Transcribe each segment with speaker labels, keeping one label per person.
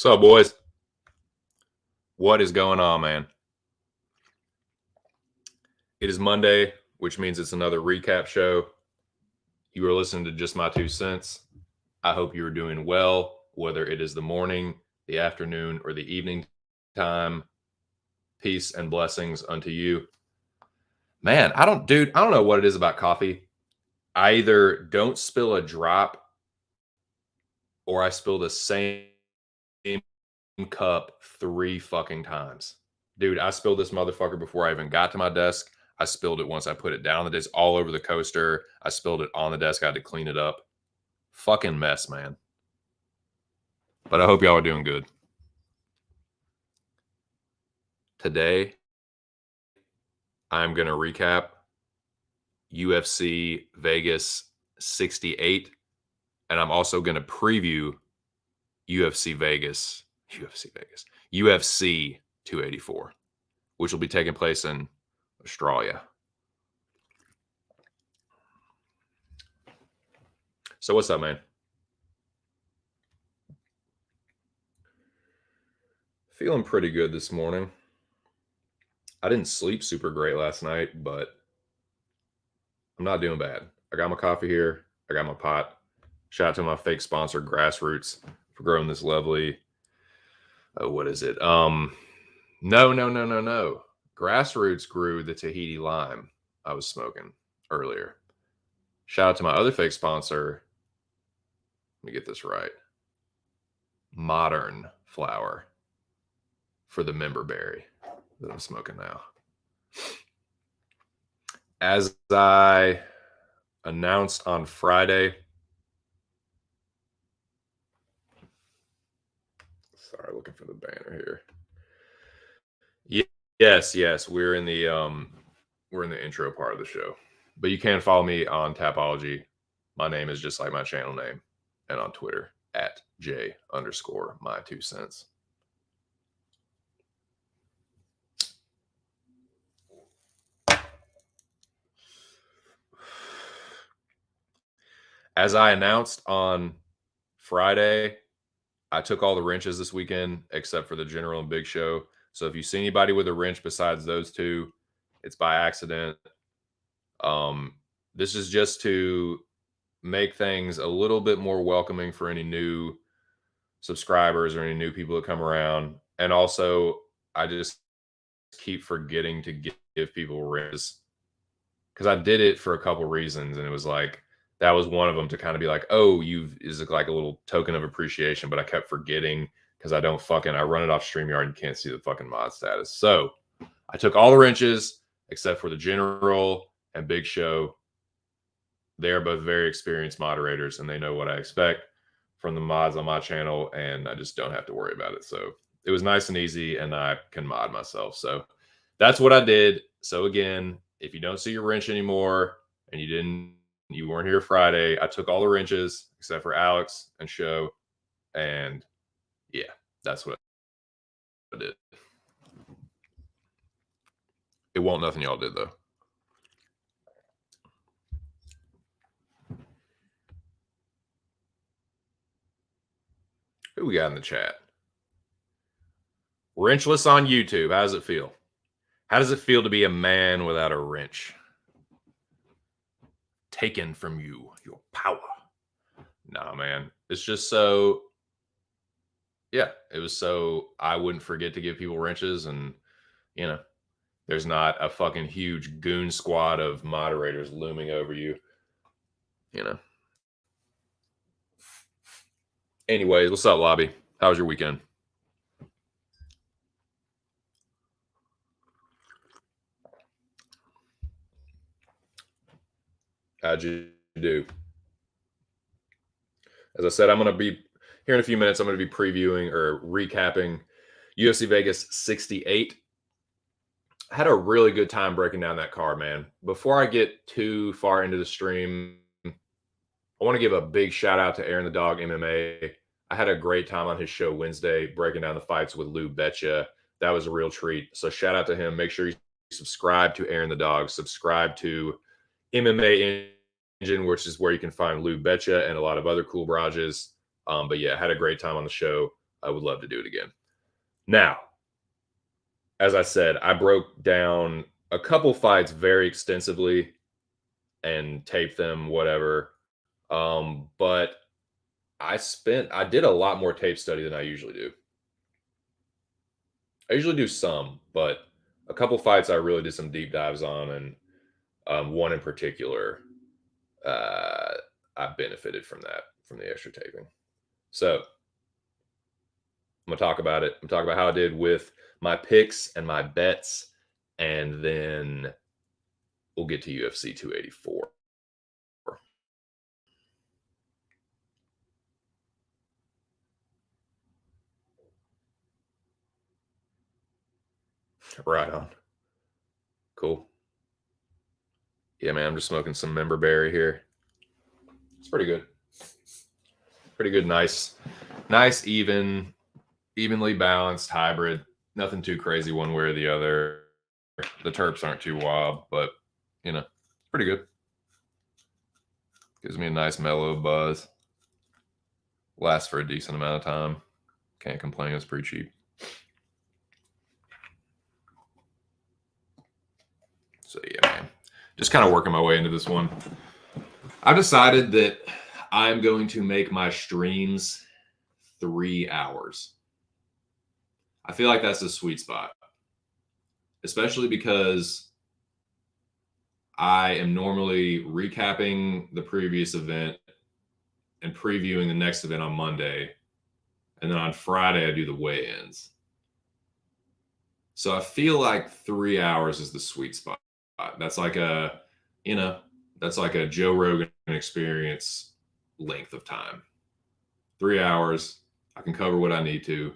Speaker 1: What's up, boys? What is going on, man? It is Monday, which means it's another recap show. You are listening to Just My 2 Cents. I hope you are doing well, whether it is the morning, the afternoon, or the evening time. Peace and blessings unto you. Man, I don't know what it is about coffee. I either don't spill a drop or I spill the same cup 3 fucking times. Dude, I spilled this motherfucker before I even got to my desk. I spilled it once I put it down on the desk, all over the coaster. I spilled it on the desk. I had to clean it up. Fucking mess, man. But I hope y'all are doing good. Today, I'm going to recap UFC Vegas 68. And I'm also going to preview UFC 284, which will be taking place in Australia. So what's up, man? Feeling pretty good this morning. I didn't sleep super great last night, but I'm not doing bad. I got my coffee here. I got my pot. Shout out to my fake sponsor, Grassroots, for growing this lovely, what is it? No. Grassroots grew the Tahiti lime I was smoking earlier. Shout out to my other fake sponsor. Let me get this right. Modern flower for the member berry that I'm smoking now. As I announced on Friday, sorry, looking for the banner here. Yes, we're in the intro part of the show. But you can follow me on Tapology. My name is just like my channel name, and on Twitter at J_my2cents. As I announced on Friday, I took all the wrenches this weekend except for the General and Big Show. So if you see anybody with a wrench besides those two, it's by accident. This is just to make things a little bit more welcoming for any new subscribers or any new people that come around. And also, I just keep forgetting to give people wrenches because I did it for a couple reasons, and it was like that was one of them, to kind of be like, oh, is like a little token of appreciation. But I kept forgetting because I run it off StreamYard and can't see the fucking mod status. So I took all the wrenches except for the General and Big Show. They are both very experienced moderators, and they know what I expect from the mods on my channel, and I just don't have to worry about it. So it was nice and easy, and I can mod myself. So that's what I did. So again, if you don't see your wrench anymore and you weren't here Friday, I took all the wrenches except for Alex and Show, and yeah, that's what I did. It won't nothing y'all did though. Who we got in the chat? Wrenchless on YouTube. How does it feel? How does it feel to be a man without a wrench? Taken from you, your power. Nah, man. It's just so, yeah, it was so I wouldn't forget to give people wrenches. And, you know, there's not a fucking huge goon squad of moderators looming over you, you know. Anyways, what's up, Lobby? How was your weekend? How'd you do? As I said, I'm going to be here in a few minutes. I'm going to be previewing or recapping UFC Vegas 68. I had a really good time breaking down that card, man. Before I get too far into the stream, I want to give a big shout out to Aaron the Dog MMA. I had a great time on his show Wednesday breaking down the fights with Lou Betcha. That was a real treat. So shout out to him. Make sure you subscribe to Aaron the Dog. Subscribe to MMA Engine, which is where you can find Lou Betcha and a lot of other cool barrages. But yeah, had a great time on the show. I would love to do it again. Now, as I said, I broke down a couple fights very extensively and taped them, whatever. But I did a lot more tape study than I usually do. I usually do some, but a couple fights I really did some deep dives on, and one in particular, I benefited from that, from the extra taping. So I'm gonna talk about it. I'm talking about how I did with my picks and my bets, and then we'll get to UFC 284. Right on. Cool. Yeah, man, I'm just smoking some member berry here. It's pretty good. Pretty good, nice, evenly balanced hybrid. Nothing too crazy one way or the other. The terps aren't too wild, but you know, pretty good. Gives me a nice mellow buzz. Lasts for a decent amount of time. Can't complain. It's pretty cheap. So yeah, man, just kind of working my way into this one. I've decided that I'm going to make my streams 3 hours. I feel like that's the sweet spot, especially because I am normally recapping the previous event and previewing the next event on Monday. And then on Friday, I do the weigh-ins. So I feel like 3 hours is the sweet spot. That's like that's like a Joe Rogan experience length of time. 3 hours. I can cover what I need to.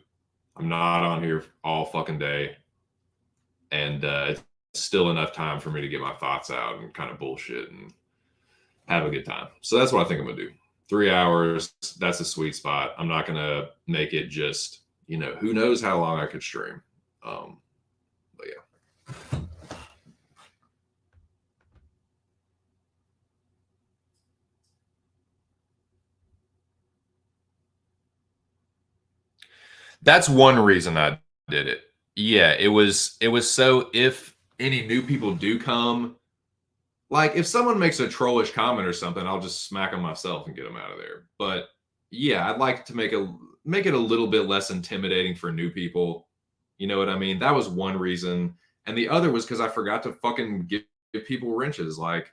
Speaker 1: I'm not on here all fucking day. And it's still enough time for me to get my thoughts out and kind of bullshit and have a good time. So that's what I think I'm going to do. 3 hours. That's a sweet spot. I'm not going to make it just, who knows how long I could stream. But yeah. That's one reason I did it. Yeah, it was so if any new people do come, like if someone makes a trollish comment or something, I'll just smack them myself and get them out of there. But yeah, I'd like to make it a little bit less intimidating for new people. You know what I mean? That was one reason. And the other was because I forgot to fucking give people wrenches. Like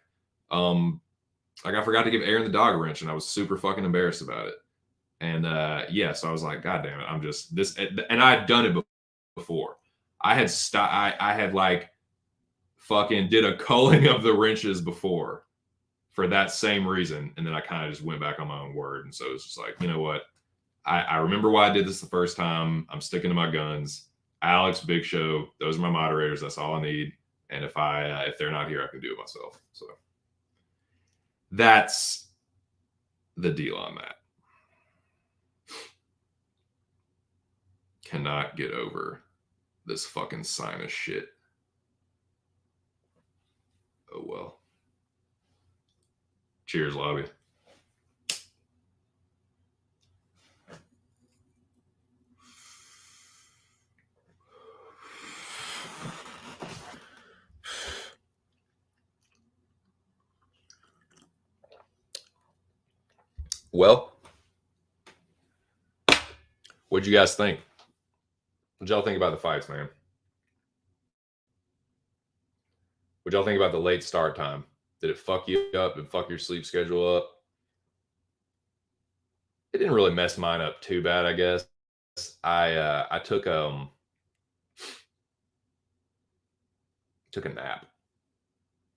Speaker 1: I forgot to give Aaron the dog a wrench, and I was super fucking embarrassed about it. And yeah, so I was like, God damn it, I'm just this, and I had done it before. I had like fucking did a culling of the wrenches before for that same reason, and then I kind of just went back on my own word. And so it's just like, you know what? I remember why I did this the first time. I'm sticking to my guns. Alex, Big Show, those are my moderators. That's all I need. And if they're not here, I can do it myself. So that's the deal on that. Cannot get over this fucking sinus shit. Oh well. Cheers, lobby. Well, what'd you guys think? What'd y'all think about the fights, man? What'd y'all think about the late start time? Did it fuck you up? Did it fuck your sleep schedule up? It didn't really mess mine up too bad, I guess. I took a nap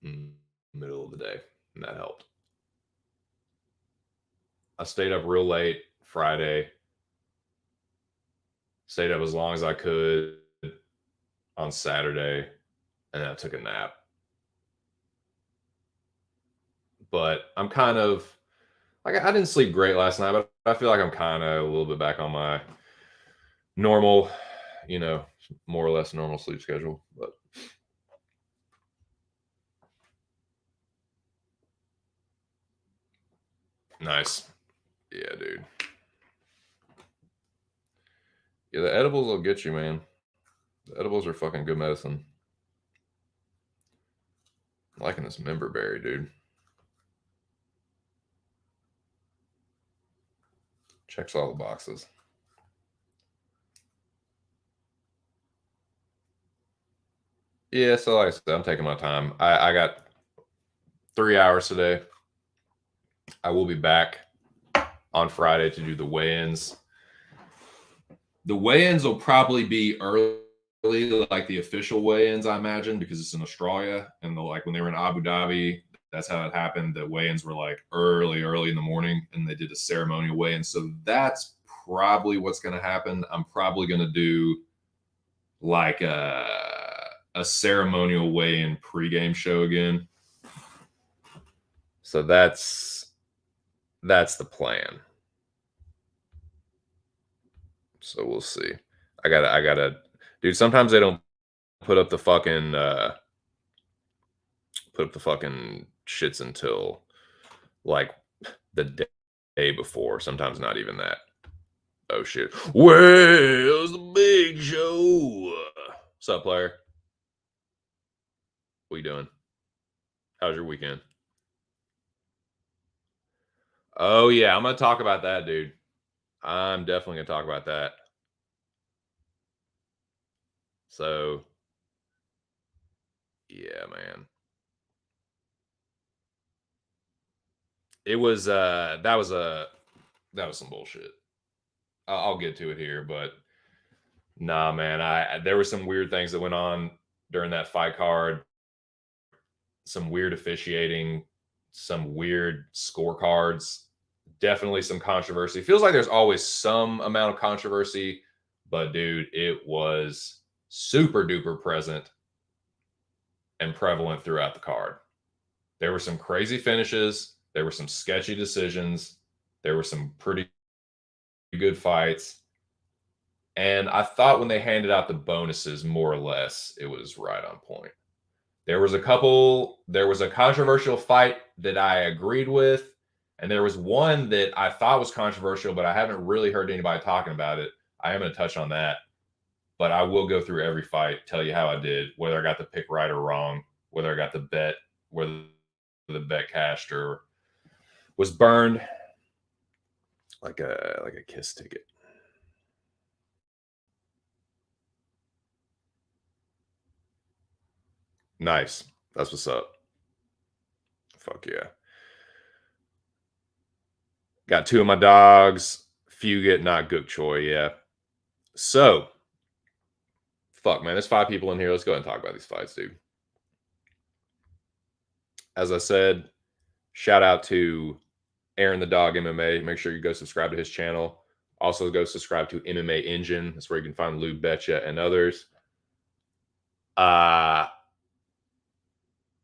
Speaker 1: in the middle of the day, and that helped. I stayed up real late Friday. Stayed up as long as I could on Saturday, and then I took a nap. But I'm kind of like I didn't sleep great last night, but I feel like I'm kind of a little bit back on my normal, you know, more or less normal sleep schedule. But nice. Yeah, dude. Yeah, the edibles will get you, man. The edibles are fucking good medicine. I'm liking this member berry, dude. Checks all the boxes. Yeah, so like I said, I'm taking my time. I got 3 hours today. I will be back on Friday to do the weigh-ins. The weigh-ins will probably be early, like the official weigh-ins, I imagine, because it's in Australia. And like when they were in Abu Dhabi, that's how it happened. The weigh-ins were like early in the morning, and they did a ceremonial weigh-in. So that's probably what's going to happen. I'm probably going to do like a ceremonial weigh-in pregame show again. So that's the plan. So we'll see. I gotta dude, sometimes they don't put up the fucking shits until like the day before. Sometimes not even that. Oh shit. Where's the big show? What's up, player? What you doing? How's your weekend? Oh yeah, I'm gonna talk about that, dude. I'm definitely gonna talk about that. So yeah, man. It was that was some bullshit. I'll get to it here, but nah, man. I there were some weird things that went on during that fight card. Some weird officiating, some weird scorecards. Definitely some controversy. Feels like there's always some amount of controversy, but dude, it was super duper present and prevalent throughout the card. There were some crazy finishes. There were some sketchy decisions. There were some pretty good fights. And I thought when they handed out the bonuses, more or less, it was right on point. There was a controversial fight that I agreed with, and there was one that I thought was controversial, but I haven't really heard anybody talking about it. I am going to touch on that, but I will go through every fight, tell you how I did, whether I got the pick right or wrong, whether I got the bet, whether the bet cashed or was burned like a kiss ticket. Nice. That's what's up. Fuck yeah. Got two of my dogs. Fugit, not Gook Choi. Yeah. So, fuck, man. There's 5 people in here. Let's go ahead and talk about these fights, dude. As I said, shout out to Aaron the Dog MMA. Make sure you go subscribe to his channel. Also, go subscribe to MMA Engine. That's where you can find Lou Betcha and others.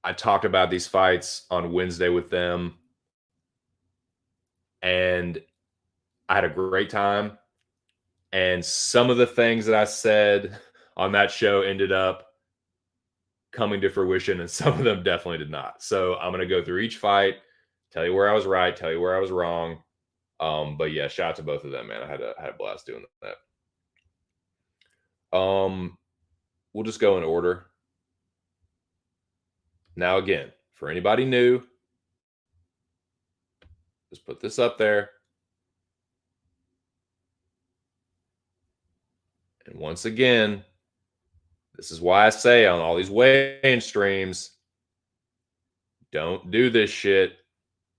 Speaker 1: I talked about these fights on Wednesday with them, and I had a great time. And some of the things that I said on that show ended up coming to fruition, and some of them definitely did not. So I'm going to go through each fight, tell you where I was right, tell you where I was wrong. But yeah, shout out to both of them, man. I had a blast doing that. We'll just go in order. Now, again, for anybody new, just put this up there. And once again, this is why I say on all these weigh-in streams, don't do this shit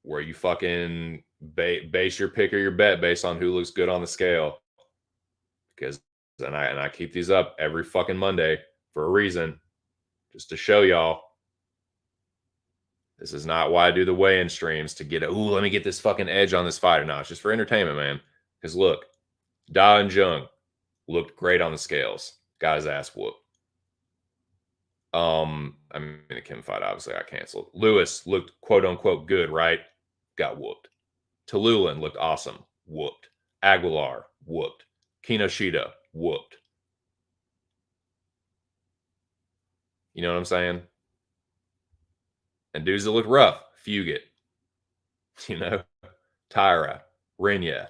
Speaker 1: where you fucking base your pick or your bet based on who looks good on the scale. Because I keep these up every fucking Monday for a reason, just to show y'all. This is not why I do the weigh-in streams to get let me get this fucking edge on this fighter. No, it's just for entertainment, man. Because look, Da and Jung looked great on the scales. Got his ass whooped. I mean, the Kim fight obviously got canceled. Lewis looked quote unquote good, right? Got whooped. Tallulah looked awesome. Whooped. Aguilar whooped. Kinoshita whooped. You know what I'm saying? And dudes that look rough, Fugit. You know, Tyra, Rinya.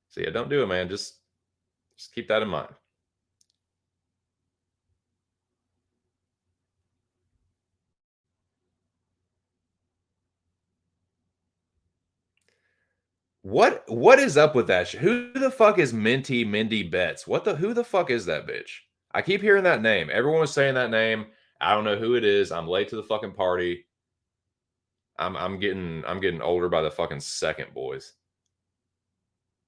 Speaker 1: So yeah, don't do it, man. Just keep that in mind. What is up with that shit? Who the fuck is Mindy Betts? Who the fuck is that bitch? I keep hearing that name. Everyone was saying that name. I don't know who it is. I'm late to the fucking party. I'm getting older by the fucking second, boys.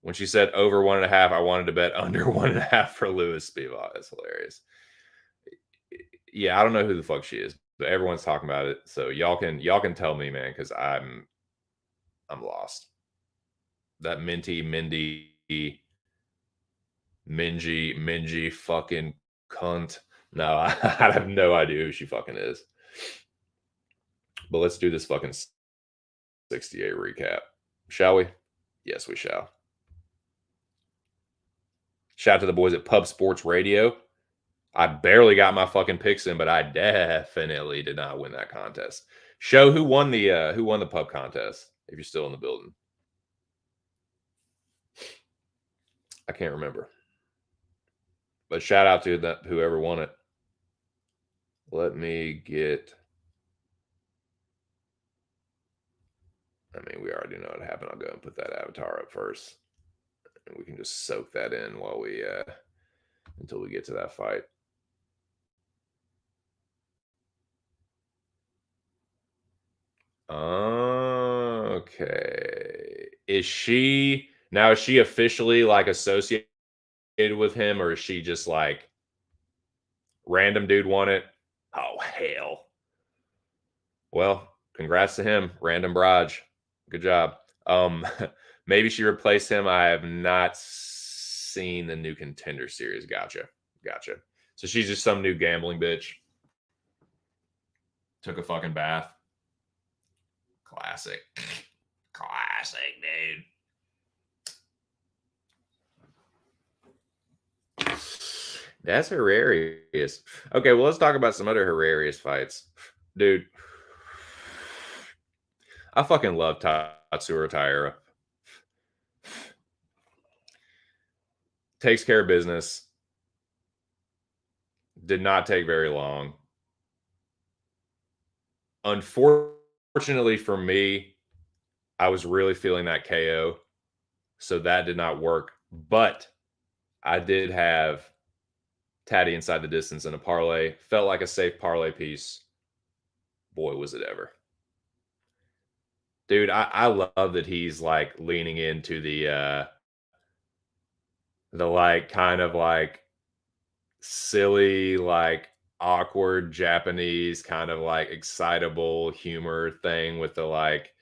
Speaker 1: When she said over 1.5, I wanted to bet under 1.5 for Lewis Spivak. That's hilarious. Yeah, I don't know who the fuck she is, but everyone's talking about it. So y'all can tell me, man, because I'm lost. That Mingy fucking cunt. No, I have no idea who she fucking is. But let's do this fucking 68 recap. Shall we? Yes, we shall. Shout out to the boys at Pub Sports Radio. I barely got my fucking picks in, but I definitely did not win that contest. Show who won the pub contest if you're still in the building. I can't remember. But shout out to that whoever won it. Let me get. I mean, we already know what happened. I'll go and put that avatar up first. And we can just soak that in while we until we get to that fight. Okay. Is she officially like associated with him, or is she just like random dude won it? Oh hell. Well, congrats to him, Random Braj. Good job. Maybe she replaced him. I have not seen the new Contender series. Gotcha. So she's just some new gambling bitch. Took a fucking bath. Classic, dude. That's hilarious. Okay, well, let's talk about some other hilarious fights. Dude, I fucking love Tatsuro Taira. Takes care of business. Did not take very long. Unfortunately for me, I was really feeling that KO. So that did not work. But I did have Tatty inside the distance in a parlay. Felt like a safe parlay piece. Boy, was it ever. Dude, I love that he's like leaning into the like kind of like silly, like awkward Japanese kind of like excitable humor thing with the like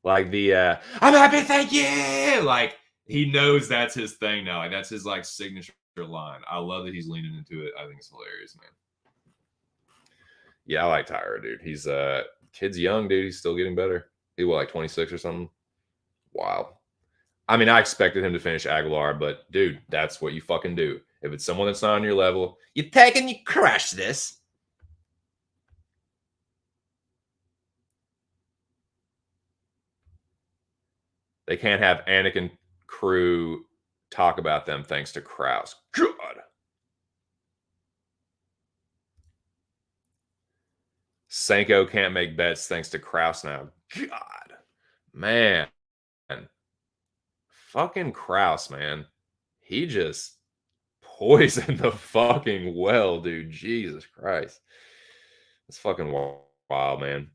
Speaker 1: the I'm happy, thank you. Like he knows that's his thing now. Like that's his like signature line. I love that he's leaning into it. I think it's hilarious, man. Yeah, I like Tyra, dude. He's kid's young, dude. He's still getting better. He was like 26 or something. Wow. I mean, I expected him to finish Aguilar, but dude, that's what you fucking do. If it's someone that's not on your level, you take and you crush this. They can't have Anakin crew talk about them thanks to Krause. God. Senko can't make bets thanks to Krause now. God. Man. fucking Kraus, man. He just poisoned the fucking well, dude. Jesus Christ. It's fucking wild, man.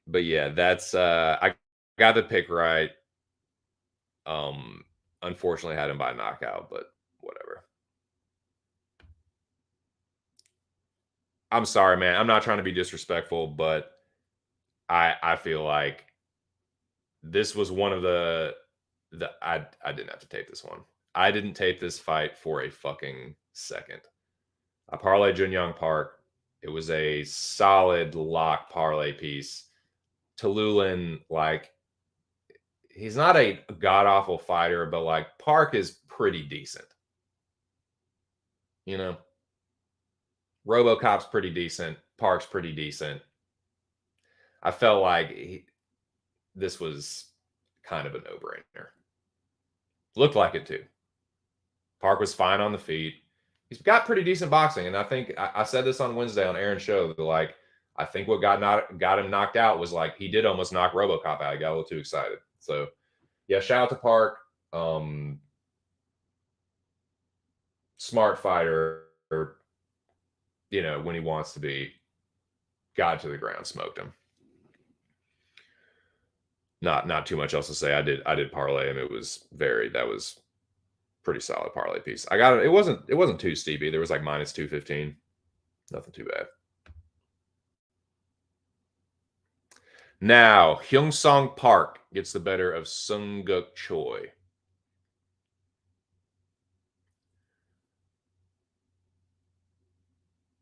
Speaker 1: But yeah, that's I got the pick right. Um Unfortunately had him by knockout, but whatever. I'm sorry, man. I'm not trying to be disrespectful, but I feel like this was one of the I didn't have to tape this one. I didn't tape this fight for a fucking second. I parlayed Junyoung Park. It was a solid lock parlay piece. Tallulah, like, he's not a god awful fighter, but like Park is pretty decent. You know, RoboCop's pretty decent. Park's pretty decent. I felt like this was kind of a no brainer. Looked like it too. Park was fine on the feet. He's got pretty decent boxing, and I think I said this on Wednesday on Aaron's show. Like, I think what got him knocked out was like he did almost knock RoboCop out. He got a little too excited. So yeah, shout out to Park. Smart fighter, you know, when he wants to be. Got to the ground, smoked him. Not too much else to say. I did parlay him. That was pretty solid parlay piece. I got it. It wasn't too steep either. It was like minus 215. Nothing too bad. Now, Hyungsong Park gets the better of Sunguk Choi.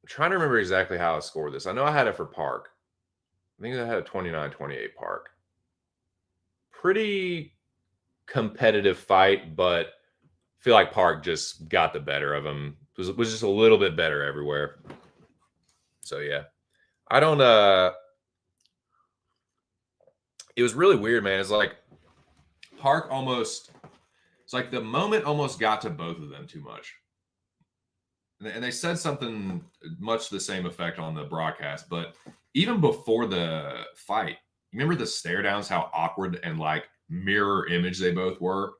Speaker 1: I'm trying to remember exactly how I scored this. I know I had it for Park. I think I had a 29-28 Park. Pretty competitive fight, but I feel like Park just got the better of him. Was just a little bit better everywhere. So yeah. I don't it was really weird, man. It's like Park almost, it's like the moment almost got to both of them too much. And they said something much the same effect on the broadcast, but even before the fight, remember the stare downs, how awkward and like mirror image they both were?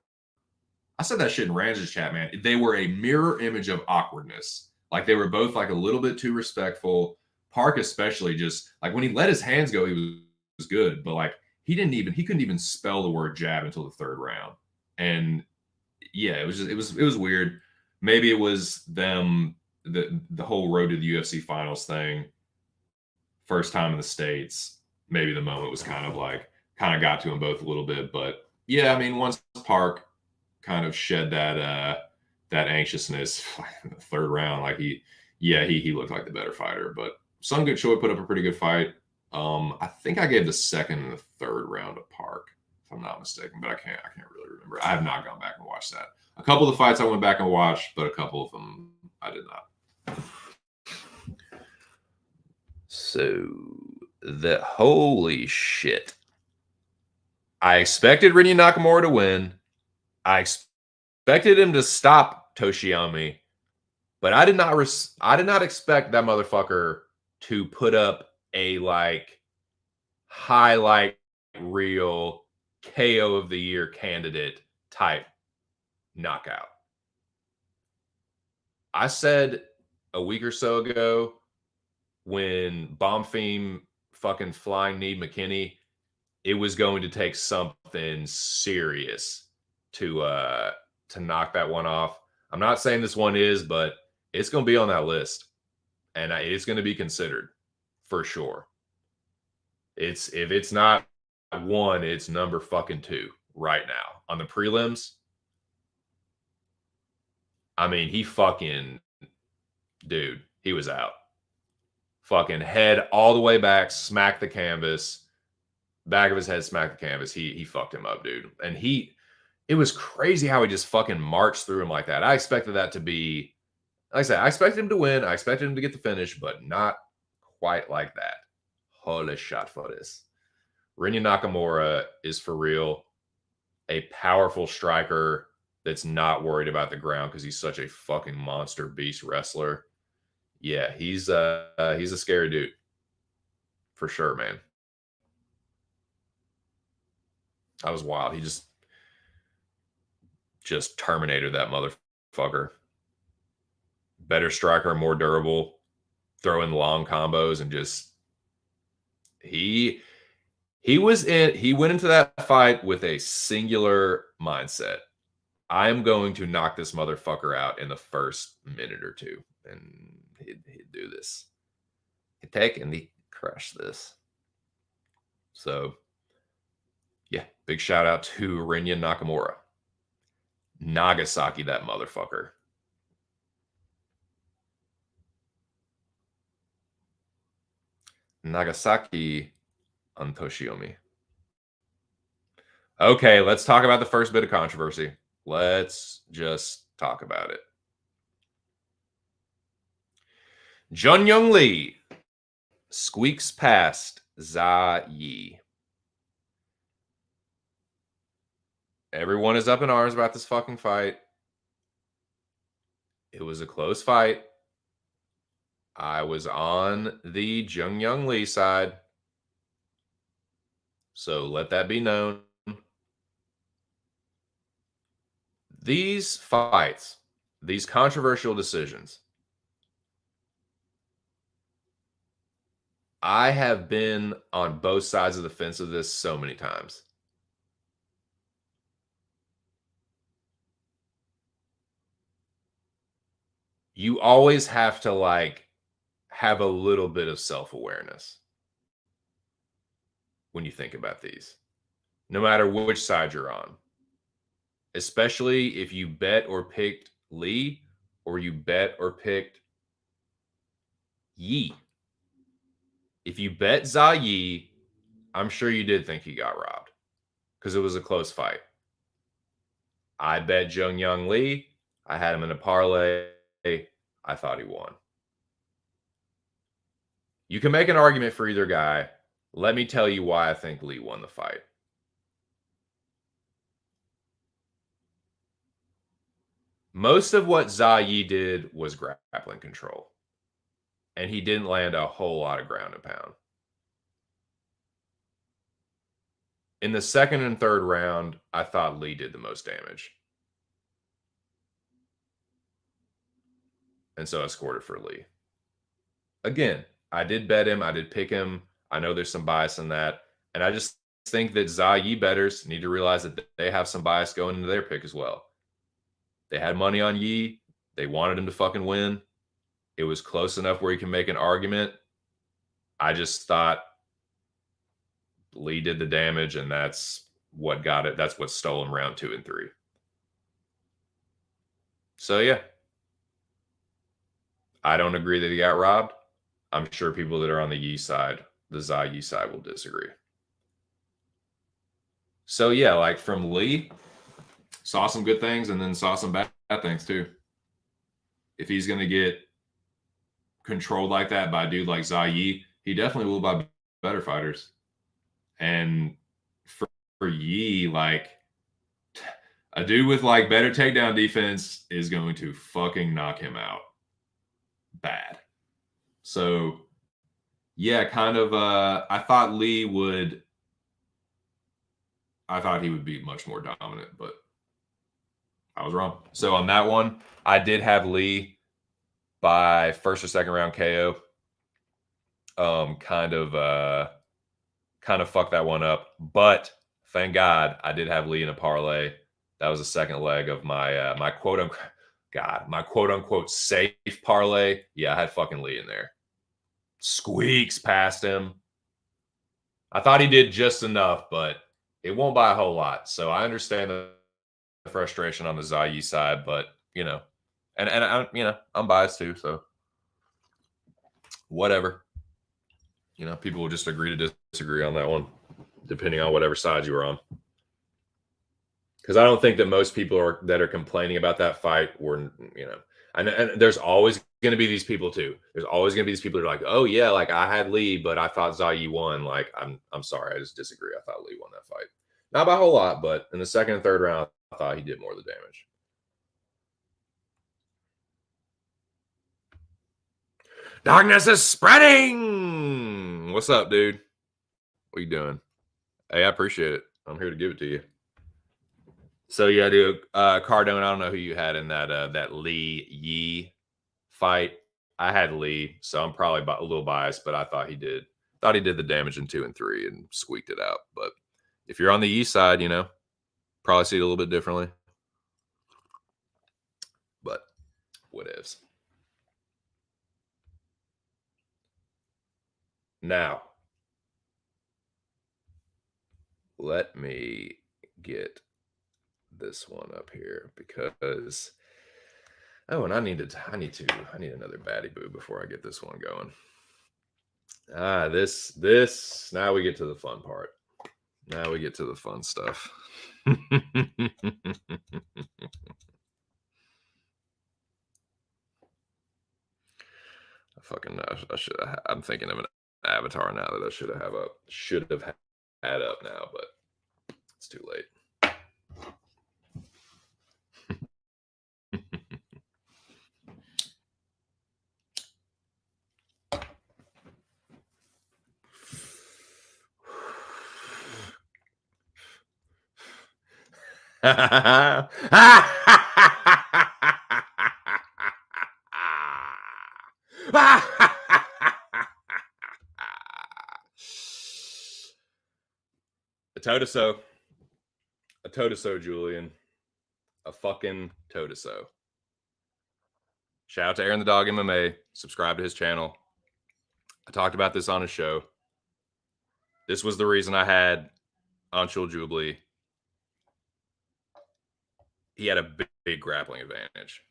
Speaker 1: I said that shit in Range's chat, man. They were a mirror image of awkwardness. Like they were both like a little bit too respectful. Park especially just like when he let his hands go, was good, but like he couldn't even spell the word jab until the third round. And yeah, it was weird. Maybe it was them, the whole road to the UFC finals thing. First time in the States. Maybe the moment was kind of got to them both a little bit. But yeah, I mean, once Park kind of shed that anxiousness in the third round, like he looked like the better fighter. But Sunguk Choi put up a pretty good fight. I think I gave the second and the third round to Park, if I'm not mistaken, but I can't really remember. I have not gone back and watched that. A couple of the fights I went back and watched, but a couple of them I did not. So holy shit. I expected Rinya Nakamura to win. I expected him to stop Toshiyami, but I did not expect that motherfucker to put up a like highlight reel KO of the year candidate type knockout. I said a week or so ago when Bonfim fucking flying knee McKinney, it was going to take something serious to knock that one off. I'm not saying this one is, but it's going to be on that list, and it's going to be considered for sure. If it's not one, it's number fucking 2 right now on the prelims. I mean, he was out. Fucking head all the way back, smacked the canvas. Back of his head smacked the canvas. He fucked him up, dude. And it was crazy how he just fucking marched through him like that. I expected that to be, like I said, I expected him to win. I expected him to get the finish, but not quite like that. Holy shot for this. Rinya Nakamura is for real a powerful striker that's not worried about the ground because he's such a fucking monster beast wrestler. Yeah, he's a scary dude. For sure, man. That was wild. just Terminator that motherfucker. Better striker, more durable, throwing long combos, and just he went into that fight with a singular mindset. I am going to knock this motherfucker out in the first minute or two, and he'd do this. He'd take and he'd crush this. So, yeah, big shout out to Rinya Nakamura. Nagasaki that motherfucker. Nagasaki on Toshiomi. Okay, let's talk about the first bit of controversy. Let's just talk about it. Jun Young Lee squeaks past Za Yi. Everyone is up in arms about this fucking fight. It was a close fight. I was on the Jun Young Lee side. So let that be known. These fights, these controversial decisions, I have been on both sides of the fence of this so many times. You always have to like have a little bit of self-awareness when you think about these, no matter which side you're on, especially if you bet or picked Lee or you bet or picked Yi. If you bet Za Yi, I'm sure you did think he got robbed because it was a close fight. I bet Jun Young Lee. I had him in a parlay. I thought he won. You can make an argument for either guy. Let me tell you why I think Lee won the fight. Most of what Za Yi did was grappling control. And he didn't land a whole lot of ground and pound. In the second and third round, I thought Lee did the most damage. And so I scored it for Lee. Again, I did bet him. I did pick him. I know there's some bias in that. And I just think that Za Yi bettors need to realize that they have some bias going into their pick as well. They had money on Yi. They wanted him to fucking win. It was close enough where you can make an argument. I just thought Lee did the damage, and that's what got it. That's what stole him round 2 and 3. So, yeah. I don't agree that he got robbed. I'm sure people that are on the Yi side, the Za Yi side, will disagree. So, yeah, like from Lee, saw some good things and then saw some bad things too. If he's going to get controlled like that by a dude like Za Yi, he definitely will by better fighters. And for Yi, like a dude with like better takedown defense is going to fucking knock him out bad. So yeah, kind of I thought he would be much more dominant, but I was wrong. So on that one, I did have Lee by first or second round KO. Kind of fucked that one up, but thank God I did have Lee in a parlay. That was the second leg of my my quote unquote safe parlay. Yeah, I had fucking Lee in there. Squeaks past him. I thought he did just enough, but it won't by a whole lot. So I understand the frustration on the Za Yi side, but you know, and I, you know, I'm biased too, so whatever. You know, people will just agree to disagree on that one, depending on whatever side you were on. Because I don't think that most people that are complaining about that fight were, you know, and there's always going to be these people too. There's always going to be these people that are like, oh yeah, like I had Lee, but I thought Za Yi won. Like I'm sorry, I just disagree. I thought Lee won that fight, not by a whole lot, but in the second and third round, I thought he did more of the damage. Darkness is spreading. What's up, dude? What you doing? Hey, I appreciate it. I'm here to give it to you. So yeah, dude, Cardone. I don't know who you had in that Lee Yi fight. I had Lee, so I'm probably a little biased, but I thought he did the damage in 2 and 3 and squeaked it out. But if you're on the Yi side, probably see it a little bit differently. But what ifs. Now, let me get this one up here because and I need another baddie boo before I get this one going. This now we get to the fun part. Now we get to the fun stuff. I fucking know. I'm thinking of an avatar now that I should have had up now, but it's too late. A Totoso, Julian, a fucking Totoso. Shout out to Aaron the Dog MMA. Subscribe to his channel. I talked about this on his show. This was the reason I had Anshul Jubilee. He had a big grappling advantage.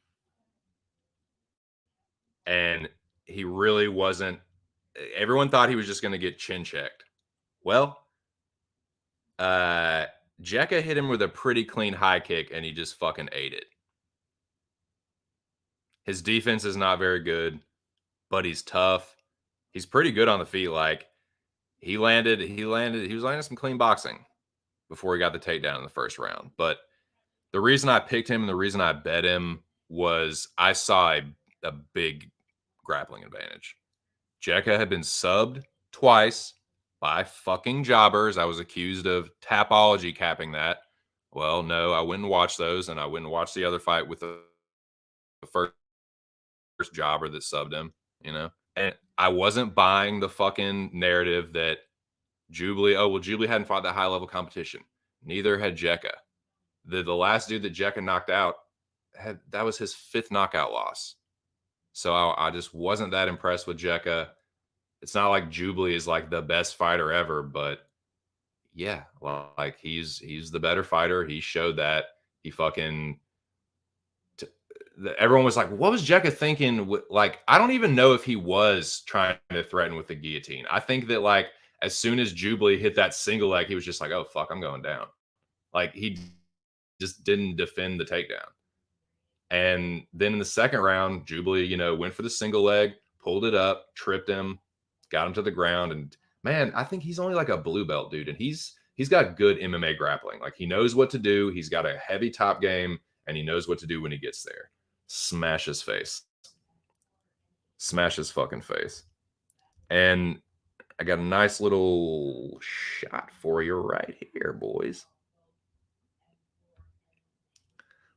Speaker 1: And he really wasn't. Everyone thought he was just going to get chin checked. Well, Jekka hit him with a pretty clean high kick, and he just fucking ate it. His defense is not very good, but he's tough. He's pretty good on the feet. Like he was landing some clean boxing before he got the takedown in the first round. But the reason I picked him and the reason I bet him was I saw a big grappling advantage. Jekka had been subbed twice by fucking jobbers. I was accused of tapology capping that. Well, no, I went and watched those, and I went and watched the other fight with the first jobber that subbed him, And I wasn't buying the fucking narrative that Jubilee hadn't fought that high-level competition. Neither had Jekka. The last dude that Jekka knocked out, that was his 5th knockout loss. So I just wasn't that impressed with Jekka. It's not like Jubilee is like the best fighter ever, but yeah, like he's the better fighter. He showed that. He fucking everyone was like, what was Jekka thinking? Like, I don't even know if he was trying to threaten with the guillotine. I think that like as soon as Jubilee hit that single leg, he was just like, oh fuck, I'm going down. Like he just didn't defend the takedown. And then in the second round, Jubilee, went for the single leg, pulled it up, tripped him, got him to the ground. And man, I think he's only like a blue belt dude. And he's got good MMA grappling. Like he knows what to do. He's got a heavy top game and he knows what to do when he gets there. Smash his face. Smash his fucking face. And I got a nice little shot for you right here, boys.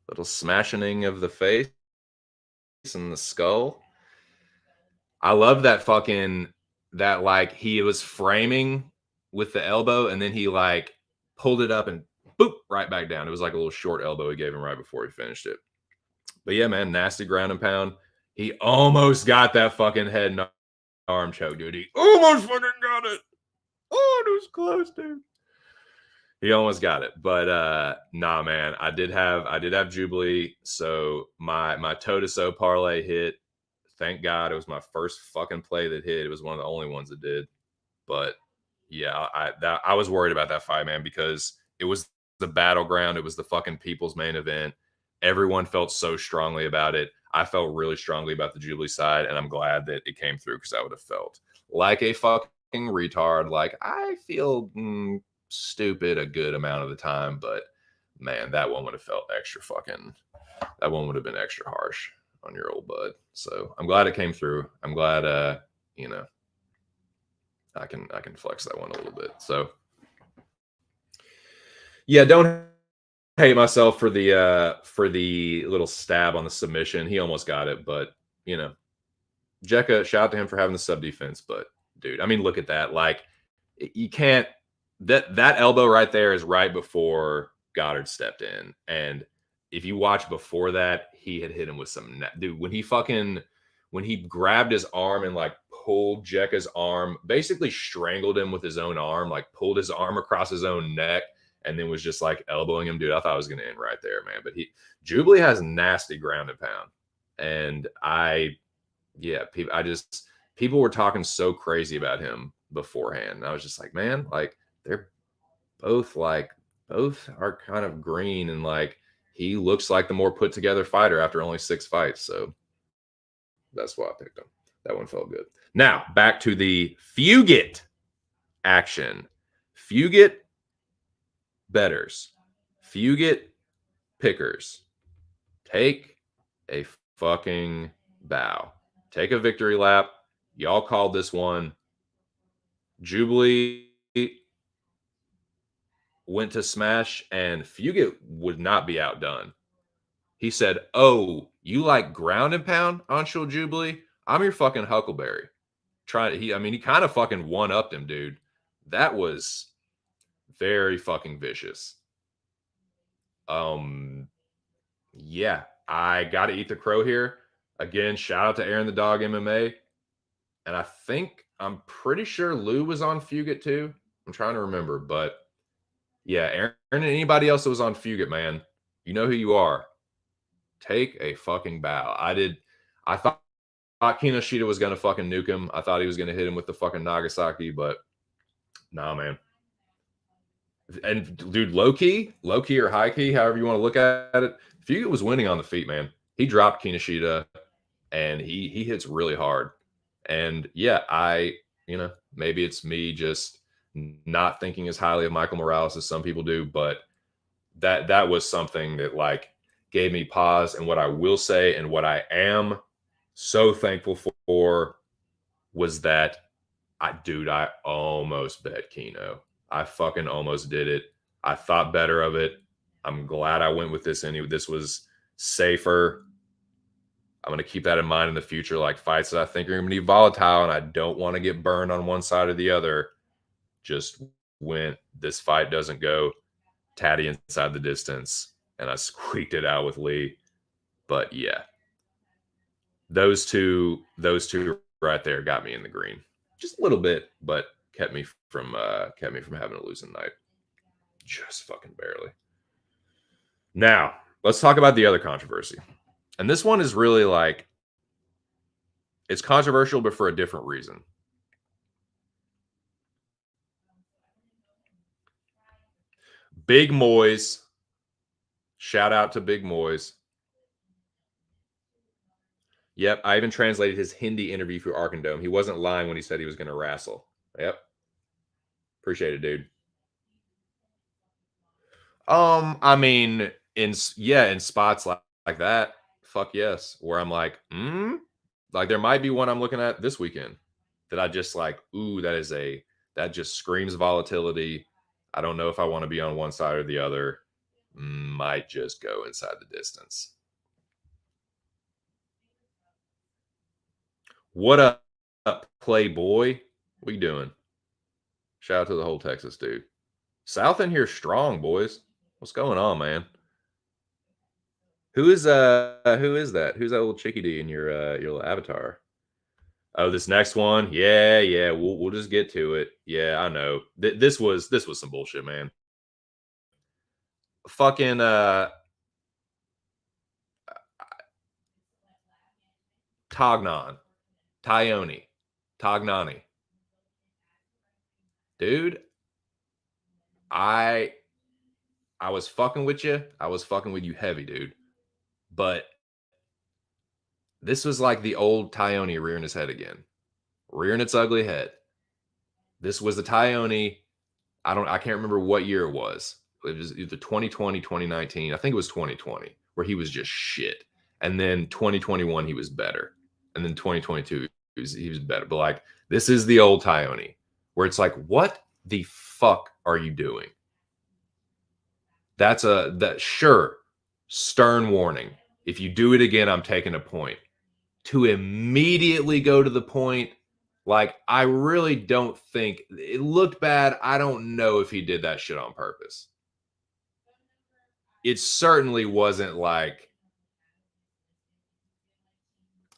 Speaker 1: Little smashing of the face and the skull. I love that like he was framing with the elbow and then he like pulled it up and boop right back down. It was like a little short elbow he gave him right before he finished it. But yeah, man, nasty ground and pound. He almost got that fucking head and arm choke, dude. He almost fucking got it. Oh, it was close, dude. He almost got it. But nah, man. I did have Jubilee. So my Totoso parlay hit. Thank God it was my first fucking play that hit. It was one of the only ones that did. But yeah, I was worried about that fight, man, because it was the battleground. It was the fucking people's main event. Everyone felt so strongly about it. I felt really strongly about the Jubilee side, and I'm glad that it came through because I would have felt like a fucking retard. Like I feel stupid a good amount of the time, but man, that one would have felt extra fucking. That one would have been extra harsh on your old bud. So I'm glad it came through. I'm glad I can flex that one a little bit. So yeah, don't hate myself for the little stab on the submission. He almost got it, but you know, Jekka, shout out to him for having the sub defense. But dude, I mean, look at that. Like, you can't. That elbow right there is right before Goddard stepped in, and if you watch before that, he had hit him with some dude when he grabbed his arm and like pulled Jekka's arm, basically strangled him with his own arm, like pulled his arm across his own neck, and then was just like elbowing him, dude. I thought it was gonna end right there, man. But Jubilee has nasty ground and pound, and yeah, people were talking so crazy about him beforehand. And I was just like, man, like they're both are kind of green, and like he looks like the more put together fighter after only 6 fights. So that's why I picked him. That one felt good. Now back to the Fugit action. Fugit betters. Fugit pickers. Take a fucking bow. Take a victory lap. Y'all called this one. Jubilee went to smash, and Fugit would not be outdone. He said, "Oh, you like ground and pound, Anshul Jubilee? I'm your fucking Huckleberry." He kind of fucking one-upped him, dude. That was very fucking vicious. Yeah, I got to eat the crow here. Again, shout out to Aaron the Dog MMA. And I'm pretty sure Lou was on Fugit too. I'm trying to remember, but yeah, Aaron and anybody else that was on Fugit, man, you know who you are. Take a fucking bow. I thought Kinoshita was gonna fucking nuke him. I thought he was gonna hit him with the fucking Nagasaki, but nah, man. And dude, low key or high key, however you want to look at it, Fugit was winning on the feet, man. He dropped Kinoshita, and he hits really hard. And yeah, maybe it's me just not thinking as highly of Michael Morales as some people do, but that was something that like gave me pause. And what I will say, and what I am so thankful for, was that I almost bet Kino. I fucking almost did it. I thought better of it. I'm glad I went with this anyway. This was safer. I'm going to keep that in mind in the future. Like fights that I think are going to be volatile, and I don't want to get burned on one side or the other. Just when this fight doesn't go tatty inside the distance, and I squeaked it out with Lee. But yeah, those two right there got me in the green, just a little bit, but kept me from having a losing night, just fucking barely. Now let's talk about the other controversy, and this one is really like, it's controversial, but for a different reason. Big Moyes, shout out to Big Moyes. Yep, I even translated his Hindi interview for Arkandome. He wasn't lying when he said he was going to wrestle. Yep. Appreciate it, dude. I mean, in spots like that, fuck yes. Where I'm like, like there might be one I'm looking at this weekend that I just like, ooh, that just screams volatility. I don't know if I want to be on one side or the other. Might just go inside the distance. What up, Playboy? What you doing? Shout out to the whole Texas dude. South in here strong, boys. What's going on, man? Who is that? Who's that little chickadee in your little avatar? Oh, this next one. Yeah. We'll just get to it. Yeah, I know. This was some bullshit, man. Fucking Tognon. Tognani. Dude, I was fucking with you. I was fucking with you heavy, dude. But this was like the old Tyone rearing his head again. Rearing its ugly head. This was the Tyone. I can't remember what year it was. It was either 2020, 2019. I think it was 2020, where he was just shit. And then 2021, he was better. And then 2022, he was better. But like, this is the old Tyone, where it's like, what the fuck are you doing? Sure, stern warning. If you do it again, I'm taking a point. To immediately go to the point, like, I really don't think it looked bad. I don't know if he did that shit on purpose. It certainly wasn't like,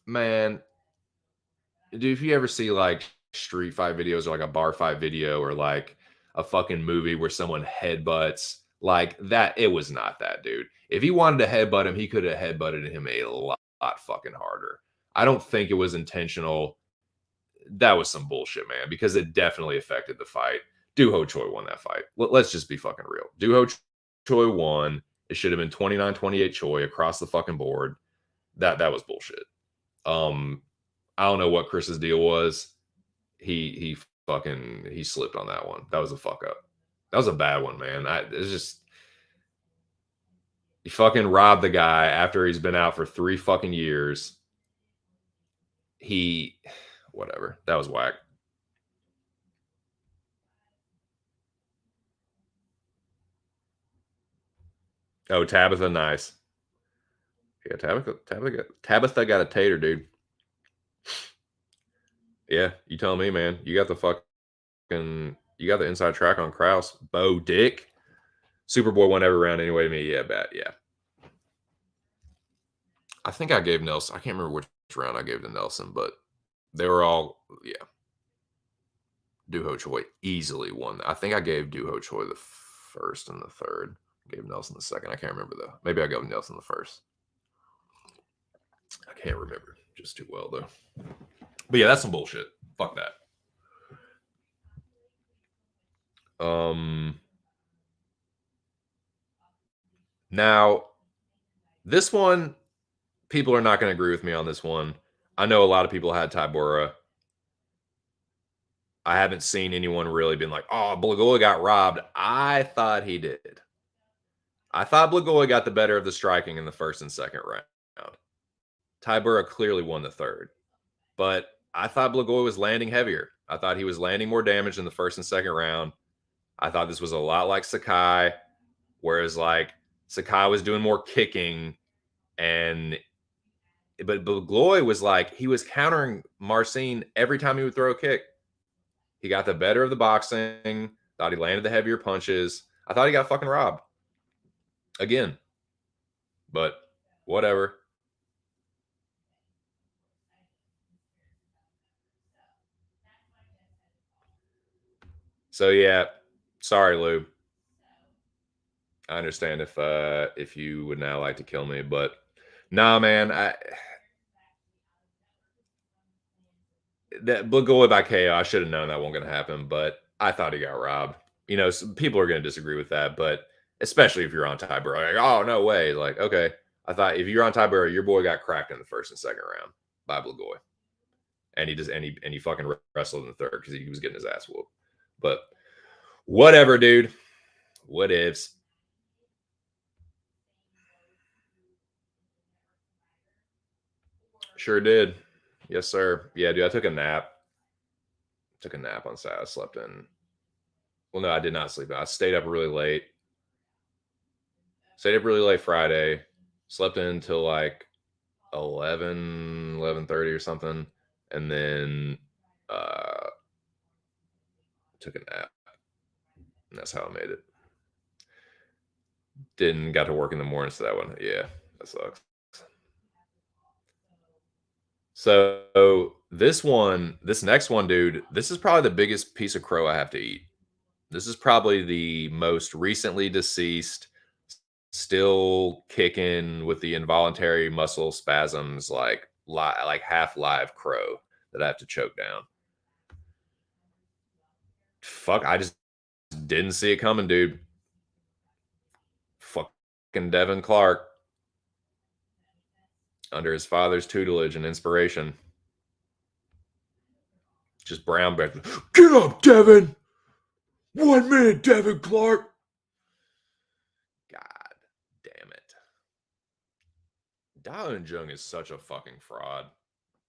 Speaker 1: man, dude, if you ever see like street fight videos or like a bar fight video or like a fucking movie where someone headbutts like that, it was not that, dude. If he wanted to headbutt him, he could have headbutted him a lot fucking harder. I don't think it was intentional. That was some bullshit, man, because it definitely affected the fight. Ho Choi won that fight. Let's just be fucking real. Ho Choi won. It should have been 29-28 Choi across the fucking board. That was bullshit. I don't know what Chris's deal was. He slipped on that one. That was a fuck up. That was a bad one, man. It's just he fucking robbed the guy after he's been out for 3 fucking years. Whatever. That was whack. Oh, Tabitha, nice. Yeah, Tabitha got a tater, dude. Yeah, you tell me, man. You got the inside track on Kraus. Bo Dick. Superboy won every round anyway to me. Yeah, bad. Yeah. I think I gave Nelson. I can't remember which round I gave to Nelson, but they were all, yeah. Ho Choi easily won. I think I gave Ho Choi the first and the third. Gave Nelson the second. I can't remember though. Maybe I gave Nelson the first. I can't remember just too well though. But yeah, that's some bullshit. Fuck that. Now, this one, people are not going to agree with me on this one. I know a lot of people had Tybura. I haven't seen anyone really been like, oh, Blagoy got robbed. I thought he did. I thought Blagoy got the better of the striking in the first and second round. Tybura clearly won the third. But I thought Blagoy was landing heavier. I thought he was landing more damage in the first and second round. I thought this was a lot like Sakai, whereas like Sakai was doing more kicking, but Blagoy was like, he was countering Marcin every time he would throw a kick. He got the better of the boxing. Thought he landed the heavier punches. I thought he got fucking robbed again, but whatever. So yeah, sorry, Lou. I understand if you would now like to kill me, but nah, man. That Blagoy by KO, I should have known that wasn't going to happen, but I thought he got robbed. You know, some people are going to disagree with that, but especially if you're on Tybura, like, oh no way, like okay. I thought if you're on Tybura, your boy got cracked in the first and second round by Blagoy, and he fucking wrestled in the third because he was getting his ass whooped. But whatever, dude. What ifs? Sure did. Yes, sir. Yeah, dude. I took a nap. Took a nap on Saturday. I slept in. Well, no, I did not sleep. I stayed up really late. Stayed up really late Friday. Slept in until like 11:30 or something, and then took a nap. And that's how I made it. Didn't got to work in the morning, so that one, yeah, that sucks. So this next one, dude, this is probably the biggest piece of crow I have to eat. This is probably the most recently deceased, still kicking with the involuntary muscle spasms, like half live crow that I have to choke down. Fuck, I just didn't see it coming, dude. Fucking Devin Clark, under his father's tutelage and inspiration. Just brown belt. Get up, Devin! 1 minute, Devin Clark! God damn it. Dao Jung is such a fucking fraud.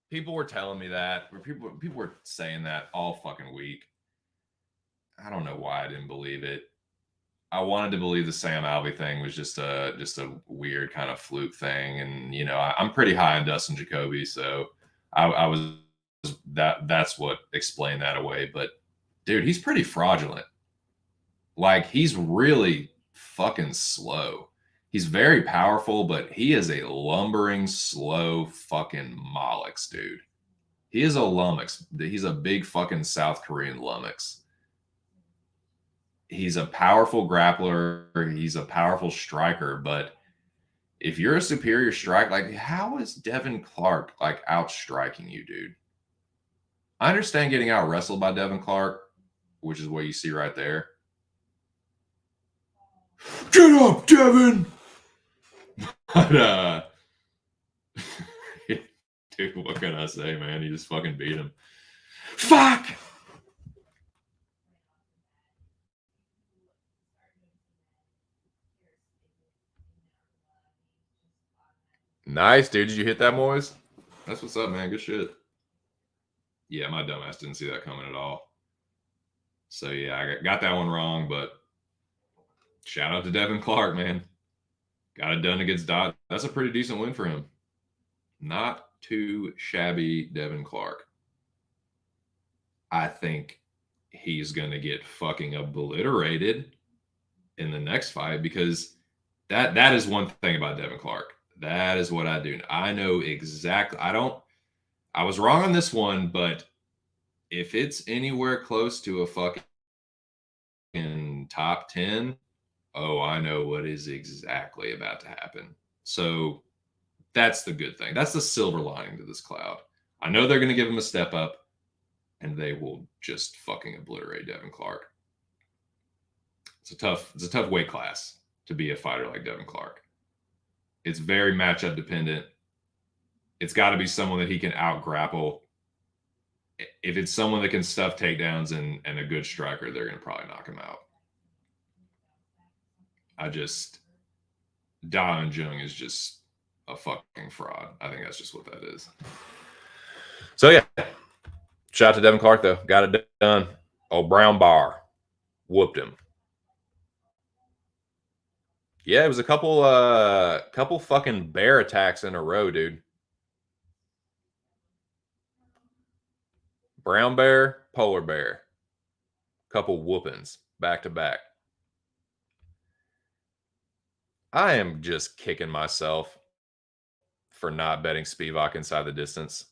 Speaker 1: People were telling me that. People were saying that all fucking week. I don't know why I didn't believe it. I wanted to believe the Sam Alvey thing was just a weird kind of fluke thing, and I'm pretty high on Dustin Jacoby, so I was that's what explained that away. But dude, he's pretty fraudulent. Like, he's really fucking slow. He's very powerful, but he is a lumbering, slow fucking Mollix, dude. He is a lummox. He's a big fucking South Korean lummox. He's a powerful grappler. He's a powerful striker, but if you're a superior strike, like, how is Devin Clark like outstriking you, dude? I understand getting out wrestled by Devin Clark, which is what you see right there. Get up, Devin! But dude, what can I say, man? You just fucking beat him. Fuck! Nice, dude. Did you hit that, Moise? That's what's up, man. Good shit. Yeah, my dumbass didn't see that coming at all. So, yeah, I got that one wrong, but shout out to Devin Clark, man. Got it done against Dot. That's a pretty decent win for him. Not too shabby, Devin Clark. I think he's going to get fucking obliterated in the next fight, because that is one thing about Devin Clark. That is what I do. I know exactly. I was wrong on this one, but if it's anywhere close to a fucking top 10, oh, I know what is exactly about to happen. So that's the good thing. That's the silver lining to this cloud. I know they're going to give him a step up, and they will just fucking obliterate Devin Clark. It's a tough weight class to be a fighter like Devin Clark. It's very matchup dependent. It's got to be someone that he can out grapple. If it's someone that can stuff takedowns and a good striker, they're going to probably knock him out. Da Jung is just a fucking fraud. I think that's just what that is. So, yeah. Shout out to Devin Clark, though. Got it done. Oh, Brown Bar. Whooped him. Yeah, it was a couple fucking bear attacks in a row, dude. Brown bear, polar bear. Couple whoopings back to back. I am just kicking myself for not betting Spivak inside the distance.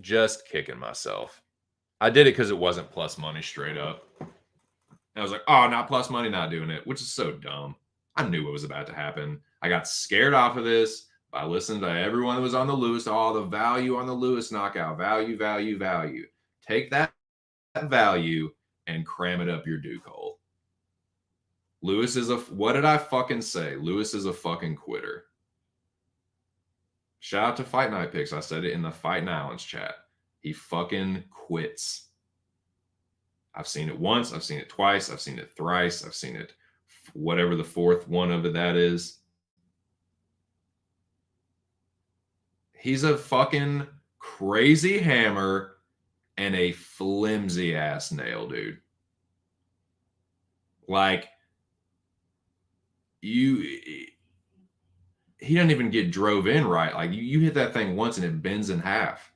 Speaker 1: Just kicking myself. I did it because it wasn't plus money straight up. I was like, oh, not plus money, not doing it, which is so dumb. I knew what was about to happen. I got scared off of this by listening to everyone that was on the Lewis, all the value on the Lewis knockout. Value, value, value. Take that value and cram it up your Duke hole. Lewis is what did I fucking say? Lewis is a fucking quitter. Shout out to Fight Night Picks. I said it in the Fight Islands chat. He fucking quits. I've seen it once. I've seen it twice. I've seen it thrice. I've seen it whatever the fourth one of it that is. He's a fucking crazy hammer and a flimsy ass nail, dude. Like, he doesn't even get drove in right. Like, you hit that thing once and it bends in half.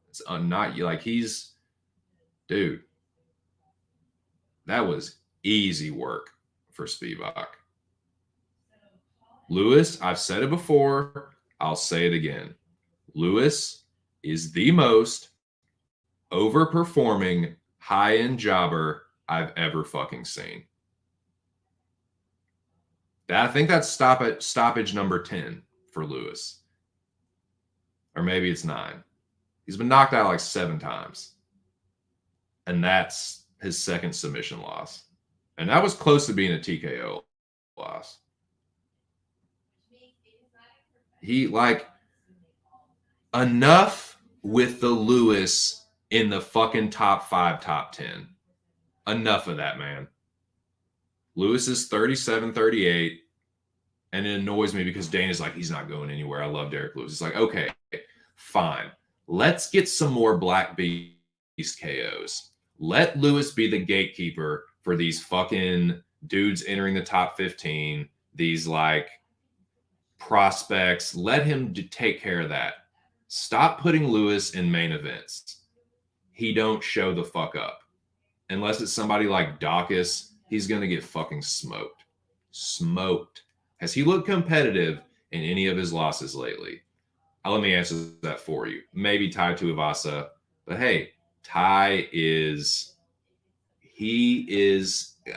Speaker 1: It's not like dude. That was easy work for Spivak. Lewis, I've said it before. I'll say it again. Lewis is the most overperforming high-end jobber I've ever fucking seen. I think that's stoppage number 10 for Lewis. Or maybe it's 9. He's been knocked out like 7 times. And that's his second submission loss. And that was close to being a TKO loss. He, like, enough with the Lewis in the fucking top 5, top 10. Enough of that, man. Lewis is 37, 38. And it annoys me because Dana's like, he's not going anywhere. I love Derek Lewis. It's like, okay, fine. Let's get some more Black Beast KOs. Let Lewis be the gatekeeper for these fucking dudes entering the top 15, these like prospects. Let him take care of that. Stop putting Lewis in main events. He don't show the fuck up. Unless it's somebody like Dawkins, he's going to get fucking smoked. Smoked. Has he looked competitive in any of his losses lately? Let me answer that for you. Maybe Tai Tuivasa. But hey, Tai is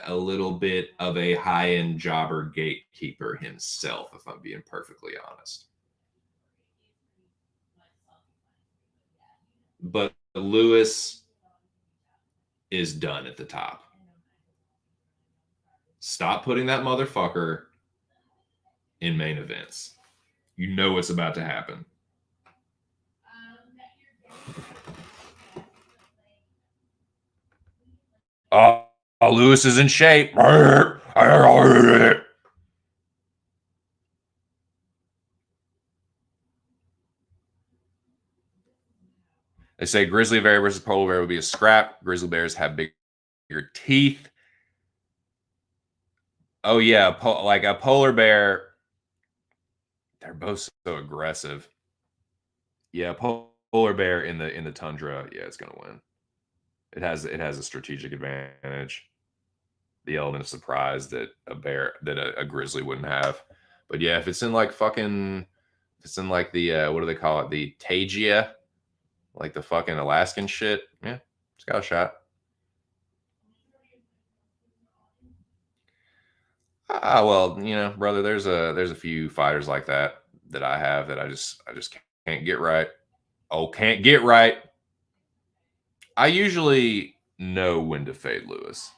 Speaker 1: a little bit of a high-end jobber gatekeeper himself, if I'm being perfectly honest. But Lewis is done at the top. Stop putting that motherfucker in main events. You know what's about to happen. Lewis is in shape. They say grizzly bear versus polar bear would be a scrap. Grizzly bears have bigger teeth. Oh yeah, like a polar bear. They're both so aggressive. Yeah, polar bear in the tundra. Yeah, it's gonna win. It has a strategic advantage. The element of surprise that a grizzly wouldn't have. But yeah, if it's in like fucking, if it's in like the what do they call it? The Tagia, like the fucking Alaskan shit. Yeah, it's got a shot. Well, you know, brother, there's a few fighters like that I have that I just can't get right. Oh, can't get right. I usually know when to fade Lewis,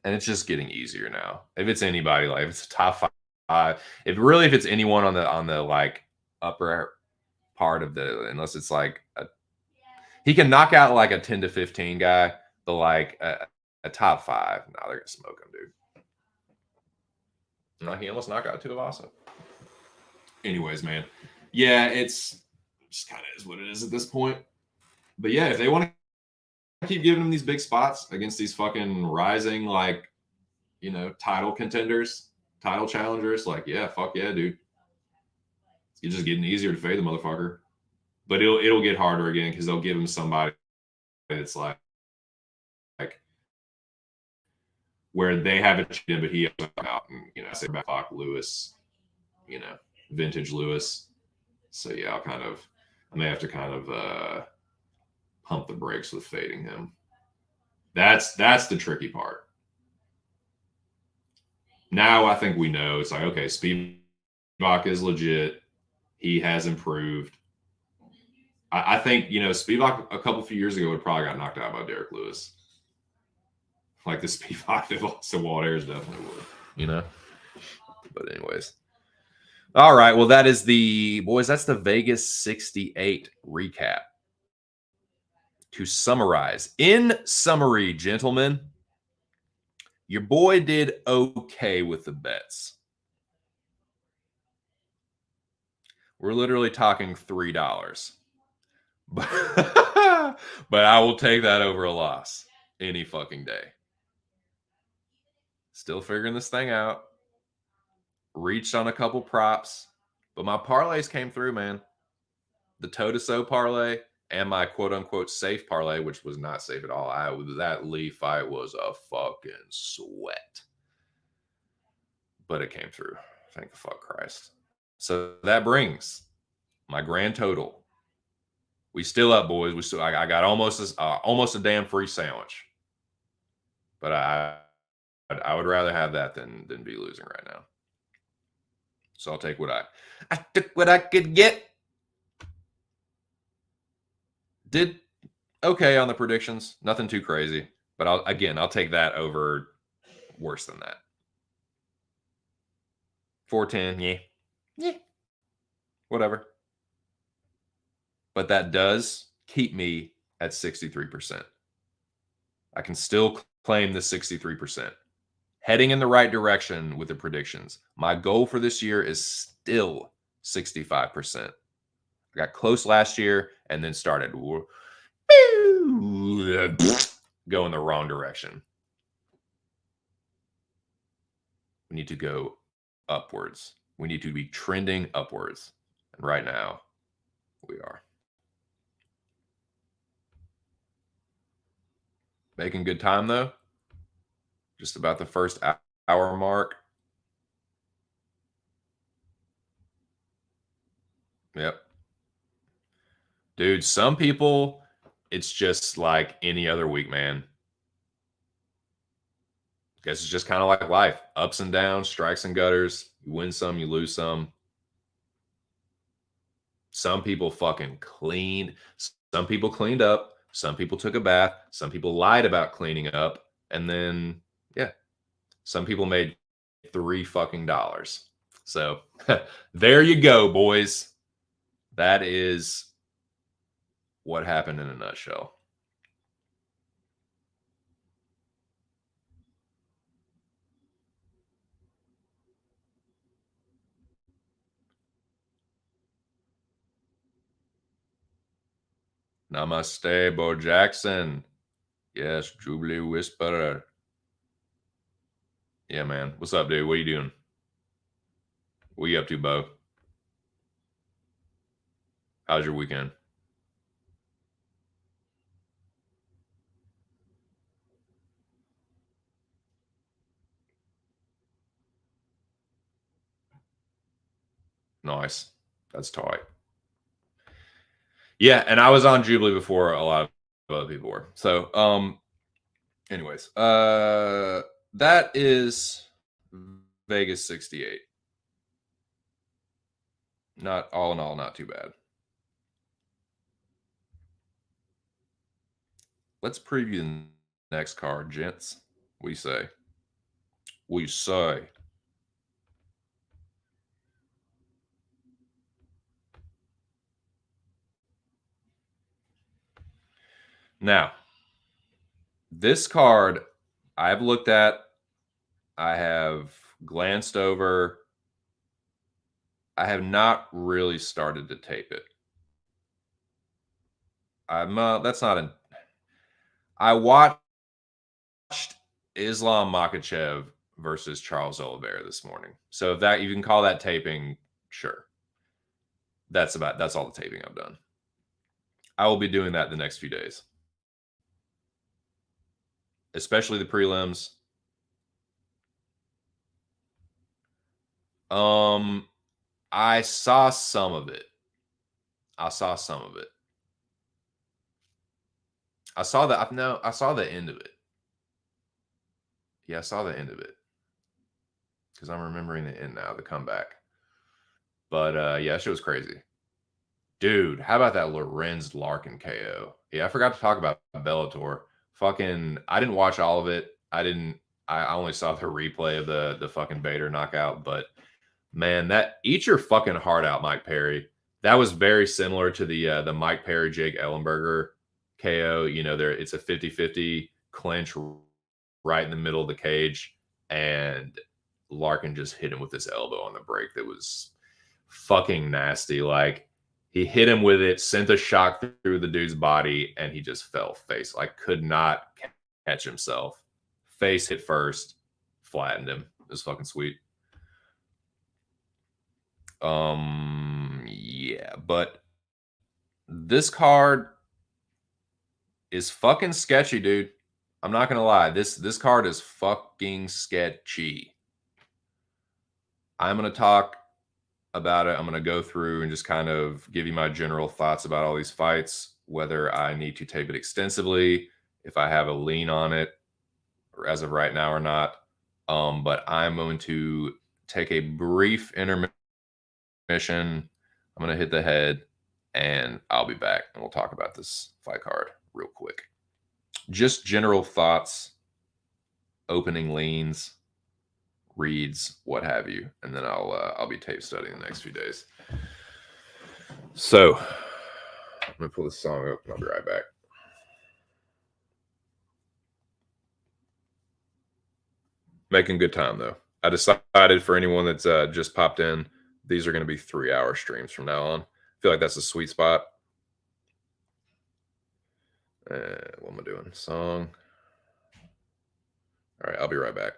Speaker 1: and it's just getting easier now. If it's anybody, like if it's a top five, if it's anyone on the like upper part of the, unless it's like he can knock out like a 10 to 15 guy, but like a top five, nah, they're gonna smoke him, dude. No, he almost knocked out Tuivasa. Anyways, man, yeah, it's just kind of is what it is at this point. But yeah, if they want to keep giving him these big spots against these fucking rising, like, you know, title contenders, title challengers, like, yeah, fuck yeah, dude. It's just getting easier to fade the motherfucker. But it'll get harder again because they'll give him somebody that's like where they have it, but he out, and you know, say back Lewis, you know, vintage Lewis. So yeah, I may have to kind of pump the brakes with fading him. That's the tricky part. Now I think we know. It's like, okay, Spivak is legit. He has improved. I think, you know, Spivak a few years ago would probably got knocked out by Derek Lewis. Like the Spivak that lost to Walt Ayers definitely would, you know? But anyways. All right. Well, that's the Vegas 68 recap. To summarize, in summary, gentlemen, your boy did okay with the bets. We're literally talking $3. But I will take that over a loss any fucking day. Still figuring this thing out. Reached on a couple props, but my parlays came through, man. The toe-to-so parlay and my quote-unquote safe parlay, which was not safe at all. That Lee fight was a fucking sweat. But it came through. Thank the fuck Christ. So that brings my grand total. We still up, boys. I got almost a damn free sandwich. But I would rather have that than be losing right now. So I'll take I took what I could get. Did okay on the predictions. Nothing too crazy. But I'll take that over worse than that. 410, yeah. Yeah. Whatever. But that does keep me at 63%. I can still claim the 63%. Heading in the right direction with the predictions. My goal for this year is still 65%. I got close last year and then started going the wrong direction. We need to go upwards. We need to be trending upwards. And right now, we are. Making good time, though. Just about the first hour mark. Yep. Dude, some people, it's just like any other week, man. Guess it's just kind of like life. Ups and downs, strikes and gutters. You win some, you lose some. Some people fucking cleaned. Some people cleaned up. Some people took a bath. Some people lied about cleaning up. And then, yeah, some people made $3 fucking dollars. So there you go, boys. That is what happened in a nutshell. Namaste, Bo Jackson. Yes, Jubilee Whisperer. Yeah, man. What's up, dude? What are you doing? What are you up to, Bo? How's your weekend? Nice. That's tight. Yeah, and I was on Jubilee before a lot of other people were. So, anyways, that is Vegas 68. Not all in all, not too bad. Let's preview the next card, gents. What do you say? What do you say? Now, this card I've looked at, I have glanced over. I have not really started to tape it. That's not an. I watched Islam Makhachev versus Charles Oliveira this morning. So if that you can call that taping, sure. That's all the taping I've done. I will be doing that the next few days, especially the prelims. Um, I saw some of it. I saw some of it. I saw that. No, I saw the end of it. Yeah, I saw the end of it because I'm remembering the end now, the comeback. But yeah, that shit was crazy. Dude, how about that Lorenz Larkin KO? Yeah, I forgot to talk about Bellator. Fucking, I didn't watch all of it. I only saw the replay of the fucking Bader knockout. But man, that eat your fucking heart out, Mike Perry. That was very similar to the Mike Perry Jake Ellenberger KO. You know, it's a 50-50 clinch right in the middle of the cage, and Larkin just hit him with his elbow on the break. That was fucking nasty. Like, he hit him with it, sent a shock through the dude's body, and he just fell face. Like, could not catch himself. Face hit first, flattened him. It was fucking sweet. Yeah, but this card is fucking sketchy, dude. I'm not gonna lie. This card is fucking sketchy. I'm gonna talk about it. I'm going to go through and just kind of give you my general thoughts about all these fights, whether I need to tape it extensively, if I have a lean on it, or as of right now or not. But I'm going to take a brief intermission. I'm going to hit the head, and I'll be back, and we'll talk about this fight card real quick. Just general thoughts, opening leans, reads, what have you, and then I'll be tape studying the next few days. So I'm gonna pull this song up and I'll be right back. Making good time though. I decided for anyone that's just popped in, these are going to be 3-hour streams from now on. I feel like that's a sweet spot. What am I doing? Song. All right, I'll be right back.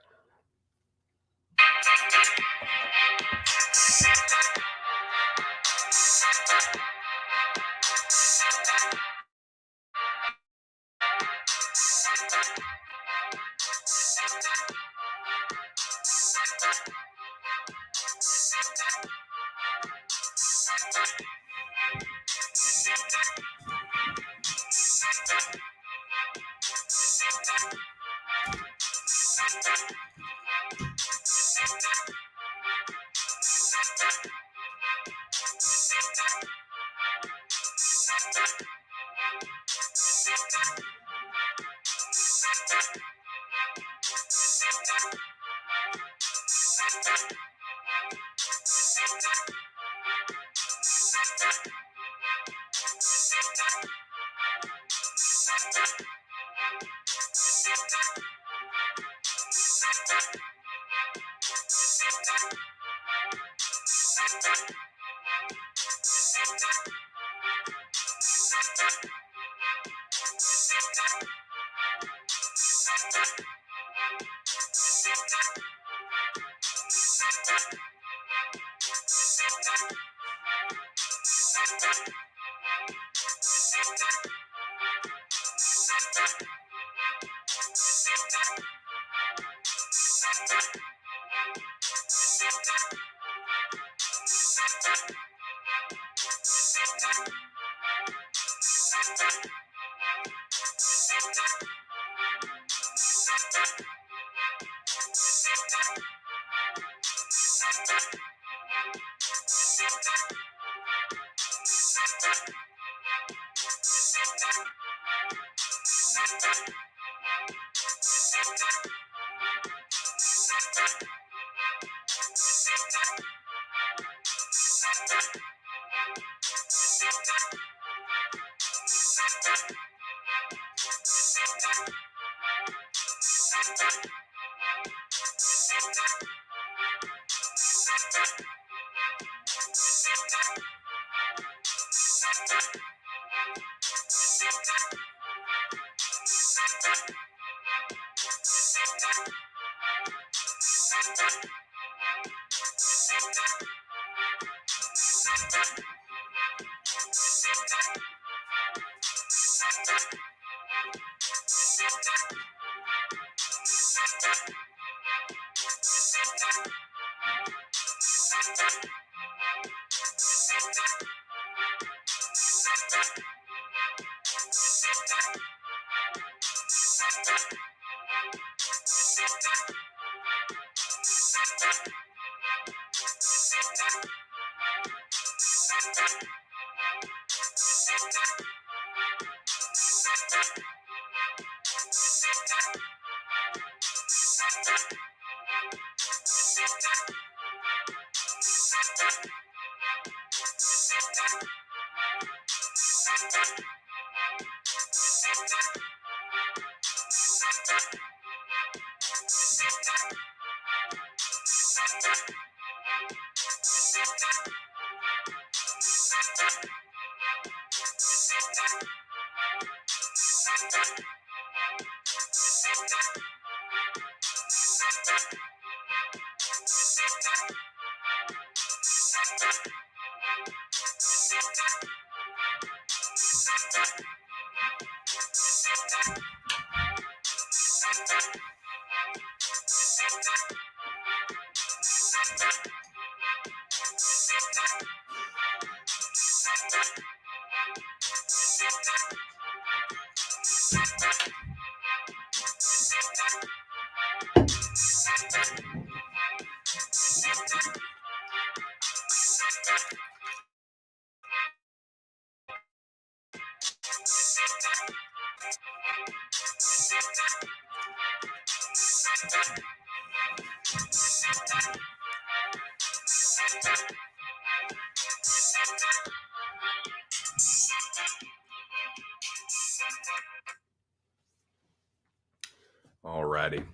Speaker 1: Alrighty.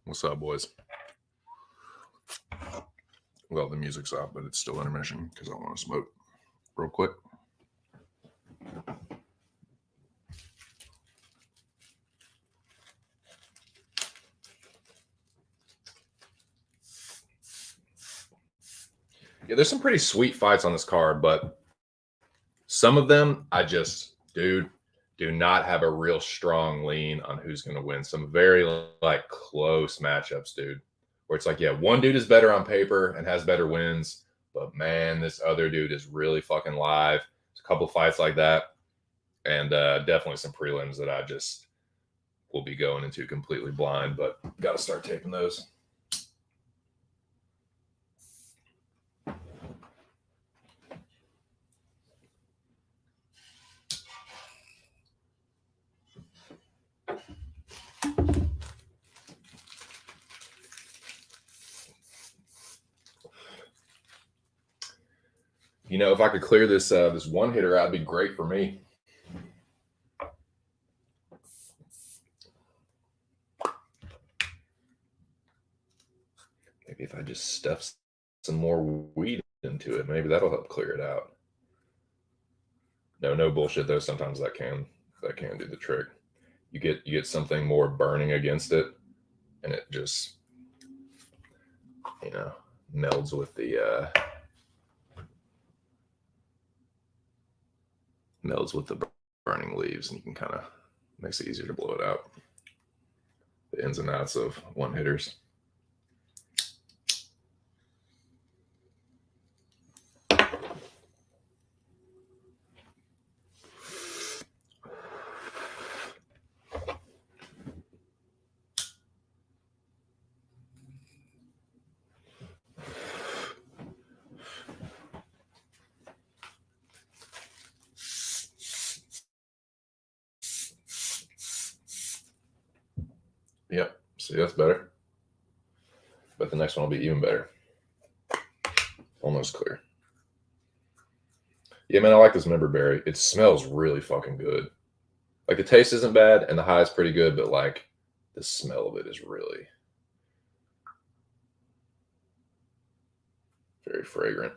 Speaker 1: What's up, boys? Well, the music's off, but it's still intermission because I want to smoke real quick. Yeah, there's some pretty sweet fights on this card, but some of them I just, dude, do not have a real strong lean on who's going to win. Some very close matchups, dude. where it's like, yeah, one dude is better on paper and has better wins, but man, this other dude is really fucking live. There's a couple fights like that, and definitely some prelims that I just will be going into completely blind, but got to start taping those. You know, if I could clear this this one hitter out, it'd be great for me. Maybe if I just stuff some more weed into it, maybe that'll help clear it out. No bullshit though. Sometimes that can do the trick. You get something more burning against it, and it just, you know, melds with the burning leaves, and you can kind of makes it easier to blow it out. The ins and outs of one hitters. Yep. See, that's better. But the next one will be even better. Almost clear. Yeah, man, I like this member berry. It smells really fucking good. Like the taste isn't bad and the high is pretty good, but like the smell of it is really very fragrant.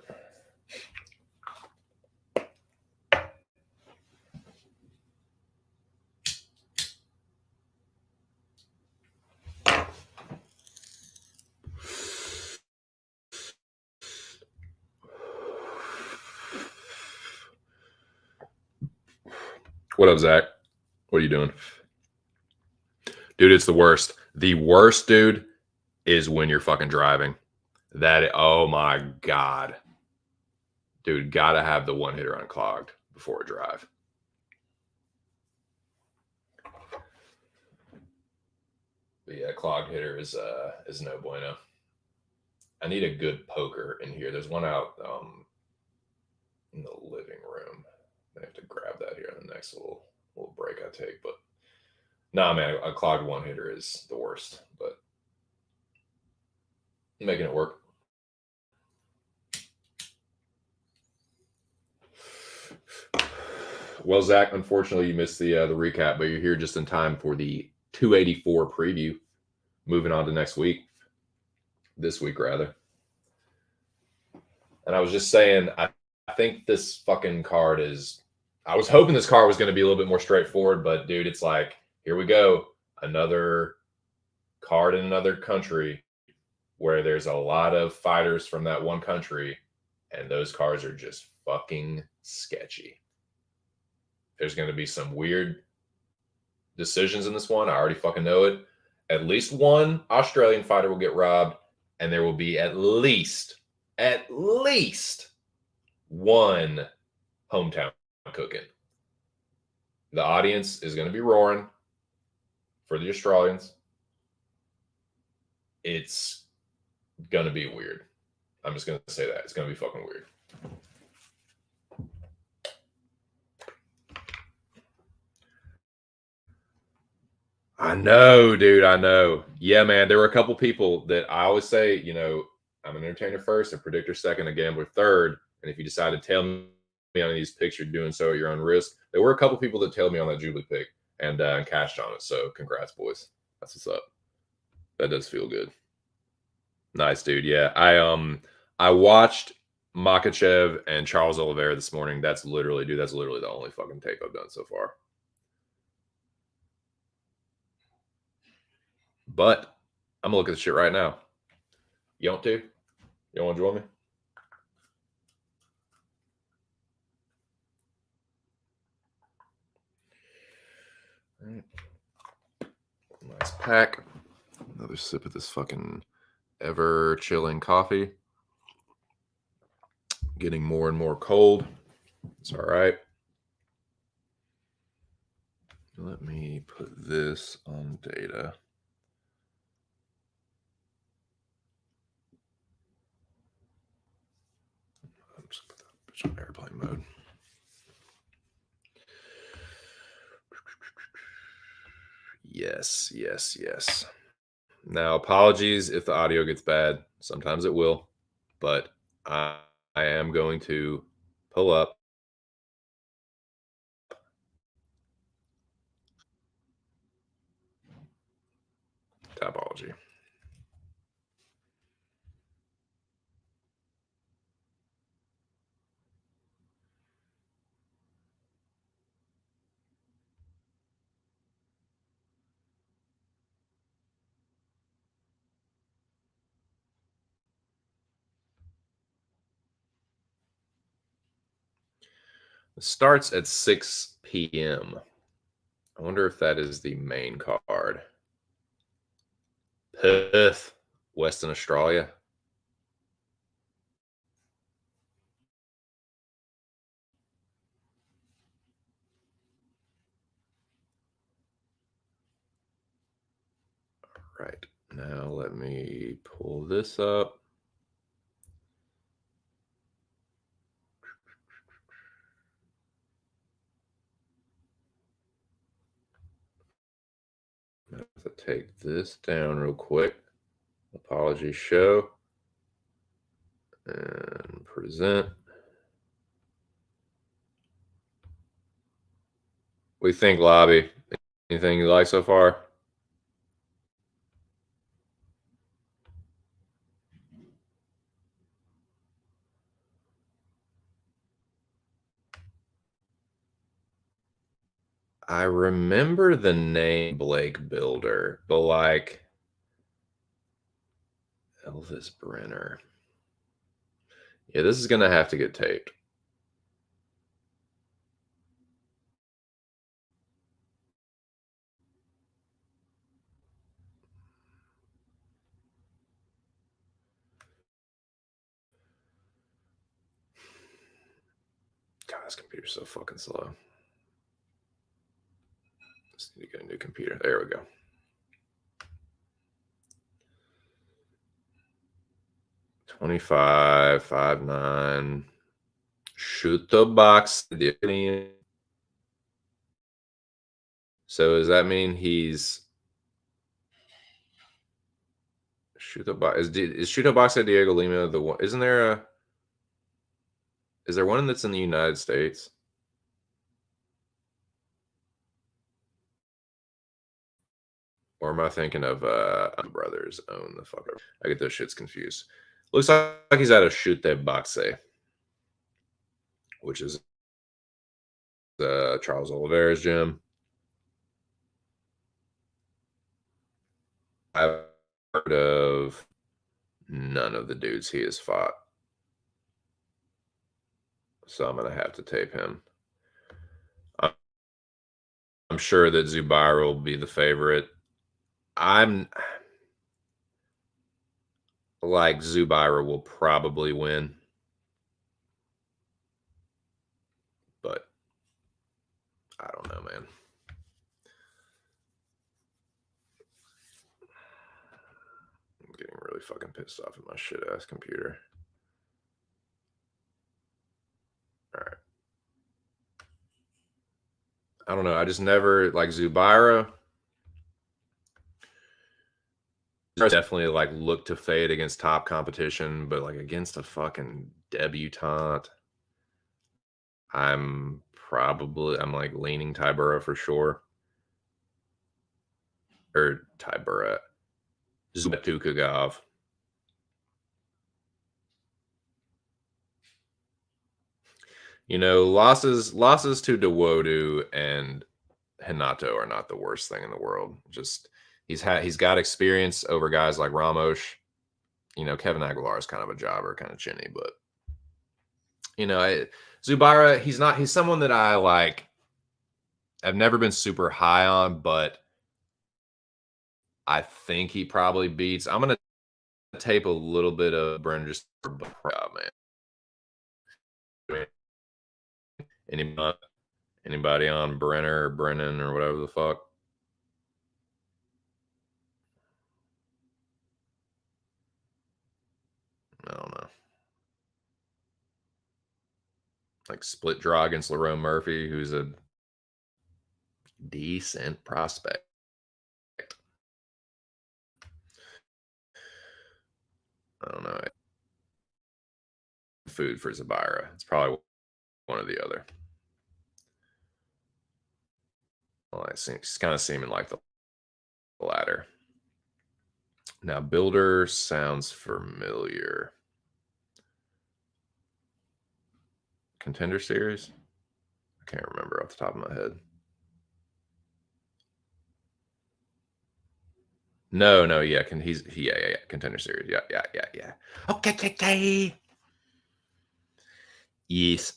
Speaker 1: What up, Zach? What are you doing? Dude, it's the worst. The worst, dude, is when you're fucking driving. Oh my God. Dude, gotta have the one hitter unclogged before a drive. But yeah, clogged hitter is no bueno. I need a good poker in here. There's one out in the living room. I have to grab that here in the next little break I take. But nah, man, a clogged one hitter is the worst. But I'm making it work. Well, Zach, unfortunately, you missed the recap, but you're here just in time for the 284 preview. Moving on to next week, this week rather. And I was just saying, I think this fucking card is. I was hoping this card was going to be a little bit more straightforward, but dude, it's like, here we go, another card in another country where there's a lot of fighters from that one country, and those cards are just fucking sketchy. There's going to be some weird decisions in this one. I already fucking know it. At least one Australian fighter will get robbed, and there will be at least one hometown cooking. The audience is going to be roaring for the Australians. It's going to be weird. I'm just going to say that. It's going to be fucking weird. I know, dude. I know. Yeah, man. There were a couple people that I always say, you know, I'm an entertainer first, a predictor second, a gambler third. And if you decide to tell me on these picks, you're doing so at your own risk. There were a couple people that tailed me on that Jubilee pick and cashed on it. So congrats, boys. That's what's up. That does feel good. Nice, dude. Yeah, I watched Makachev and Charles Oliveira this morning. That's literally the only fucking tape I've done so far. But I'm gonna look at this shit right now. You want to? You want to join me? All right. Nice pack. Another sip of this fucking ever chilling coffee. Getting more and more cold. It's all right. Let me put this on data. I'm just put that on airplane mode. Yes, yes, yes. Now, apologies if the audio gets bad. Sometimes it will, but I am going to pull up. Topology. It starts at 6 p.m. I wonder if that is the main card. Perth, Western Australia. Right. Now let me pull this up. I have to take this down real quick. Apology show. And present. What do you think, Lobby? Anything you like so far? I remember the name Blake Builder, but like Elvis Brenner. Yeah, this is gonna have to get taped. God, this computer's so fucking slow. Just need to get a new computer. There we go. 25, 5'9". Shoot the box. So does that mean he's shoot the box? Is shoot the box at Diego Lima the one? Isn't there a? Is there one that's in the United States? Or am I thinking of Brothers own the fucker? I get those shits confused. Looks like he's at a shoot that boxe, which is Charles Oliveira's gym. I've heard of none of the dudes he has fought. So I'm gonna have to tape him. I'm sure that Zubaira will be the favorite. I'm like Zubaira will probably win, but I don't know, man. I'm getting really fucking pissed off at my shit ass computer. All right. I don't know. I just never like Zubaira. Definitely like look to fade against top competition, but like against a fucking debutante, I'm like leaning Tybura for sure. Or Tybura. Zubtukagov. You know, losses to Dawodu and Hinato are not the worst thing in the world. Just he's got experience over guys like Ramos. You know, Kevin Aguilar is kind of a jobber, kind of chinny, but you know, Zubaira, he's someone that I like. I've never been super high on, but I think he probably beats. I'm gonna tape a little bit of Brenner just for man. Anybody, anybody on Brenner or Brennan or whatever the fuck? I don't know. Like split draw against Lerone Murphy, who's a decent prospect. I don't know. Food for Zabira. It's probably one or the other. Well, it's kind of seeming like the latter. Now, Builder sounds familiar. Contender Series? I can't remember off the top of my head. No, yeah, yeah, Contender Series. Yeah. Okay. Yes.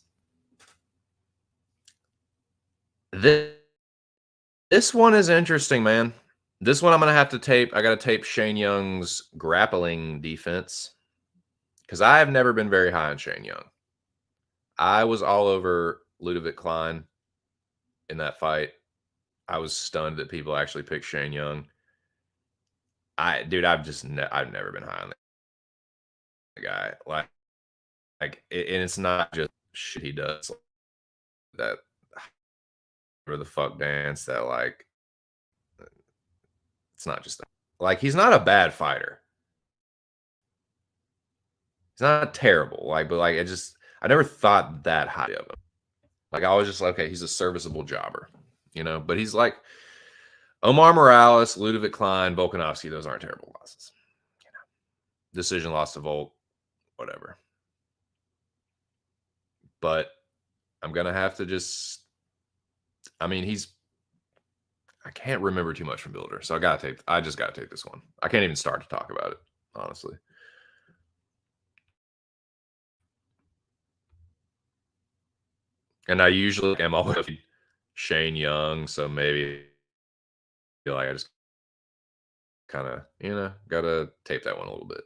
Speaker 1: This one is interesting, man. This one I'm gonna have to tape. I gotta tape Shane Young's grappling defense because I have never been very high on Shane Young. I was all over Ludovic Klein in that fight. I was stunned that people actually picked Shane Young. I've never been high on the guy. And it's not just shit he does. That or the fuck dance that like it's not just that. Like he's not a bad fighter. He's not terrible. But I never thought that high of him. Like I was just like, okay, he's a serviceable jobber, But he's like Omar Morales, Ludovic Klein, Volkanovski. Those aren't terrible losses. Decision loss to Volk, whatever. But I'm gonna have to just. I mean, I can't remember too much from Builder, so I just gotta take this one. I can't even start to talk about it, honestly. And I usually am always Shane Young, so maybe feel like I just kind of, gotta tape that one a little bit.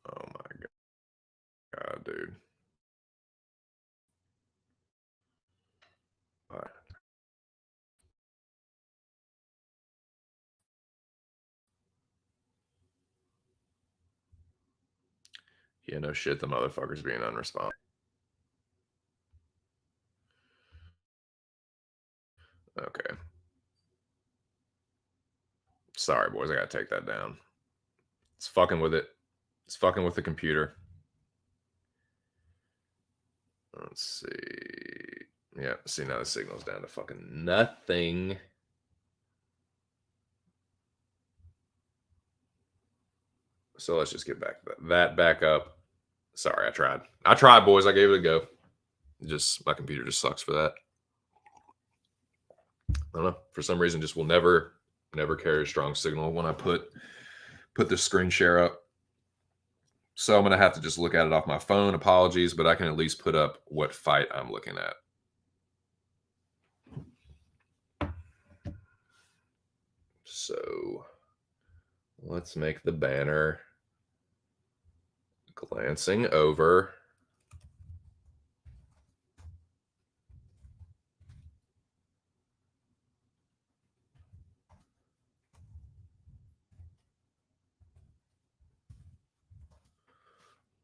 Speaker 1: Oh my god, dude. All right. Yeah, no shit, the motherfucker's being unresponsive. Okay. Sorry, boys, I gotta take that down. It's fucking with it. It's fucking with the computer. Let's see. Yeah, see now the signal's down to fucking nothing. So let's just get back to that back up. Sorry, I tried, boys. I gave it a go. Just my computer just sucks for that. I don't know. For some reason, just will never carry a strong signal when I put the screen share up. So I'm gonna have to just look at it off my phone. Apologies, but I can at least put up what fight I'm looking at. So let's make the banner glancing over.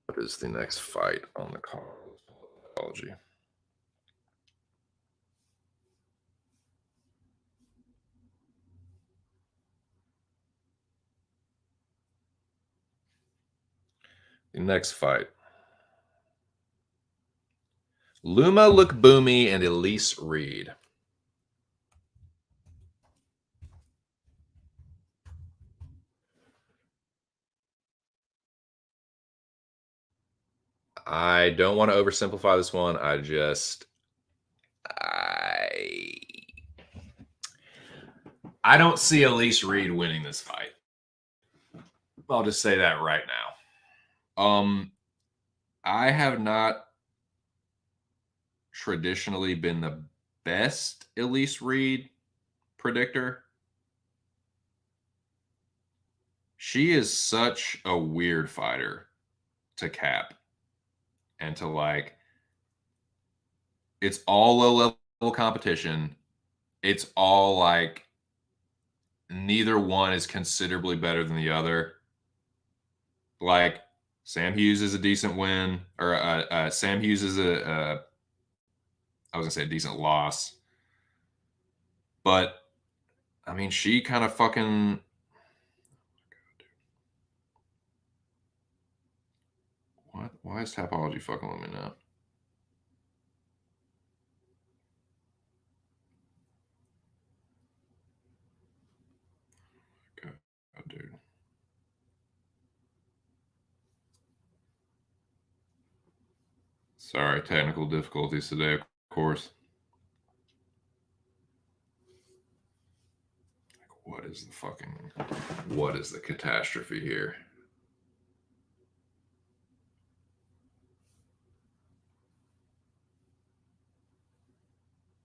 Speaker 1: What is the next fight on the card? Apology. The next fight. Luma Lookboomy and Elise Reed. I don't want to oversimplify this one. I don't see Elise Reed winning this fight. I'll just say that right now. I have not traditionally been the best Elise Reed predictor. She is such a weird fighter to cap and to like. It's all low level competition. It's all like neither one is considerably better than the other. Like Sam Hughes is a decent win, or Sam Hughes is I was gonna say a decent loss, but I mean she kind of fucking what? Why is Tapology fucking with me now? God, dude. Sorry, technical difficulties today, of course. What is the fucking what is the catastrophe here?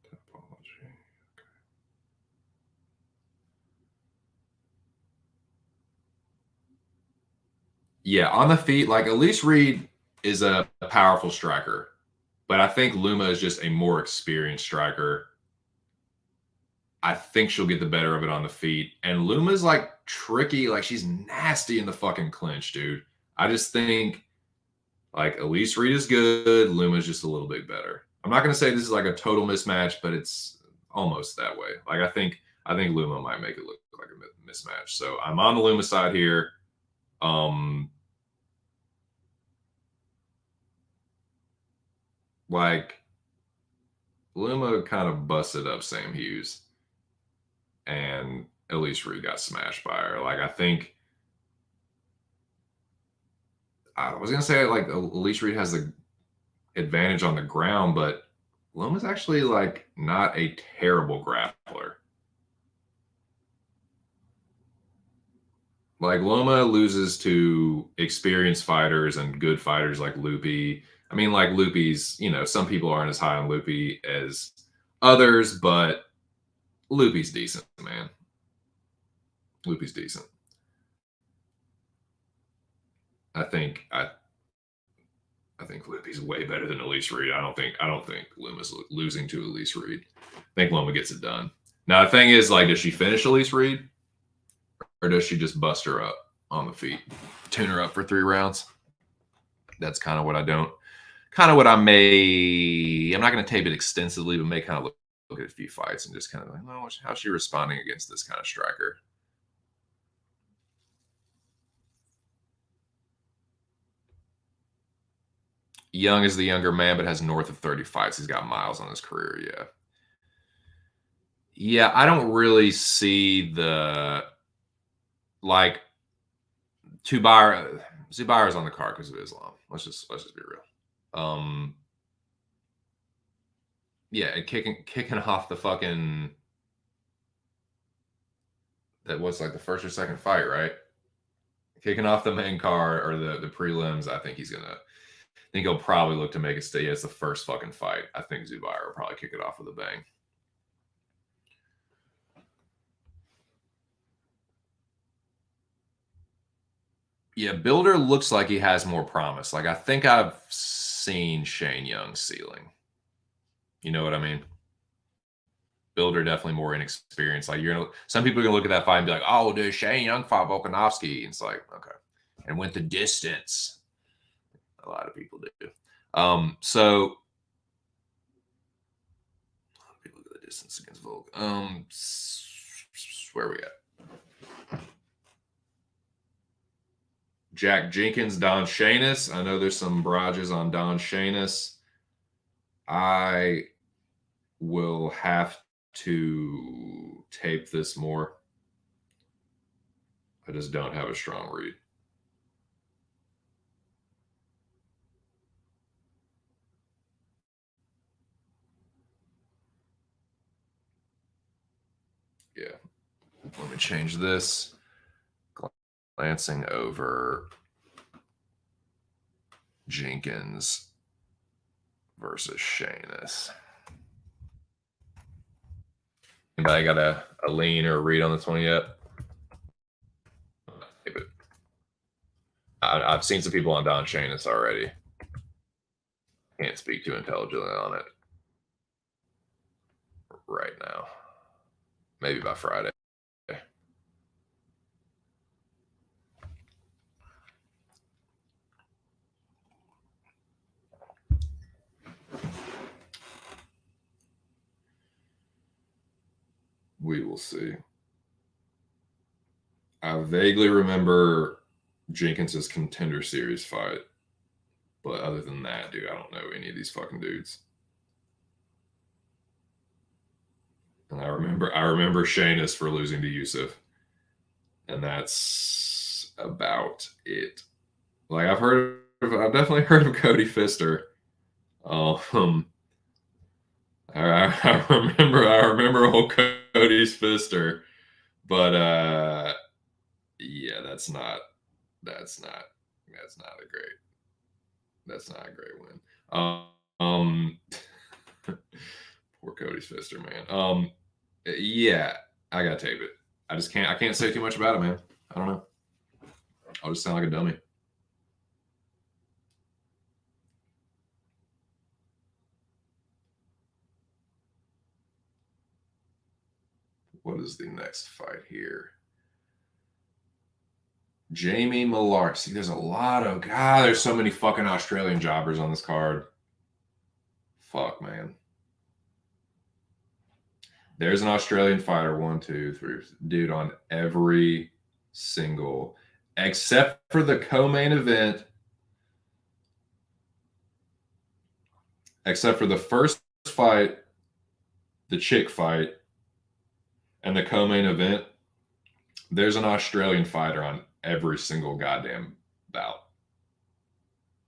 Speaker 1: Topology. Yeah, on the feet, like Elise Reed is a powerful striker, but I think Luma is just a more experienced striker. I think she'll get the better of it on the feet. And Luma's like tricky, like she's nasty in the fucking clinch, dude. I just think like Elise Reed is good, Luma's just a little bit better. I'm not gonna say this is like a total mismatch, but it's almost that way. Like I think Luma might make it look like a mismatch. So I'm on the Luma side here. Um like Luma kind of busted up Sam Hughes and Elise Reed got smashed by her. Like I think I was gonna say like Elise Reed has the advantage on the ground, but Loma's actually like not a terrible grappler. Like Loma loses to experienced fighters and good fighters like Loopy. I mean, like Loopy's, some people aren't as high on Loopy as others, but Loopy's decent, man. Loopy's decent. I think I think Loopy's way better than Elise Reed. I don't think Luma's losing to Elise Reed. I think Loma gets it done. Now the thing is, like, does she finish Elise Reed, or does she just bust her up on the feet, tune her up for 3 rounds? That's kind of what I don't. Kind of what I may. I'm not going to tape it extensively, but may kind of look at a few fights and just kind of like, well, how's she responding against this kind of striker? Young is the younger man, but has north of 30 fights. He's got miles on his career. Yeah. Yeah, I don't really see the like Zubair is on the card because of Islam. Let's just be real. Yeah, and kicking off the fucking that was like the first or second fight, right? Kicking off the main card or the prelims. I think he'll probably look to make it stay. Yeah, it's the first fucking fight. I think Zubair will probably kick it off with a bang. Yeah, Builder looks like he has more promise. Like I think I've seen Shane Young's ceiling. You know what I mean? Builder definitely more inexperienced. Like some people are gonna look at that fight and be like, "Oh, dude, Shane Young fought Volkanovski." And it's like, okay, and went the distance. A lot of people do. So people look at the distance against Volk. Where are we at? Jack Jenkins, Don Shanis. I know there's some barrages on Don Shanis. I will have to tape this more. I just don't have a strong read. Yeah. Let me change this. Glancing over Jenkins versus Sheamus. Anybody got a lean or a read on this one yet? I've seen some people on Don Sheamus already. Can't speak too intelligently on it right now. Maybe by Friday. We will see. I vaguely remember Jenkins's Contender Series fight, but other than that, dude, I don't know any of these fucking dudes. And I remember Sheamus for losing to Yusuf, and that's about it. Like I've definitely heard of Cody Pfister. I remember old Cody's Pfister, but yeah, that's not a great win. Poor Cody's Pfister, man. Yeah, I gotta tape it. I can't say too much about it, man. I don't know. I'll just sound like a dummy. What is the next fight here? Jamie Millar. See, there's a lot of there's so many fucking Australian jobbers on this card. Fuck, man. There's an Australian fighter, 1, 2, 3, dude, on every single, except for the co-main event, except for the first fight, the chick fight, and the co-main event. There's an Australian fighter on every single goddamn bout,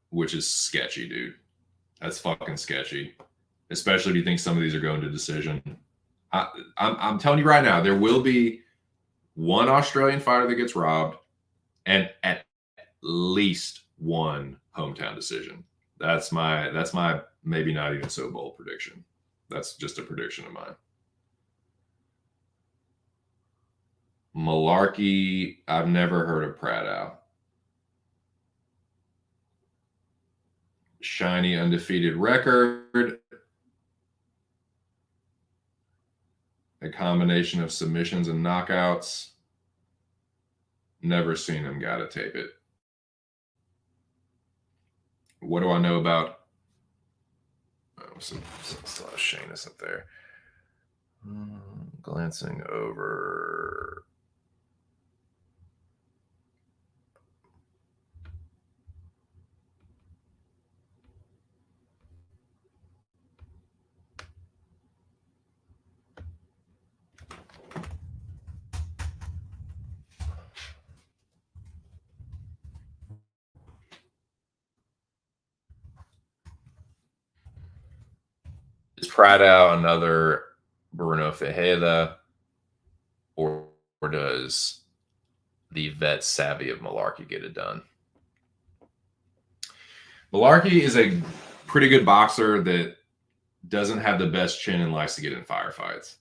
Speaker 1: which is sketchy, dude. That's fucking sketchy, especially if you think some of these are going to decision. I'm telling you right now, there will be one Australian fighter that gets robbed, and at least one hometown decision. That's my maybe not even so bold prediction. That's just a prediction of mine. Malarkey, I've never heard of Pradow. Shiny undefeated record. A combination of submissions and knockouts. Never seen him. Gotta tape it. What do I know about? Oh, still have Sheamus up there. Glancing over. Is Pradow another Bruno Ferreira, or does the vet savvy of Malarkey get it done? Malarkey is a pretty good boxer that doesn't have the best chin and likes to get in firefights.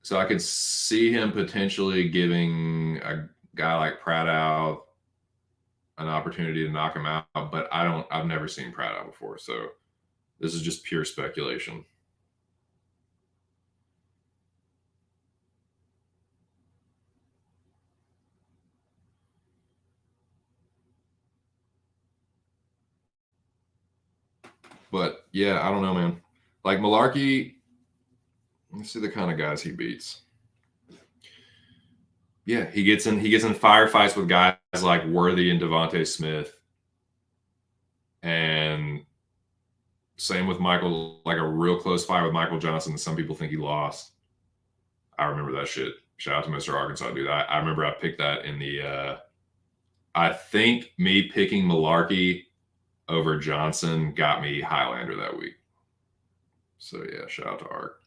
Speaker 1: So I could see him potentially giving a guy like Pradow an opportunity to knock him out, but I've never seen Pradow before, so this is just pure speculation. But yeah, I don't know, man. Like Malarkey, let's see the kind of guys he beats. Yeah, he gets in firefights with guys like Worthy and Devontae Smith. And same with Michael, like a real close fight with Michael Johnson that some people think he lost. I remember that shit. Shout out to Mr. Arkansas, dude. I remember I picked that in the I think me picking Malarkey over Johnson got me Highlander that week. So yeah, shout out to Ark.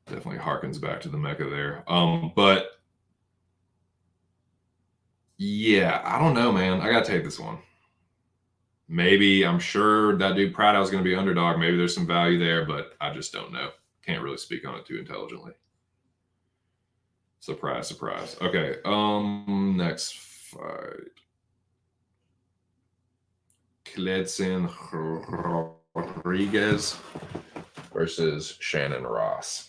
Speaker 1: Definitely harkens back to the Mecca there. But Yeah, I don't know, man. I gotta take this one. Maybe I'm sure that dude Prado is going to be underdog. Maybe there's some value there, but I just don't know. Can't really speak on it too intelligently. Surprise, surprise. Okay. Next fight. Kledson Rodriguez versus Shannon Ross.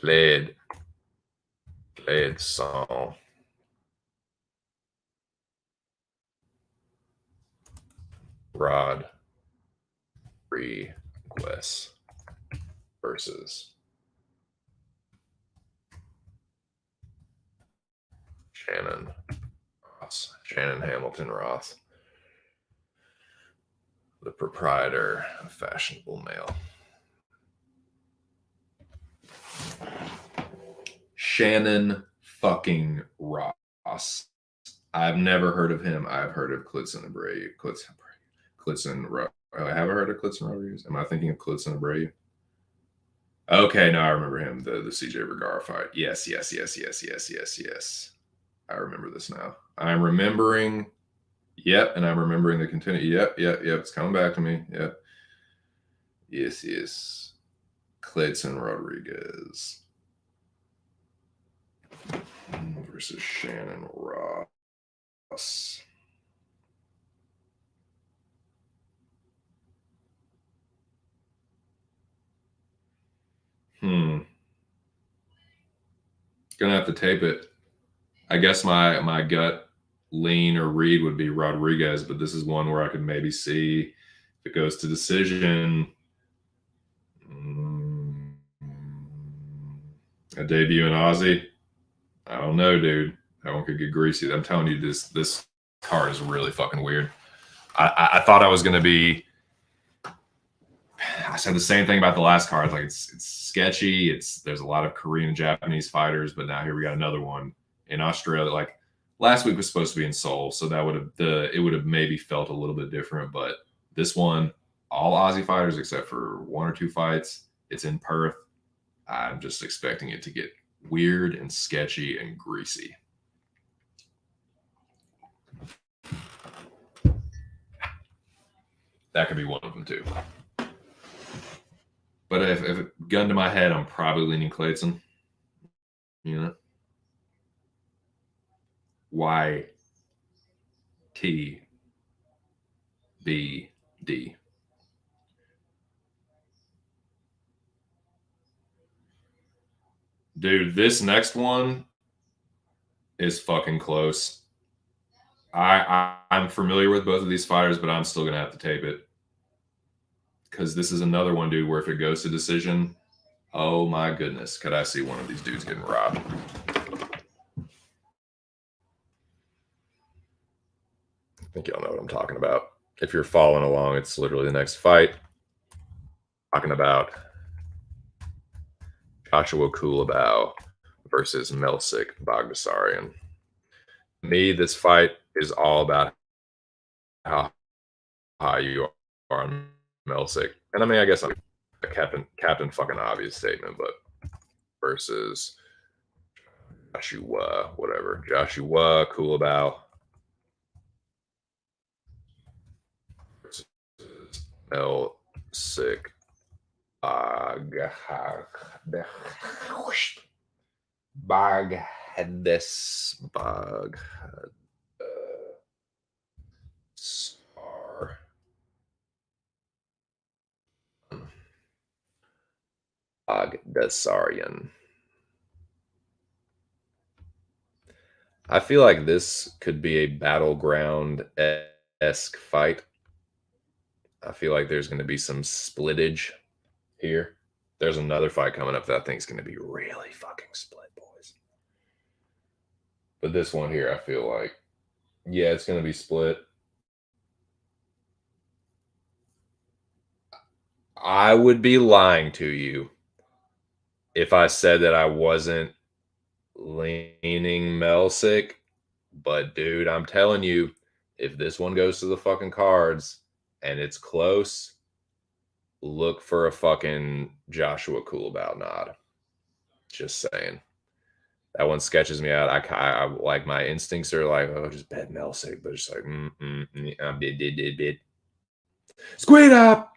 Speaker 1: Kledson Rodriguez versus Shannon Ross. Shannon Hamilton Ross, the proprietor of Fashionable Male. Shannon fucking Ross. I've never heard of him. I've heard of Klitzen Abreu. I haven't heard of Klitzen Rodriguez. Am I thinking of Klitzen Abreu? Okay, no, I remember him. The CJ Vergara fight. Yes. I remember this now. I'm remembering. Yep, and I'm remembering the continue. Yep. It's coming back to me. Yep. Yes. Klitzen Rodriguez versus Shannon Ross. Gonna have to tape it. I guess my gut lean or read would be Rodriguez, but this is one where I could maybe see if it goes to decision. A debut in Aussie. I don't know, dude. That one could get greasy. I'm telling you, this card is really fucking weird. I thought I was gonna be. I said the same thing about the last card. Like it's sketchy. There's a lot of Korean and Japanese fighters, but now here we got another one in Australia. Like last week was supposed to be in Seoul, so that it would have maybe felt a little bit different. But this one, all Aussie fighters except for one or two fights. It's in Perth. I'm just expecting it to get weird and sketchy and greasy. That could be one of them too. But if gun to my head, I'm probably leaning Clayton. You know, Y T B D. Dude, this next one is fucking close. I'm familiar with both of these fighters, but I'm still gonna have to tape it because this is another one, dude. Where if it goes to decision, oh my goodness, could I see one of these dudes getting robbed? I think y'all know what I'm talking about. If you're following along, it's literally the next fight. Talking about Joshua Kulabau versus Melsik Bagdasaryan. To me, this fight is all about how high you are on Melsik. And I mean, I guess I'm a captain fucking obvious statement, but versus Joshua Kulabau versus Melsik Bagdasaryan. I feel like this could be a battleground-esque fight. I feel like there's going to be some splittage here. There's another fight coming up that I think is going to be really fucking split, boys. But this one here, I feel like, yeah, it's going to be split. I would be lying to you if I said that I wasn't leaning Melsik. But dude, I'm telling you, if this one goes to the fucking cards and it's close, look for a fucking Joshua Coolbaugh nod. Just saying. That one sketches me out. I like my instincts are like, oh, just bet Melsick, but it's like, bid. Squeed up,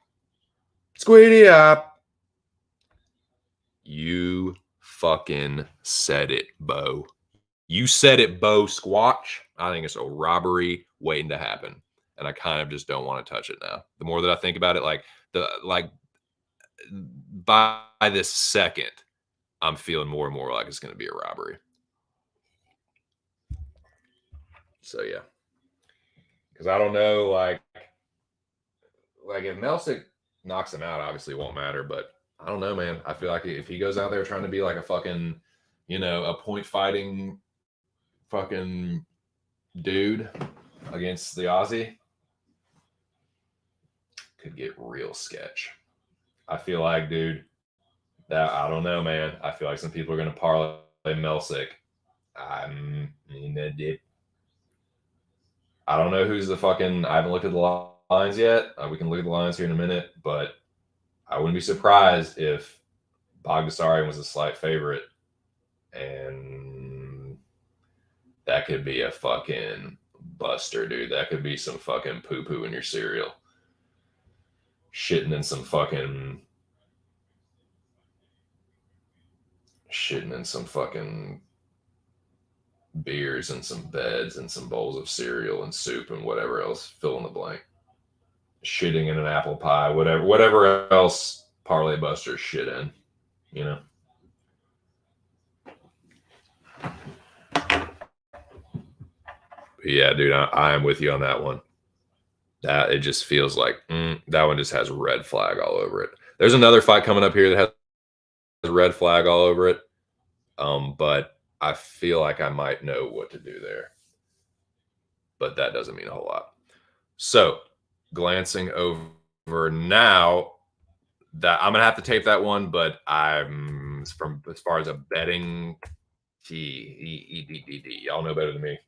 Speaker 1: squeedy up. You fucking said it, Bo. You said it, Bo Squatch. I think it's a robbery waiting to happen, and I kind of just don't want to touch it now. The more that I think about it, like by this second, I'm feeling more and more like it's going to be a robbery. So yeah, because I don't know, like if Melsick knocks him out, obviously it won't matter. But I don't know, man. I feel like if he goes out there trying to be like a fucking, a point fighting fucking dude against the Aussie, could get real sketch. I feel like, dude, that I don't know, man. I feel like some people are gonna parlay Melsick. I don't know who's the fucking. I haven't looked at the lines yet. We can look at the lines here in a minute, but I wouldn't be surprised if Bogdasarian was a slight favorite, and that could be a fucking buster, dude. That could be some fucking poo poo in your cereal, shitting in some fucking beers and some beds and some bowls of cereal and soup and whatever else, fill in the blank. Shitting in an apple pie, whatever else parlay busters shit in, you know. But yeah, dude, I am with you on that one. That it just feels like that one just has red flag all over it. There's another fight coming up here that has red flag all over it, but I feel like I might know what to do there. But that doesn't mean a whole lot. So, glancing over now, that I'm gonna have to tape that one, but I'm from as far as a betting, y'all know better than me.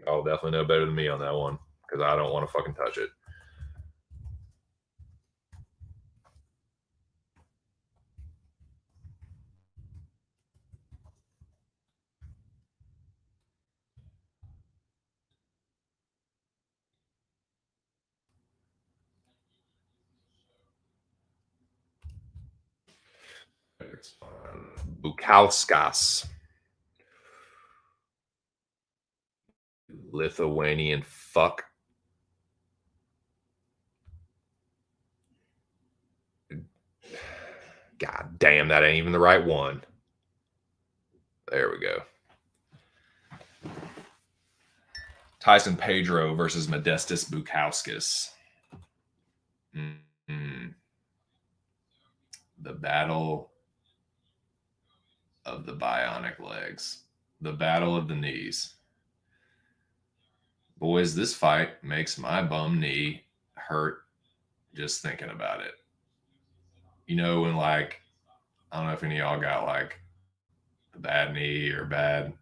Speaker 1: Y'all definitely know better than me on that one because I don't want to fucking touch it. Bukauskas. Lithuanian fuck. God damn, that ain't even the right one. There we go. Tyson Pedro versus Modestas Bukauskas. The battle of the bionic legs. The battle of the knees. Boys, this fight makes my bum knee hurt just thinking about it. You know, when I don't know if any of y'all got like a bad knee or bad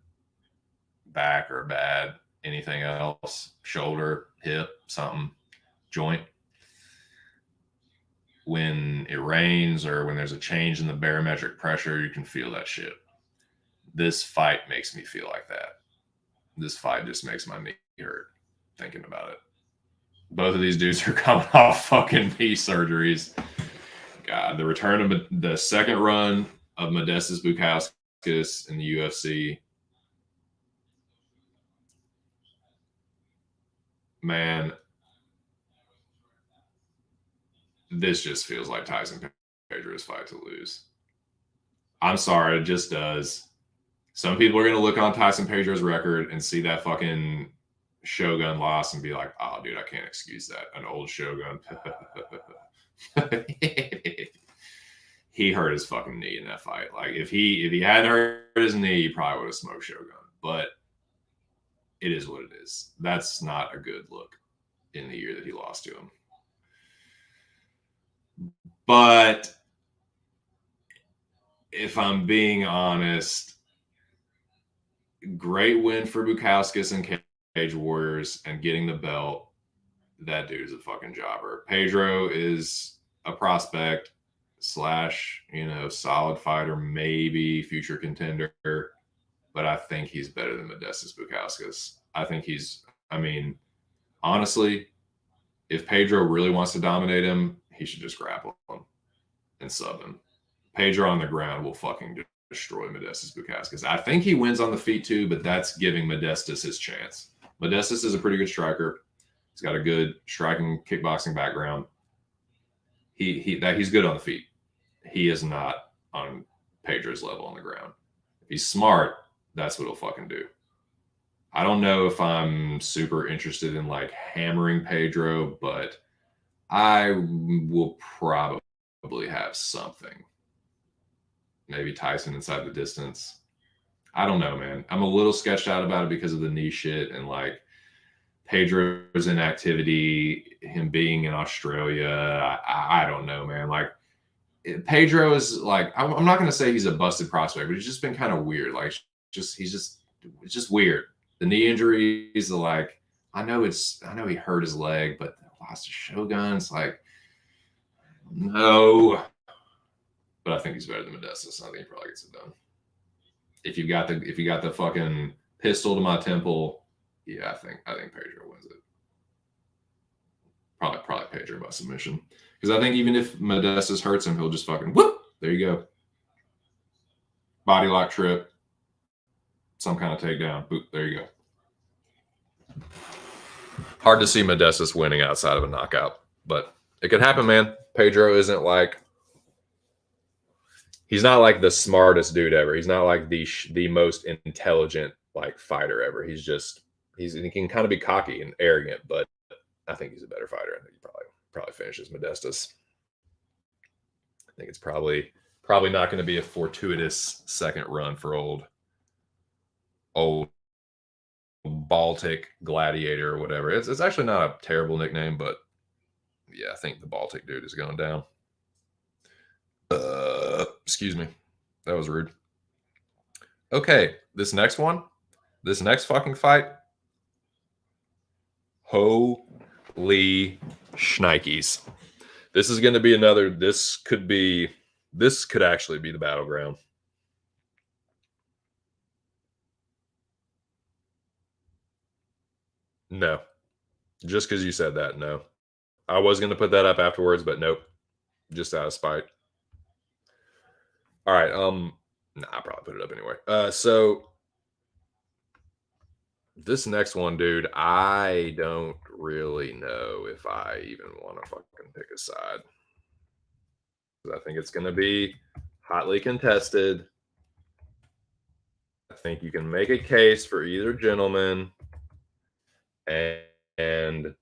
Speaker 1: back or bad anything else, shoulder, hip, something, joint. When it rains or when there's a change in the barometric pressure, you can feel that shit. This fight makes me feel like that. This fight just makes my knee hurt thinking about it. Both of these dudes are coming off fucking knee surgeries. God, the return of the second run of Modestas Bukauskas in the UFC. Man, this just feels like Tyson Pedro's fight to lose. I'm sorry, it just does. Some people are going to look on Tyson Pedro's record and see that fucking Shogun loss and be like, oh, dude, I can't excuse that. An old Shogun. He hurt his fucking knee in that fight. Like, if he hadn't hurt his knee, he probably would have smoked Shogun. But it is what it is. That's not a good look in the year that he lost to him. But if I'm being honest, great win for Bukauskas and Cage Warriors and getting the belt. that dude is a fucking jobber. Pedro is a prospect slash, solid fighter, maybe future contender, but I think he's better than Modestas Bukauskas. I mean, honestly, if Pedro really wants to dominate him, he should just grapple him and sub him. Pedro on the ground will fucking destroy Modestas Bukauskas. I think he wins on the feet too, but that's giving Modestas his chance. Modestas is a pretty good striker. He's got a good striking kickboxing background. He's good on the feet. He is not on Pedro's level on the ground. If he's smart, that's what he'll fucking do. I don't know if I'm super interested in like hammering Pedro, but I will probably have something. Maybe Tyson inside the distance. I don't know, man. I'm a little sketched out about it because of the knee shit and like Pedro's inactivity, him being in Australia. I don't know, man. Like Pedro is like, I'm not going to say he's a busted prospect, but he's just been kind of weird. Like it's just weird. The knee injuries are like, I know he hurt his leg, but lost a Shogun. It's like, no. But I think he's better than Modestas. I think he probably gets it done. If you got the fucking pistol to my temple, yeah, I think Pedro wins it. Probably Pedro by submission. Because I think even if Modestas hurts him, he'll just fucking whoop. There you go. Body lock trip. Some kind of takedown. Boop. There you go. Hard to see Modestas winning outside of a knockout, but it could happen, man. Pedro isn't like. He's not like the smartest dude ever. He's not like the most intelligent like fighter ever. He can kind of be cocky and arrogant, but I think he's a better fighter. I think he probably finishes Modestas. I think it's probably not going to be a fortuitous second run for old Baltic Gladiator or whatever. It's actually not a terrible nickname, but yeah, I think the Baltic dude is going down. Excuse me. That was rude. Okay, this next fucking fight. Holy shnikes. This is going to be this could actually be the battleground. No. Just because you said that, no. I was going to put that up afterwards, but nope. Just out of spite. All right. I'll probably put it up anyway. So this next one, dude, I don't really know if I even want to fucking pick a side. I think it's going to be hotly contested. I think you can make a case for either gentleman. And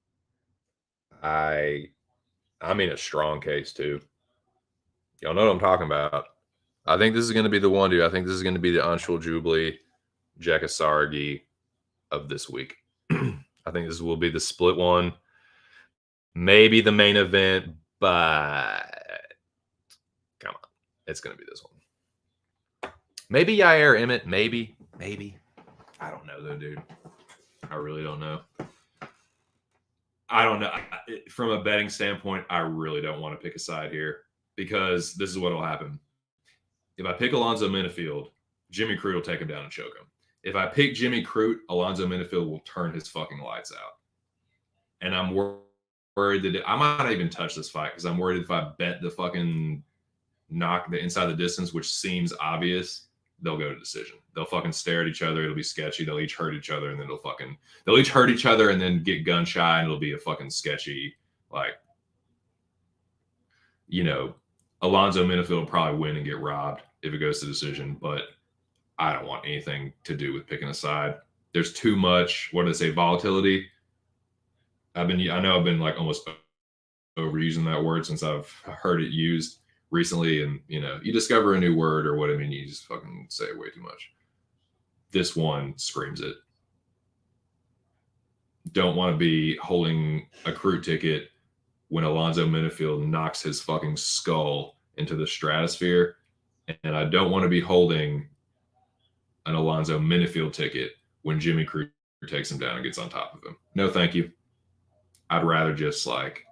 Speaker 1: I mean a strong case too. Y'all know what I'm talking about. I think this is going to be the one, dude. I think this is going to be the Anshul Jubilee Jekasargi of this week. I think this will be the split one. Maybe the main event, but come on. It's going to be this one. Maybe Yair Emmett. Maybe. I don't know, though, dude. I really don't know. I don't know. From a betting standpoint, I really don't want to pick a side here because this is what will happen. If I pick Alonzo Menifield, Jimmy Crute will take him down and choke him. If I pick Jimmy Crute, Alonzo Menifield will turn his fucking lights out. And I'm worried that I might not even touch this fight because I'm worried if I bet the fucking knock the inside the distance, which seems obvious, they'll go to decision. They'll fucking stare at each other. It'll be sketchy. They'll each hurt each other, and then they'll each hurt each other and then get gun shy, and it'll be a fucking sketchy, like, Alonzo Menifield will probably win and get robbed if it goes to decision, but I don't want anything to do with picking a side. There's too much, what do they say, volatility. I know I've been like almost overusing that word since I've heard it used recently, and you discover a new word or what I mean, you just fucking say it way too much. This one screams it. Don't want to be holding a Crute ticket when Alonzo Menifield knocks his fucking skull into the stratosphere, and I don't want to be holding an Alonzo Menifield ticket when Jimmy Crute takes him down and gets on top of him. No, thank you. I'd rather just like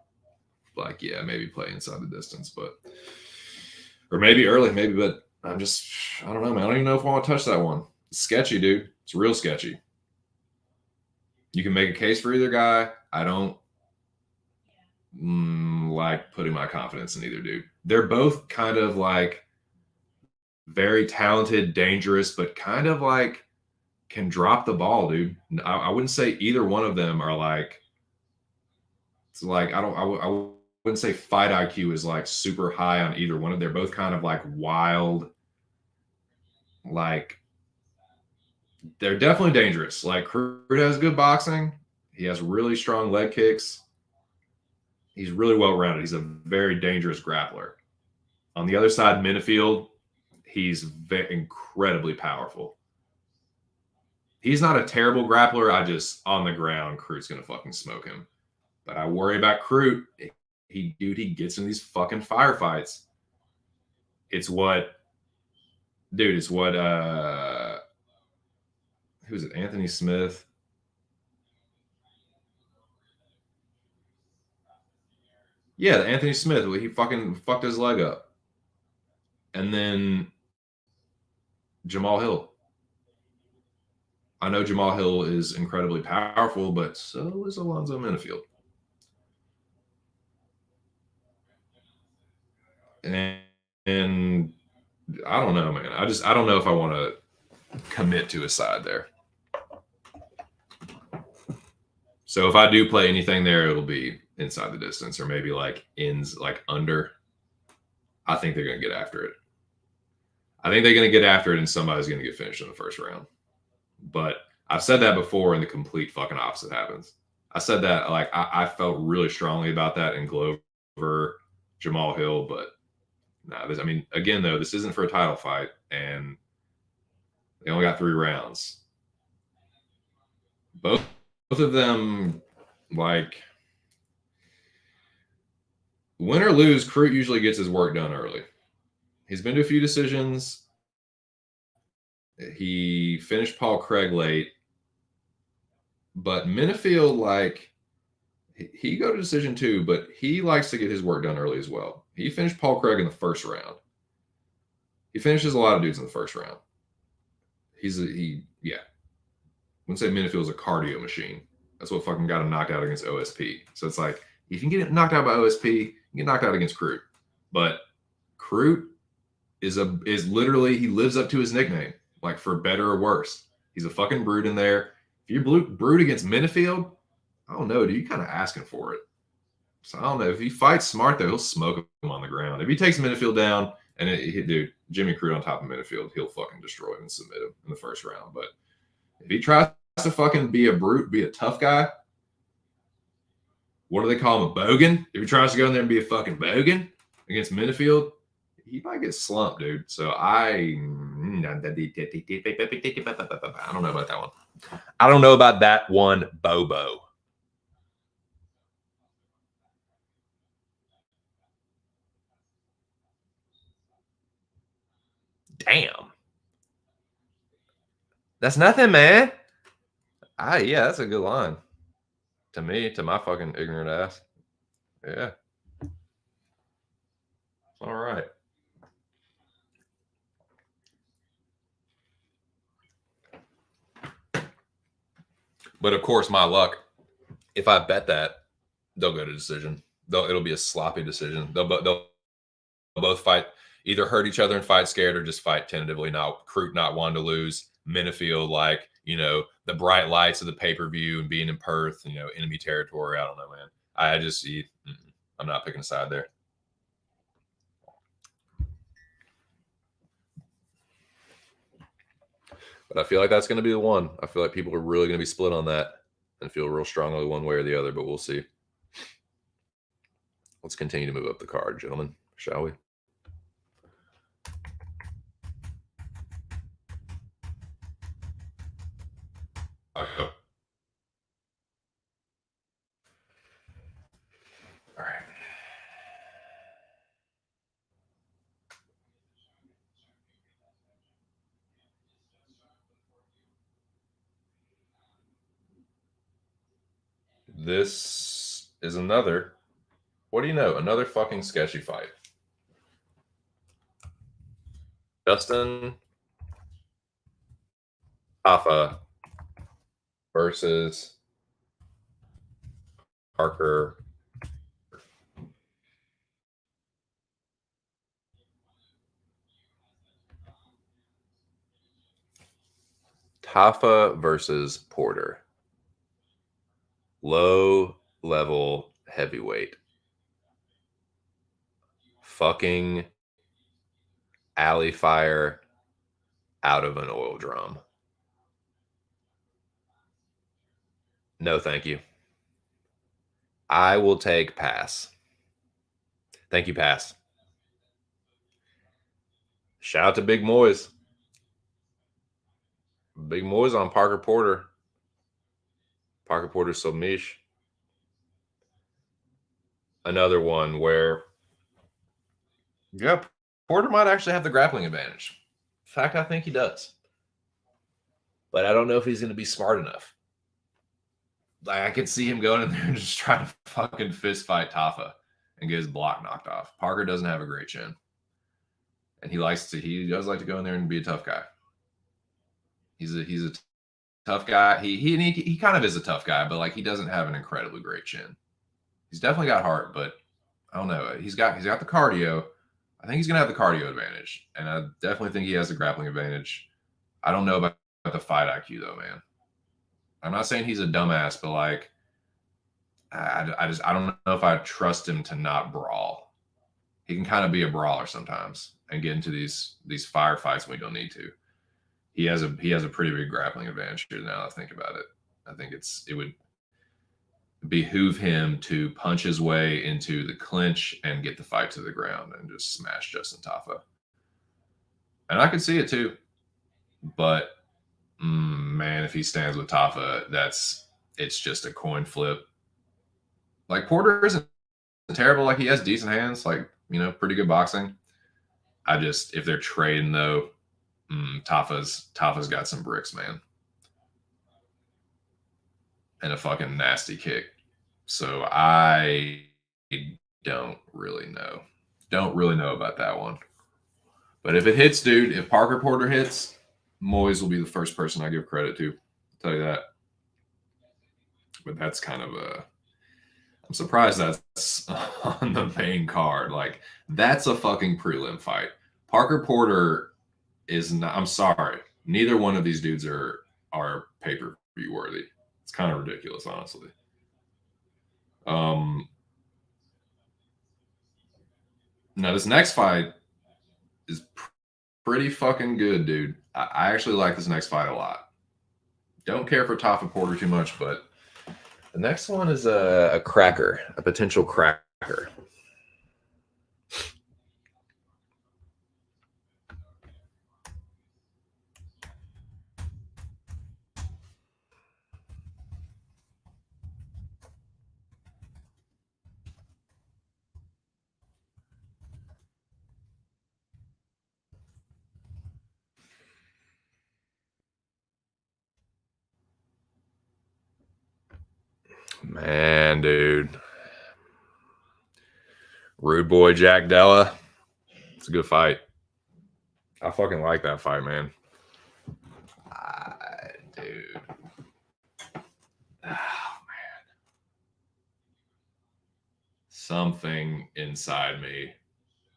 Speaker 1: yeah, maybe play inside the distance, but or maybe early, maybe. But I don't know, man. I don't even know if I want to touch that one. It's sketchy, dude. It's real sketchy. You can make a case for either guy. I don't like putting my confidence in either dude. They're both kind of like very talented, dangerous, but kind of like can drop the ball, dude. I wouldn't say either one of them are like. It's like I wouldn't say fight IQ is like super high on either one of. They're both kind of like wild, like they're definitely dangerous. Like Crude has good boxing. He has really strong leg kicks. He's really well rounded. He's a very dangerous grappler. On the other side, Minifield, he's incredibly powerful. He's not a terrible grappler. I just on the ground, Crute's gonna fucking smoke him. But I worry about Crute. He gets in these fucking firefights. It's what, dude. It's what. Who's it? Anthony Smith. Yeah, Anthony Smith. He fucking fucked his leg up, and then Jamal Hill. I know Jamal Hill is incredibly powerful, but so is Alonzo Minifield. And I don't know, man. I don't know if I want to commit to a side there. So if I do play anything there, it'll be inside the distance or maybe like ins like under. I think they're gonna get after it. I think they're gonna get after it, and somebody's gonna get finished in the first round. But I've said that before, and the complete fucking opposite happens. I said that like I felt really strongly about that in Glover, Jamal Hill, but no, I mean, again though, this isn't for a title fight, and they only got 3 rounds. Both of them, like win or lose, Crute usually gets his work done early. He's been to a few decisions. He finished Paul Craig late, but Minifield, like he go to decision too, but he likes to get his work done early as well. He finished Paul Craig in the first round. He finishes a lot of dudes in the first round. Yeah. I wouldn't say Minifield's a cardio machine. That's what fucking got him knocked out against OSP. So it's like if you can get knocked out by OSP, you get knocked out against Crute. But Crute is literally, he lives up to his nickname, like for better or worse. He's a fucking brute in there. If you're brute against Minifield, I don't know, dude. You're kind of asking for it. So I don't know. If he fights smart, though, he'll smoke him on the ground. If he takes Minifield down, and dude, Jimmy Crute on top of Minifield, he'll fucking destroy him and submit him in the first round. But if he tries to fucking be a brute, be a tough guy, what do they call him? A bogan? If he tries to go in there and be a fucking bogan against Minifield, he might get slumped, dude. So I don't know about that one. I don't know about that one, Bobo. Damn. That's nothing, man. Yeah, that's a good line. To me, to my fucking ignorant ass. Yeah. All right. But of course, my luck, if I bet that, they'll go to decision. It'll be a sloppy decision. They'll both fight, either hurt each other and fight scared, or just fight tentatively. Not Crute not wanting to lose. Minifield, like, you know, the bright lights of the pay-per-view and being in Perth, you know, enemy territory. I don't know, man. I just see. I'm not picking a side there. But I feel like that's going to be the one. I feel like people are really going to be split on that and feel real strongly one way or the other, but we'll see. Let's continue to move up the card, gentlemen, shall we? All right. This is another, what do you know? Another fucking sketchy fight. Justin Hoffa versus Parker. Tafa versus Porter. Low level heavyweight. Fucking alley fire out of an oil drum. No, thank you. I will take pass. Thank you, pass. Shout out to Big Moise. Big Moise on Parker Porter. Parker Porter Somish. Another one where, yeah, Porter might actually have the grappling advantage. In fact, I think he does. But I don't know if he's going to be smart enough. Like, I could see him going in there and just trying to fucking fist fight Tafa and get his block knocked off. Parker doesn't have a great chin. And he does like to go in there and be a tough guy. He's a tough guy. He kind of is a tough guy, but like he doesn't have an incredibly great chin. He's definitely got heart, but I don't know. He's got the cardio. I think he's gonna have the cardio advantage, and I definitely think he has the grappling advantage. I don't know about the fight IQ though, man. I'm not saying he's a dumbass, but like I don't know if I trust him to not brawl. He can kind of be a brawler sometimes and get into these firefights when we don't need to. He has a pretty big grappling advantage here now that I think about it. I think it would behoove him to punch his way into the clinch and get the fight to the ground and just smash Justin Tafa. And I could see it too. But man, if he stands with Tafa, it's just a coin flip. Like Porter isn't terrible. Like he has decent hands, like, you know, pretty good boxing. If they're trading though, Tafa's got some bricks, man. And a fucking nasty kick. So I don't really know. Don't really know about that one. But if it hits, dude, if Parker Porter hits, Moyes will be the first person I give credit to. I'll tell you that. But that's kind of I'm surprised that's on the main card. Like, that's a fucking prelim fight. Parker Porter is not, I'm sorry. Neither one of these dudes are pay-per-view worthy. It's kind of ridiculous, honestly. Now this next fight is pretty fucking good, dude. I actually like this next fight a lot. Don't care for Tafa Porter too much, but the next one is a cracker, a potential cracker. Man, dude. Rude boy Jack Della. It's a good fight. I fucking like that fight, man. Dude. Oh, man. Something inside me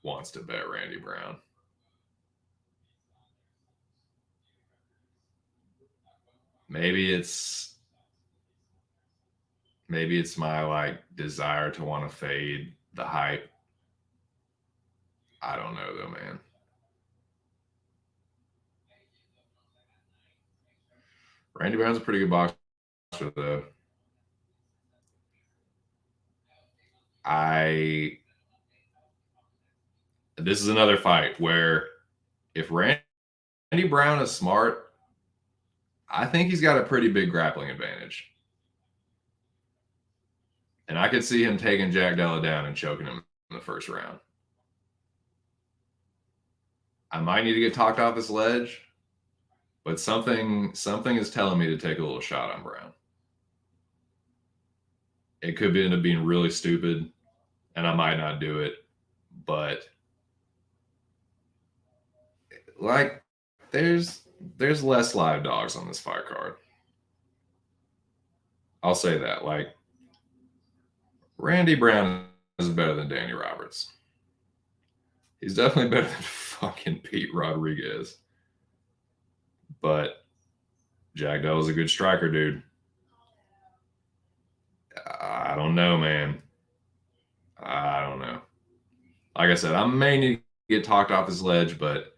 Speaker 1: wants to bet Randy Brown. Maybe it's my like desire to want to fade the hype. I don't know though, man. Randy Brown's a pretty good boxer though. This is another fight where if Randy Brown is smart, I think he's got a pretty big grappling advantage. And I could see him taking Jack Della down and choking him in the first round. I might need to get talked off this ledge, but something is telling me to take a little shot on Brown. It could end up being really stupid, and I might not do it. But like, there's less live dogs on this fight card. I'll say that. Like, Randy Brown is better than Danny Roberts. He's definitely better than fucking Pete Rodriguez. But Jack Della's a good striker, dude. I don't know, man. I don't know. Like I said, I may need to get talked off this ledge, but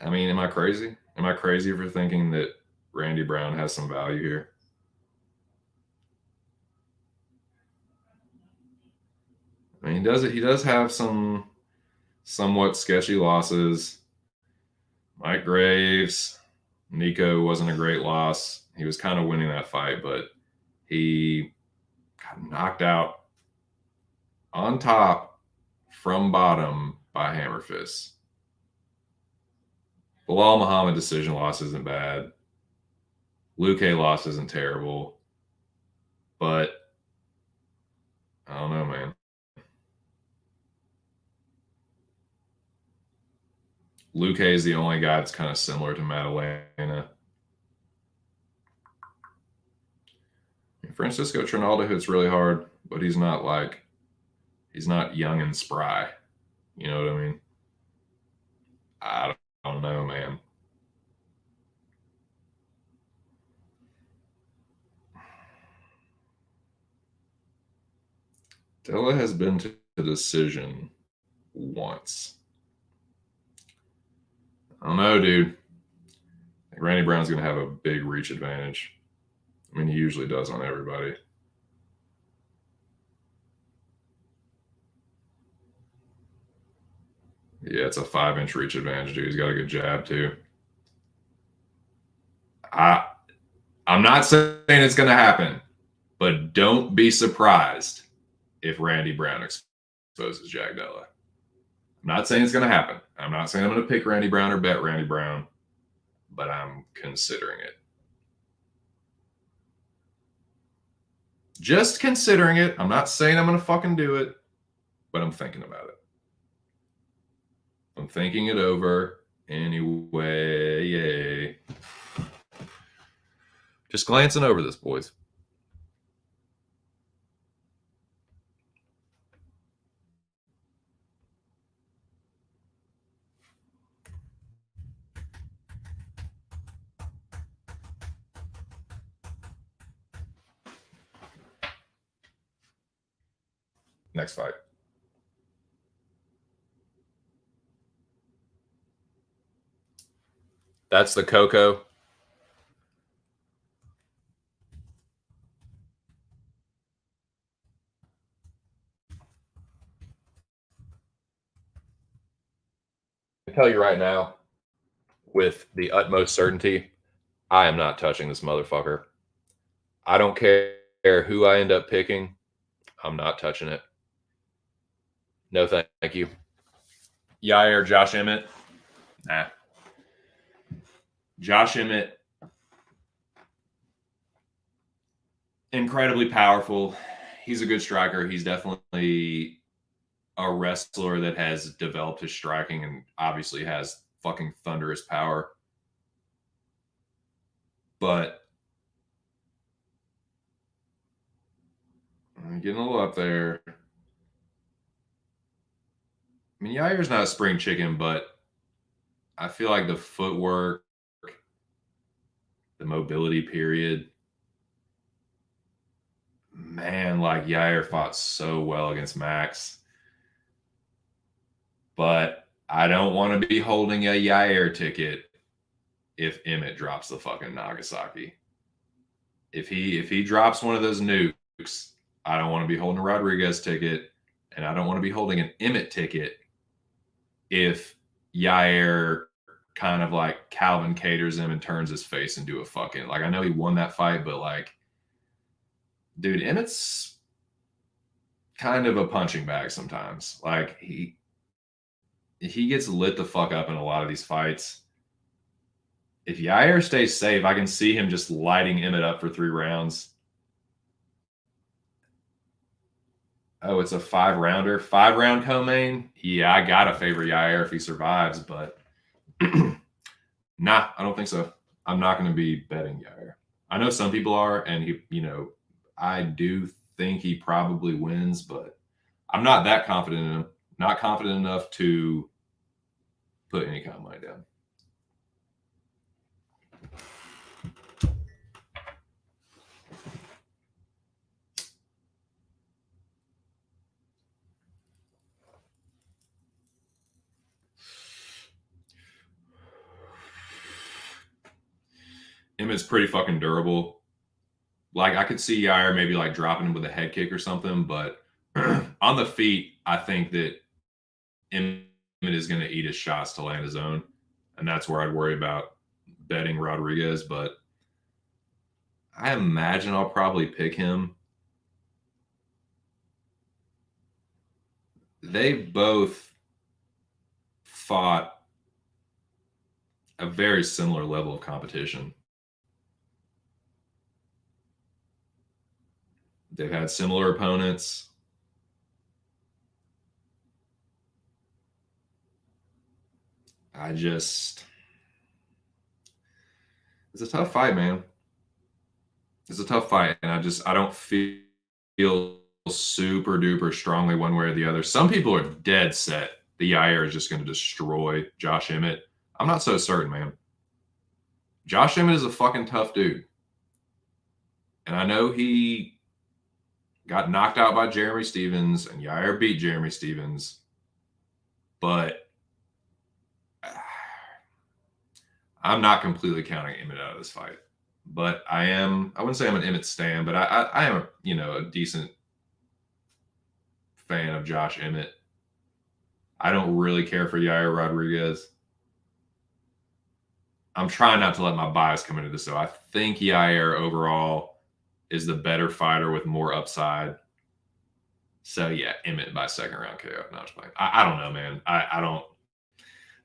Speaker 1: I mean, am I crazy? Am I crazy for thinking that Randy Brown has some value here? I mean, he does have some somewhat sketchy losses. Mike Graves, Nico wasn't a great loss. He was kind of winning that fight, but he got knocked out on top from bottom by Hammer Fist. Bilal Muhammad decision loss isn't bad. Luque loss isn't terrible. But I don't know, man. Luque is the only guy that's kind of similar to Maddalena. Francisco Trinaldo hits really hard, but he's not young and spry. You know what I mean? I don't know, man. Della has been to the decision once. I don't know, dude. I think Randy Brown's going to have a big reach advantage. I mean, he usually does on everybody. Yeah, it's a 5-inch reach advantage, dude. He's got a good jab, too. I'm not saying it's going to happen, but don't be surprised if Randy Brown exposes Jack Della. I'm not saying it's going to happen. I'm not saying I'm going to pick Randy Brown or bet Randy Brown, but I'm considering it. Just considering it. I'm not saying I'm going to fucking do it, but I'm thinking about it. I'm thinking it over anyway. Yay. Just glancing over this, boys. Next fight. That's the Coco. I tell you right now, with the utmost certainty, I am not touching this motherfucker. I don't care who I end up picking. I'm not touching it. No, thank you. Yair, Josh Emmett. Nah. Josh Emmett, incredibly powerful. He's a good striker. He's definitely a wrestler that has developed his striking and obviously has fucking thunderous power. But I'm getting a little up there. I mean, Yair's not a spring chicken, but I feel like the footwork, the mobility period, man, like Yair fought so well against Max. But I don't want to be holding a Yair ticket if Emmett drops the fucking Nagasaki. If he drops one of those nukes, I don't want to be holding a Rodriguez ticket, and I don't want to be holding an Emmett ticket if Yair kind of like Calvin caters him and turns his face into a fucking, like, I know he won that fight, but like, dude, Emmett's kind of a punching bag sometimes. Like, he gets lit the fuck up in a lot of these fights. If Yair stays safe, I can see him just lighting Emmett up for 3 rounds. Oh, it's a 5 rounder, 5 round co-main. Yeah, I gotta favor Yair if he survives, but nah, I don't think so. I'm not going to be betting Yair. I know some people are, and I do think he probably wins, but I'm not that confident in him. Not confident enough to put any kind of money down. Emmett's pretty fucking durable. Like I could see Yair maybe like dropping him with a head kick or something, but on the feet, I think that Emmett is going to eat his shots to land his own, and that's where I'd worry about betting Rodriguez. But I imagine I'll probably pick him. They both fought a very similar level of competition. They've had similar opponents. It's a tough fight, man. It's a tough fight, and I don't feel super duper strongly one way or the other. Some people are dead set the Yair is just going to destroy Josh Emmett. I'm not so certain, man. Josh Emmett is a fucking tough dude. And I know he got knocked out by Jeremy Stephens, and Yair beat Jeremy Stephens. But I'm not completely counting Emmett out of this fight. But I wouldn't say I'm an Emmett stan, but I am a decent fan of Josh Emmett. I don't really care for Yair Rodriguez. I'm trying not to let my bias come into this, though. I think Yair overall is the better fighter with more upside. So yeah, Emmett by second round KO. No, just playing. I don't know, man. I don't.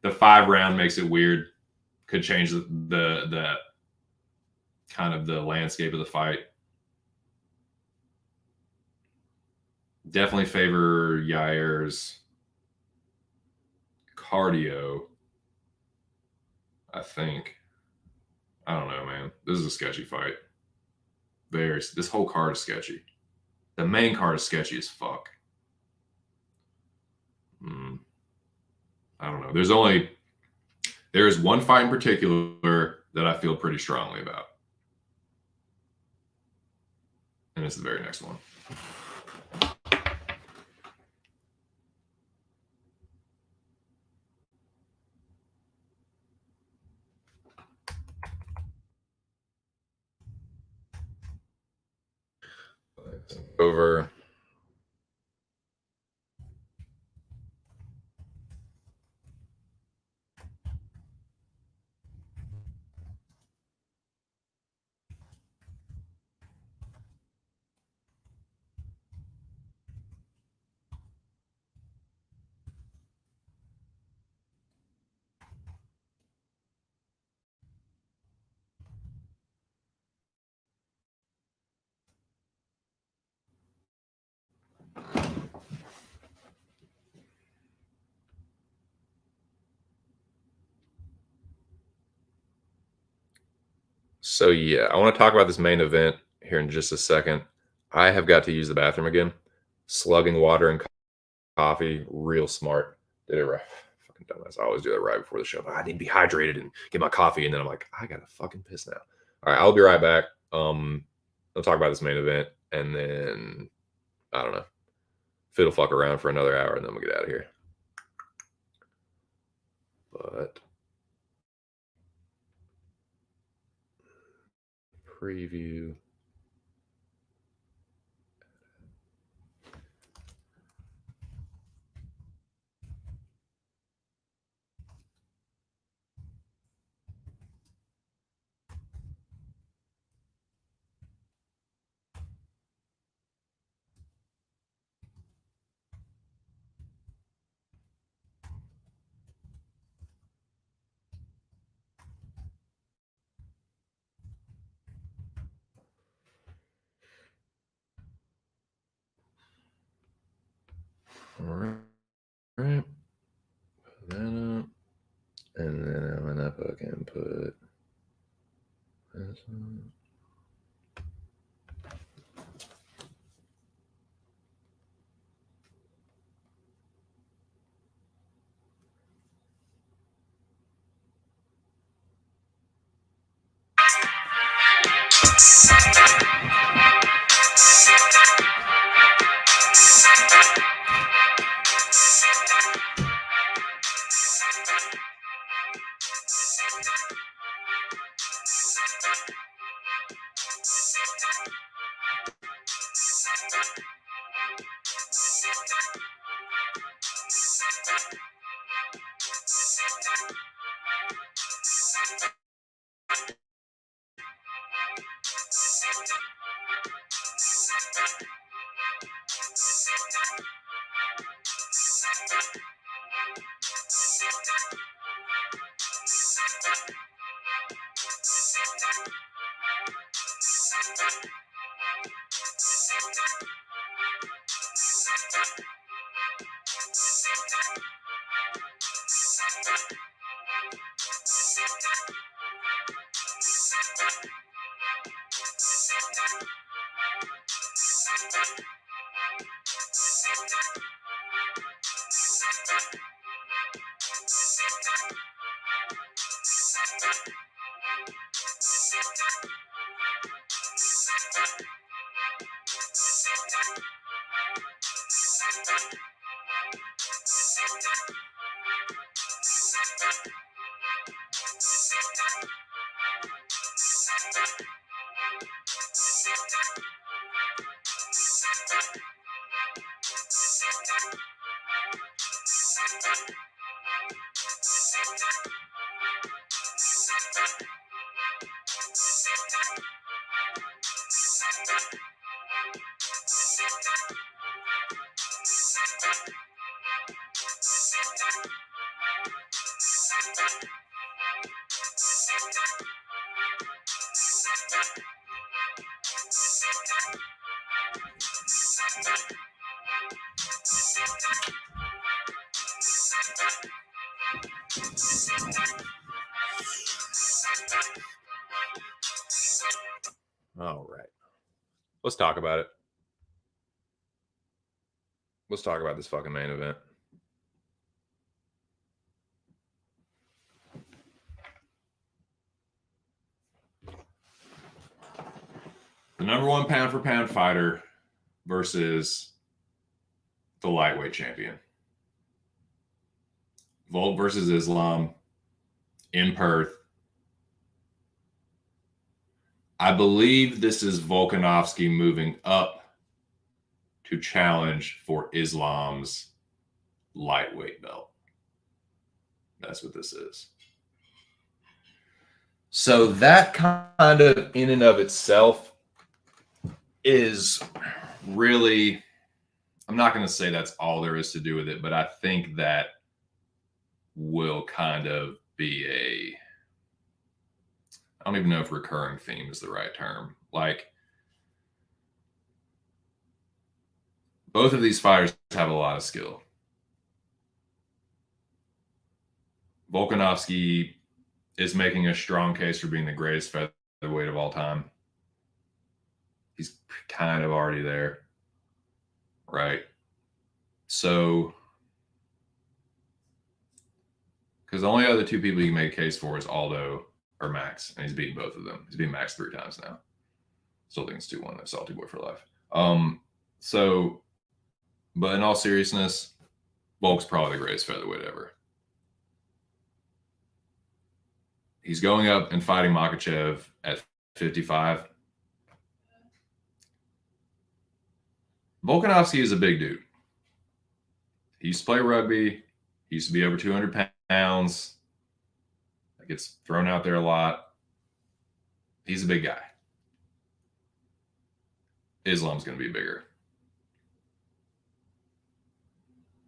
Speaker 1: The 5 round makes it weird. Could change the kind of the landscape of the fight. Definitely favor Yair's cardio. I think. I don't know, man. This is a sketchy fight. This whole card is sketchy. The main card is sketchy as fuck. I don't know. There is one fight in particular that I feel pretty strongly about. And it's the very next one. Over. So yeah, I want to talk about this main event here in just a second. I have got to use the bathroom again. Slugging water and coffee, real smart. Did it right. Fucking dumbass. I always do that right before the show. I need to be hydrated and get my coffee, and then I'm like, I gotta fucking piss now. All right, I'll be right back. I'll talk about this main event, and then I don't know. Fiddle fuck around for another hour, and then we'll get out of here. But preview. All right. Put that up. And then I'm gonna fucking put this on. All right. Let's talk about it. Let's talk about this fucking main event. The number one pound for pound fighter versus the lightweight champion. Volk versus Islam in Perth. I believe this is Volkanovski moving up to challenge for Islam's lightweight belt. That's what this is. So that kind of in and of itself is really, I'm not going to say that's all there is to do with it, but I think that will kind of be a, I don't even know if recurring theme is the right term. Like, both of these fighters have a lot of skill. Volkanovski is making a strong case for being the greatest featherweight of all time. He's kind of already there, right? So, because the only other two people you can make a case for is Aldo or Max, and he's beaten both of them. He's beaten Max 3 times now. Still think it's 2-1. That's Salty Boy for life. So, but in all seriousness, Volk's probably the greatest featherweight ever. He's going up and fighting Makhachev at 55. Volkanovski is a big dude. He used to play rugby. He used to be over 200 pounds. That gets thrown out there a lot. He's a big guy. Islam's going to be bigger.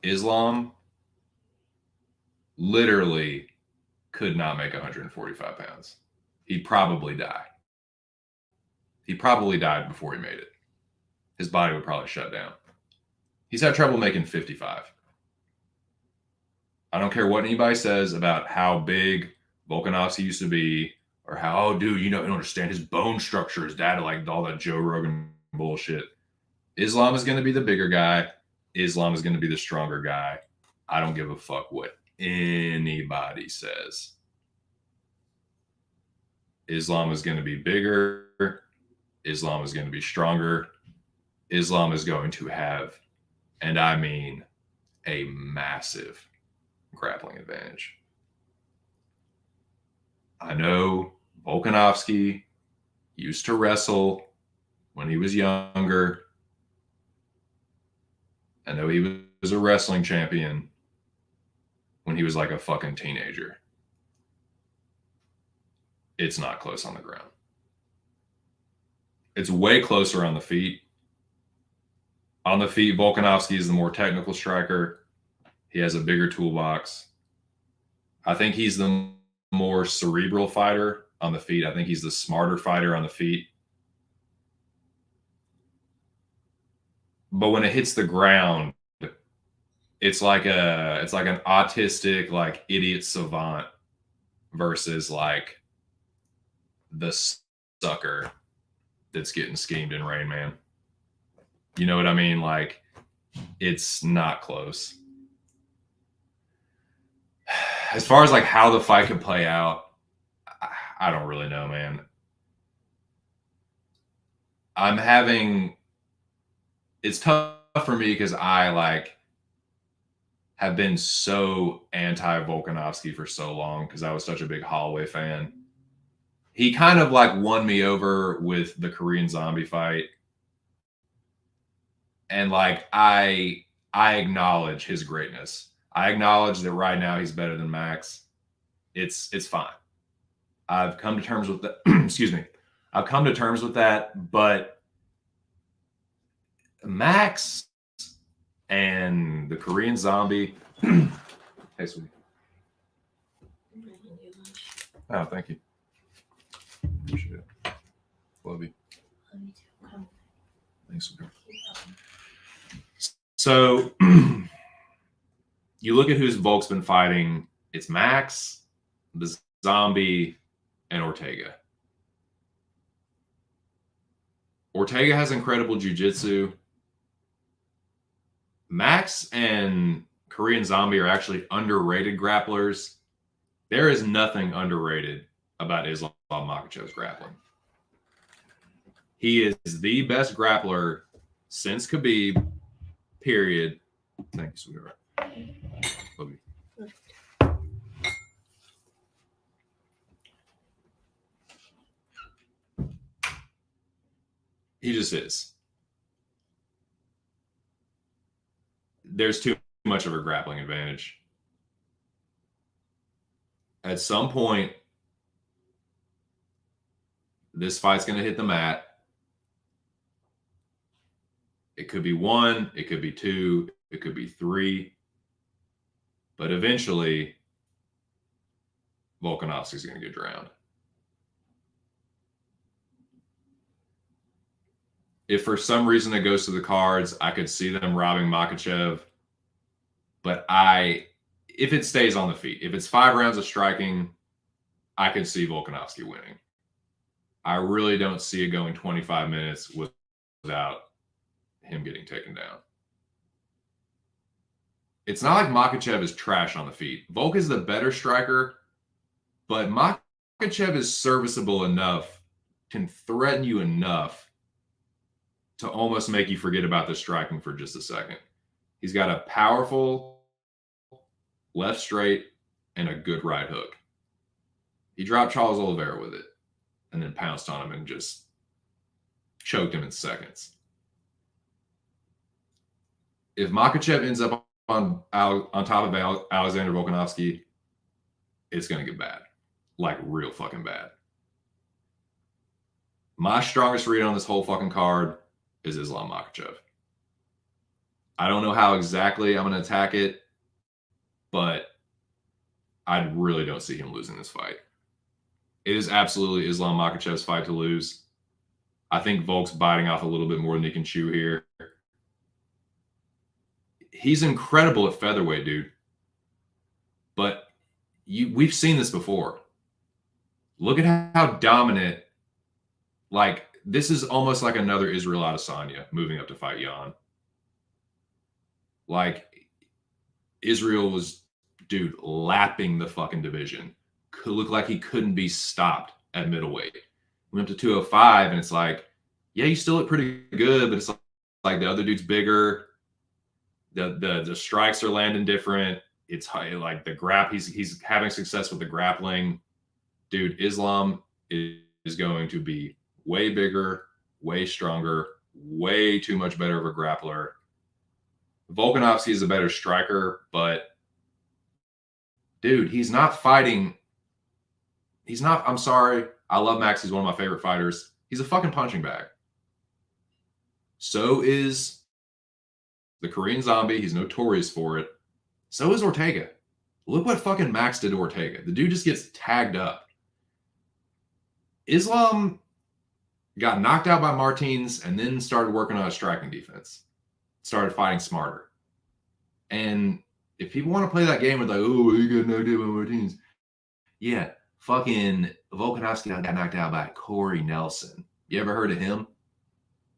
Speaker 1: Islam literally could not make 145 pounds. He'd probably die. He probably died before he made it. His body would probably shut down. He's had trouble making 55. I don't care what anybody says about how big Volkanovski used to be, or how, oh, dude, you don't understand his bone structure, his dad, like all that Joe Rogan bullshit. Islam is going to be the bigger guy. Islam is going to be the stronger guy. I don't give a fuck what anybody says. Islam is going to be bigger. Islam is going to be stronger. Islam is going to have, and I mean a massive grappling advantage. I know Volkanovski used to wrestle when he was younger. I know he was a wrestling champion when he was like a fucking teenager. It's not close on the ground. It's way closer on the feet. On the feet, Volkanovski is the more technical striker. He has a bigger toolbox. I think he's the more cerebral fighter on the feet. I think he's the smarter fighter on the feet. But when it hits the ground, it's like an autistic, like idiot savant versus like the sucker that's getting schemed in Rain Man. You know what I mean? Like, it's not close. As far as like how the fight could play out, I don't really know, man. It's tough for me because I like have been so anti-Volkanovski for so long because I was such a big Holloway fan. He kind of like won me over with the Korean Zombie fight. And like I acknowledge his greatness. I acknowledge that right now he's better than Max. It's fine. I've come to terms with that. Excuse me. I've come to terms with that, but Max and the Korean Zombie. Hey, sweetie. Oh, thank you. Appreciate it. Love you.
Speaker 2: Love you too. Come.
Speaker 1: Thanks, sweetie. So you look at who's Volk's been fighting. It's Max, the Zombie, and Ortega. Ortega has incredible jiu-jitsu. Max and Korean Zombie are actually underrated grapplers. There is nothing underrated about Islam Makhachev's grappling. He is the best grappler since Khabib, period. Thank you, sweetheart. Love you. He just is. There's too much of a grappling advantage. At some point, this fight's going to hit the mat. It could be 1, it could be 2, it could be 3. But eventually, Volkanovski's going to get drowned. If for some reason it goes to the cards, I could see them robbing Makhachev. But if it stays on the feet, if it's 5 rounds of striking, I could see Volkanovski winning. I really don't see it going 25 minutes without him getting taken down. It's not like Makhachev is trash on the feet. Volk is the better striker, but Makhachev is serviceable enough, can threaten you enough to almost make you forget about the striking for just a second. He's got a powerful left straight and a good right hook. He dropped Charles Oliveira with it and then pounced on him and just choked him in seconds. If Makhachev ends up on top of Alexander Volkanovski, it's going to get bad. Like real fucking bad. My strongest read on this whole fucking card is Islam Makhachev. I don't know how exactly I'm going to attack it, but I really don't see him losing this fight. It is absolutely Islam Makhachev's fight to lose. I think Volk's biting off a little bit more than he can chew here. he's incredible at featherweight, dude. But we've seen this before. Look at how dominant. Like, this is almost like another Israel Adesanya moving up to fight Jan. Like, Israel was, dude, lapping the fucking division. Could look like he couldn't be stopped at middleweight. Went up to 205, and it's like, yeah, you still look pretty good, but it's like the other dude's bigger. The strikes are landing different. It's high, like the he's having success with the grappling. Dude, Islam is going to be way bigger, way stronger, way too much better of a grappler. Volkanovski is a better striker, but dude, he's not fighting. He's not. I'm sorry. I love Max. He's one of my favorite fighters. He's a fucking punching bag. So is the Korean Zombie. He's notorious for it. So is Ortega. Look what fucking Max did to Ortega. The dude just gets tagged up. Islam got knocked out by Martins and then started working on his striking defense. Started fighting smarter. And if people want to play that game with like, oh, he got knocked out by Martins. Yeah, fucking Volkanovski got knocked out by Corey Nelson. You ever heard of him?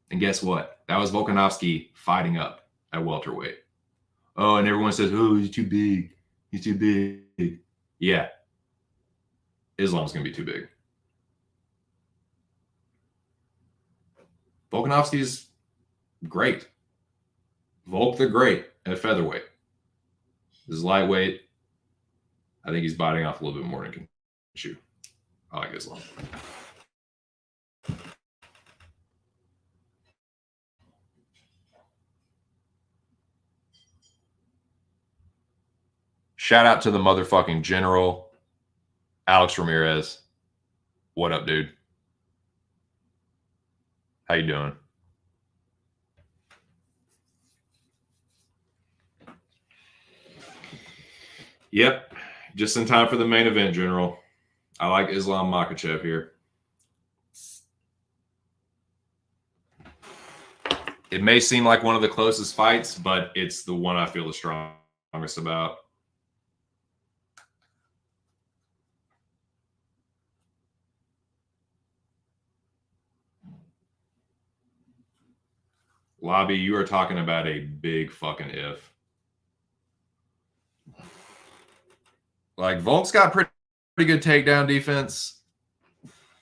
Speaker 1: And guess what? That was Volkanovski fighting up at welterweight. Oh, and everyone says, oh, he's too big. He's too big. Yeah. Islam's going to be too big. Volkanovski's great. Volk the Great at featherweight. This is lightweight. I think he's biting off a little bit more than can chew. I like Islam. Shout out to the motherfucking general, Alex Ramirez. What up, dude? How you doing? Yep. Just in time for the main event, General. I like Islam Makhachev here. It may seem like one of the closest fights, but it's the one I feel the strongest about. Lobby, you are talking about a big fucking if. Like, Volk's got pretty good takedown defense.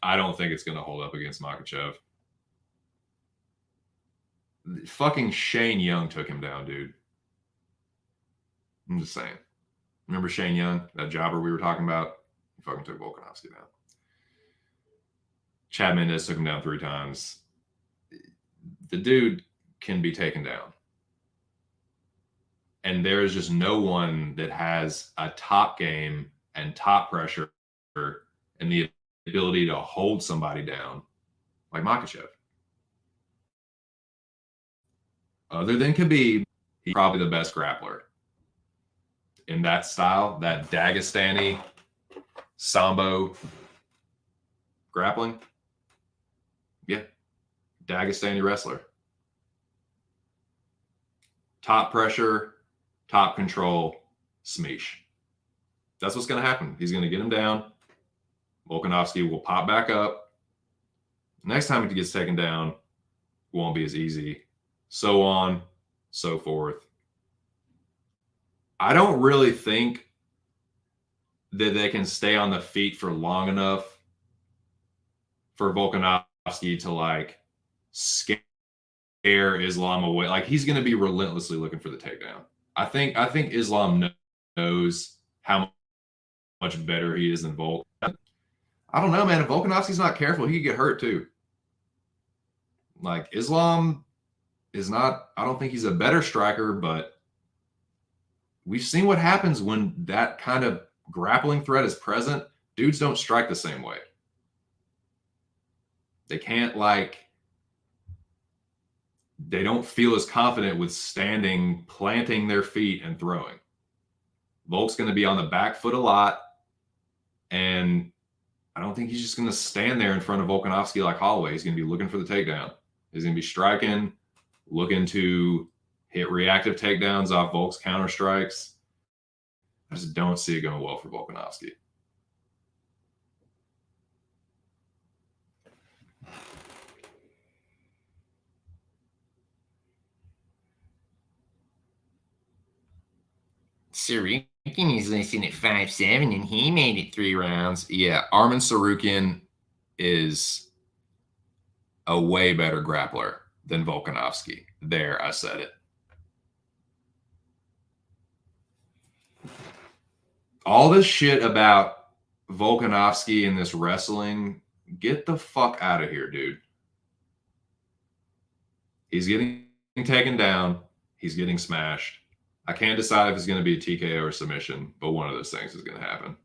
Speaker 1: I don't think it's going to hold up against Makhachev. Fucking Shane Young took him down, dude. I'm just saying. Remember Shane Young, that jobber we were talking about? He fucking took Volkanovski down. Chad Mendes took him down 3 times. The dude can be taken down. And there is just no one that has a top game and top pressure and the ability to hold somebody down like Makhachev. Other than Khabib, he's probably the best grappler in that style, that Dagestani Sambo grappling. Yeah, Dagestani wrestler. Top pressure, top control, smeesh. That's what's going to happen. He's going to get him down. Volkanovski will pop back up. Next time he gets taken down, it won't be as easy. So on, so forth. I don't really think that they can stay on the feet for long enough for Volkanovski to like scare Islam away. Like, he's going to be relentlessly looking for the takedown. I think Islam knows how much better he is than Volk. I don't know, man. If Volkanovski's not careful, he could get hurt too. Like, Islam is not, I don't think he's a better striker, but we've seen what happens when that kind of grappling threat is present. Dudes don't strike the same way. They can't, like, they don't feel as confident with standing, planting their feet and throwing. Volk's going to be on the back foot a lot. And I don't think he's just going to stand there in front of Volkanovski like Holloway. He's going to be looking for the takedown. He's going to be striking, looking to hit reactive takedowns off Volk's counter strikes. I just don't see it going well for Volkanovski. Sorokin is listed at 5'7", and he made it 3 rounds. Yeah, Arman Sorokin is a way better grappler than Volkanovski. There, I said it. All this shit about Volkanovski and this wrestling, get the fuck out of here, dude. He's getting taken down. He's getting smashed. I can't decide if it's going to be a TKO or submission, but one of those things is going to happen.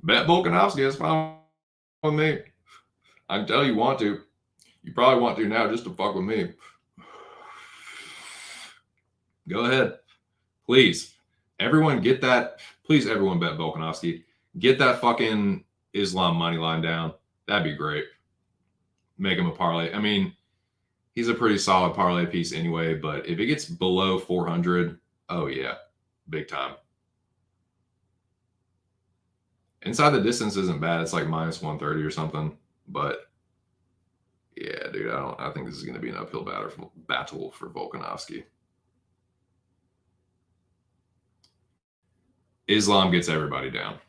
Speaker 1: Bet Volkanovski is fine with me. I can tell you want to. You probably want to now just to fuck with me. Go ahead. Please. Everyone get that. Please, everyone bet Volkanovski. Get that fucking Islam money line down. That'd be great. Make him a parlay. I mean, he's a pretty solid parlay piece anyway, but if it gets below 400, oh yeah, big time. Inside the distance isn't bad. It's like minus 130 or something, but yeah, dude, I think this is going to be an uphill battle for Volkanovski. Islam gets everybody down.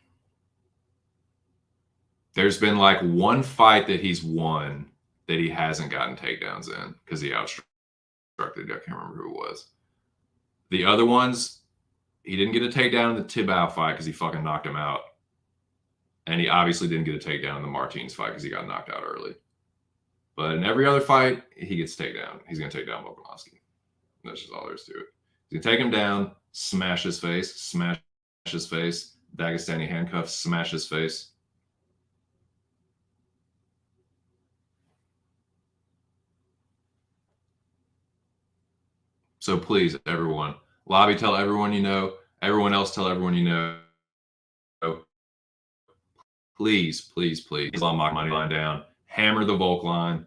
Speaker 1: There's been like one fight that he's won that he hasn't gotten takedowns in because he outstructed. I can't remember who it was. The other ones, he didn't get a takedown in the Tibau fight because he fucking knocked him out. And he obviously didn't get a takedown in the Martins fight because he got knocked out early. But in every other fight, he gets takedown. He's going to take down Volkanovski. That's just all there is to it. He's going to take him down, smash his face, Dagestani handcuffs, smash his face. So please, everyone, lobby, tell everyone you know. Everyone else, tell everyone you know. Please, please, please. Islam money line down. Hammer the Volk line.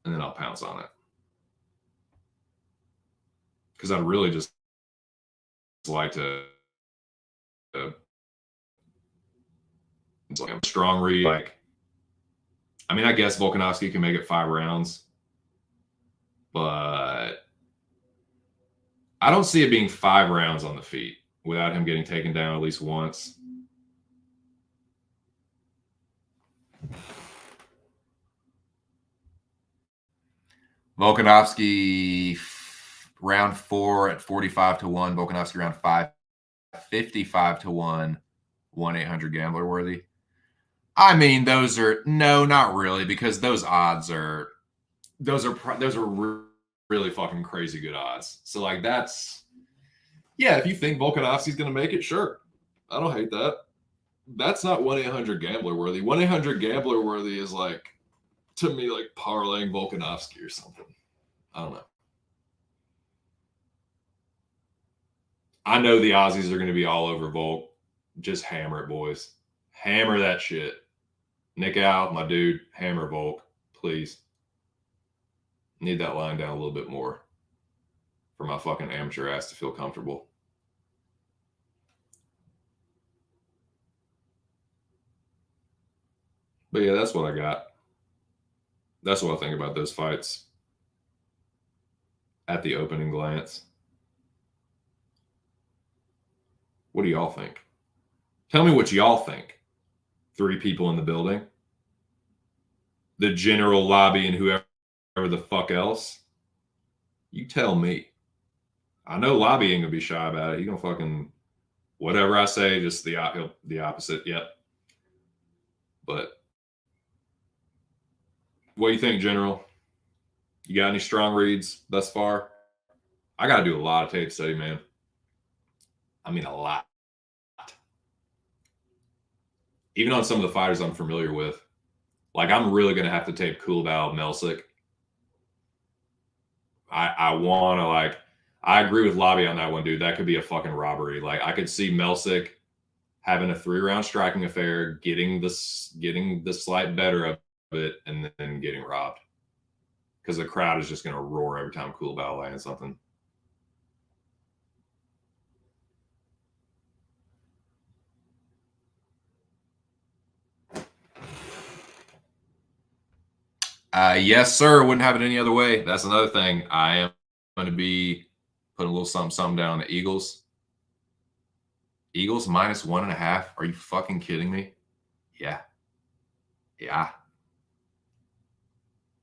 Speaker 1: And then I'll pounce on it. Because I'd really just like to it's like a strong read. Like, I mean, I guess Volkanovski can make it 5 rounds. But I don't see it being 5 rounds on the feet without him getting taken down at least once. Volkanovski round 4 at 45-1. Volkanovski round 5, 55-1. 1-800-GAMBLER worthy. I mean, those are no, not really, because those odds are really fucking crazy good odds. So like that's yeah, if you think Volkanovski's gonna make it, sure. I don't hate that. That's not 1-800-GAMBLER worthy. 1-800-GAMBLER worthy is like, to me, like parlaying Volkanovski or something. I don't know. I know the Aussies are going to be all over Volk. Just hammer it, boys. Hammer that shit. Nick out, my dude. Hammer Volk, please. Need that line down a little bit more for my fucking amateur ass to feel comfortable. But yeah, that's what I got. That's what I think about those fights at the opening glance. What do y'all think? Tell me what y'all think. 3 people in the building. The general lobby and whoever the fuck else. You tell me. I know lobby ain't gonna be shy about it. He gonna fucking whatever I say, just the opposite. Yep. But what do you think, General? You got any strong reads thus far? I got to do a lot of tape study, man. I mean, a lot. Even on some of the fighters I'm familiar with. Like, I'm really going to have to tape Kulbau, Melsick. I want to, like, I agree with Lobby on that one, dude. That could be a fucking robbery. Like I could see Melsick having a 3-round striking affair, getting the slight better of it, and then getting robbed. Because the crowd is just gonna roar every time Cool Battle lands something. Yes, sir. Wouldn't have it any other way. That's another thing. I am going to be putting a little something down on the Eagles. Eagles minus 1.5. Are you fucking kidding me? Yeah. Yeah.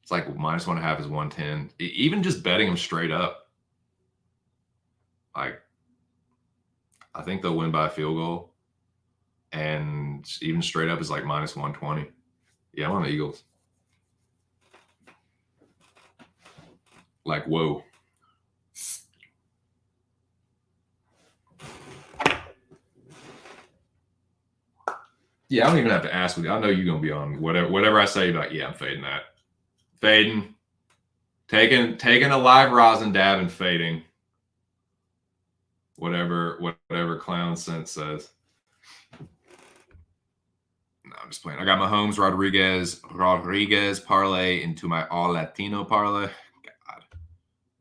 Speaker 1: It's like minus 1.5 is 110. Even just betting them straight up. Like, I think they'll win by a field goal. And even straight up is like minus 120. Yeah, I'm on the Eagles. Like, whoa. Yeah, I don't even have to ask. I know you're going to be on whatever I say about, yeah, I'm fading that. Fading. Taking a live rosin dab and fading. Whatever clown sense says. No, I'm just playing. I got my Holmes Rodriguez parlay into my all Latino parlay. God,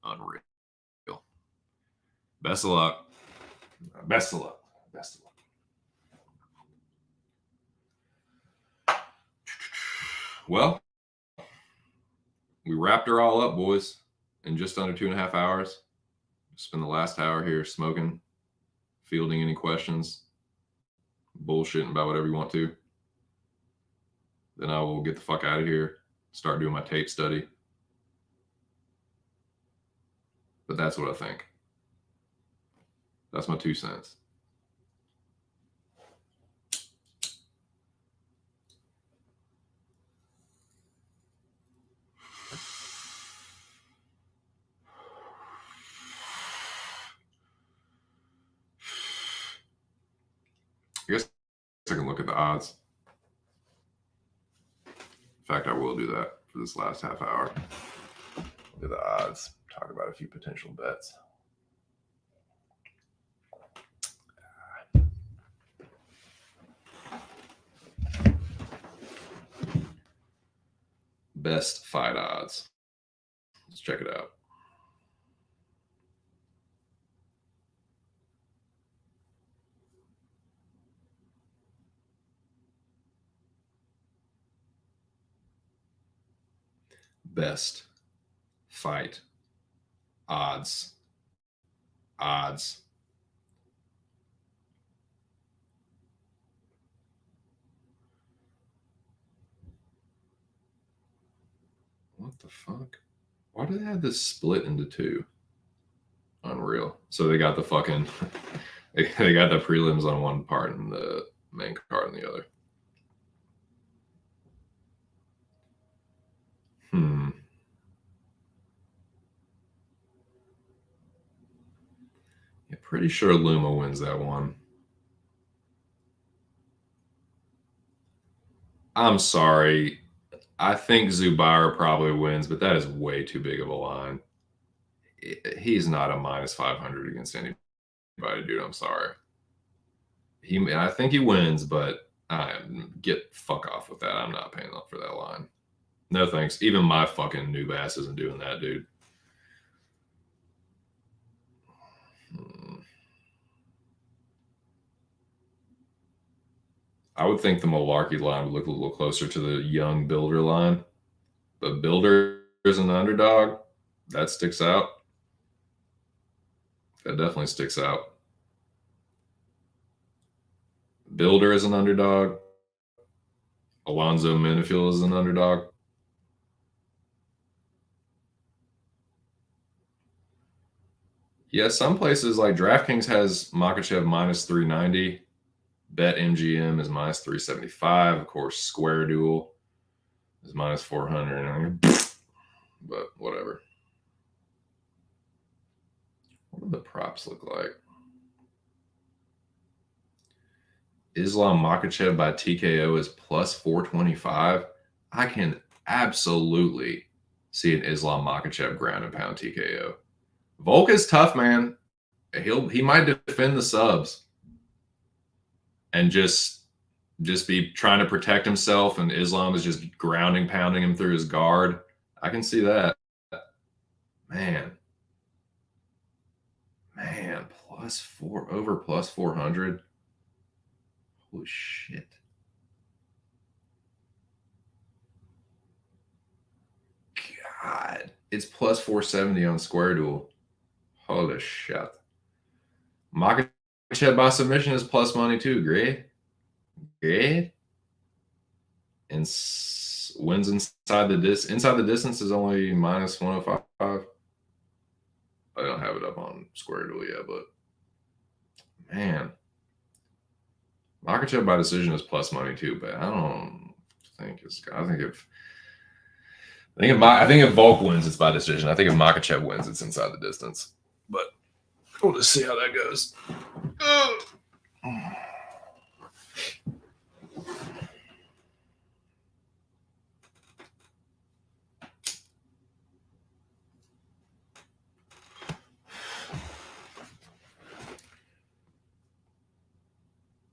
Speaker 1: unreal. Best of luck. Best of luck. Best of luck. Well, we wrapped her all up, boys, in just under 2.5 hours. Spend the last hour here smoking, fielding any questions, bullshitting about whatever you want to. Then I will get the fuck out of here, start doing my tape study. But that's what I think. That's my 2 cents. I guess I can look at the odds. In fact, I will do that for this last half hour. Look at the odds. Talk about a few potential bets. Best fight odds. Let's check it out. Best fight odds. What the fuck? Why do they have this split into 2? Unreal. So they got the fucking they got the prelims on one part and the main card on the other. Yeah, pretty sure Luma wins that one. I'm sorry. I think Zubair probably wins, but that is way too big of a line. He's not a minus 500 against anybody, dude. I'm sorry. I think he wins, but get fuck off with that. I'm not paying up for that line. No thanks. Even my fucking noob ass isn't doing that, dude. I would think the Malarkey line would look a little closer to the young Builder line. But Builder is an underdog. That sticks out. That definitely sticks out. Builder is an underdog. Alonzo Menifield is an underdog. Yeah, some places like DraftKings has Makhachev minus 390. BetMGM is minus 375. Of course, Square Duel is minus 400. But whatever. What do the props look like? Islam Makhachev by TKO is plus 425. I can absolutely see an Islam Makhachev ground and pound TKO. Volk is tough, man. He might defend the subs and just be trying to protect himself, and Islam is just pounding him through his guard. I can see that. Man, plus 400. Holy shit. God, it's plus 470 on Square Duel. Holy shit. Makachev by submission is plus money too. Great. And wins inside the distance is only minus 105. I don't have it up on Square Duel yet, but man, Makachev by decision is plus money too. But I don't think it's. I think if Volk wins, it's by decision. I think if Makachev wins, it's inside the distance. But we'll just see how that goes.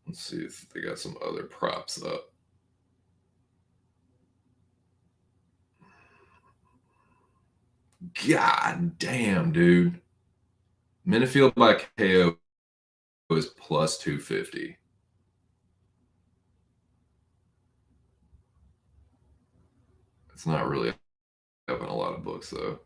Speaker 1: Let's see if they got some other props up. God damn, dude. Minifield by KO is plus 250. It's not really up in a lot of books, though.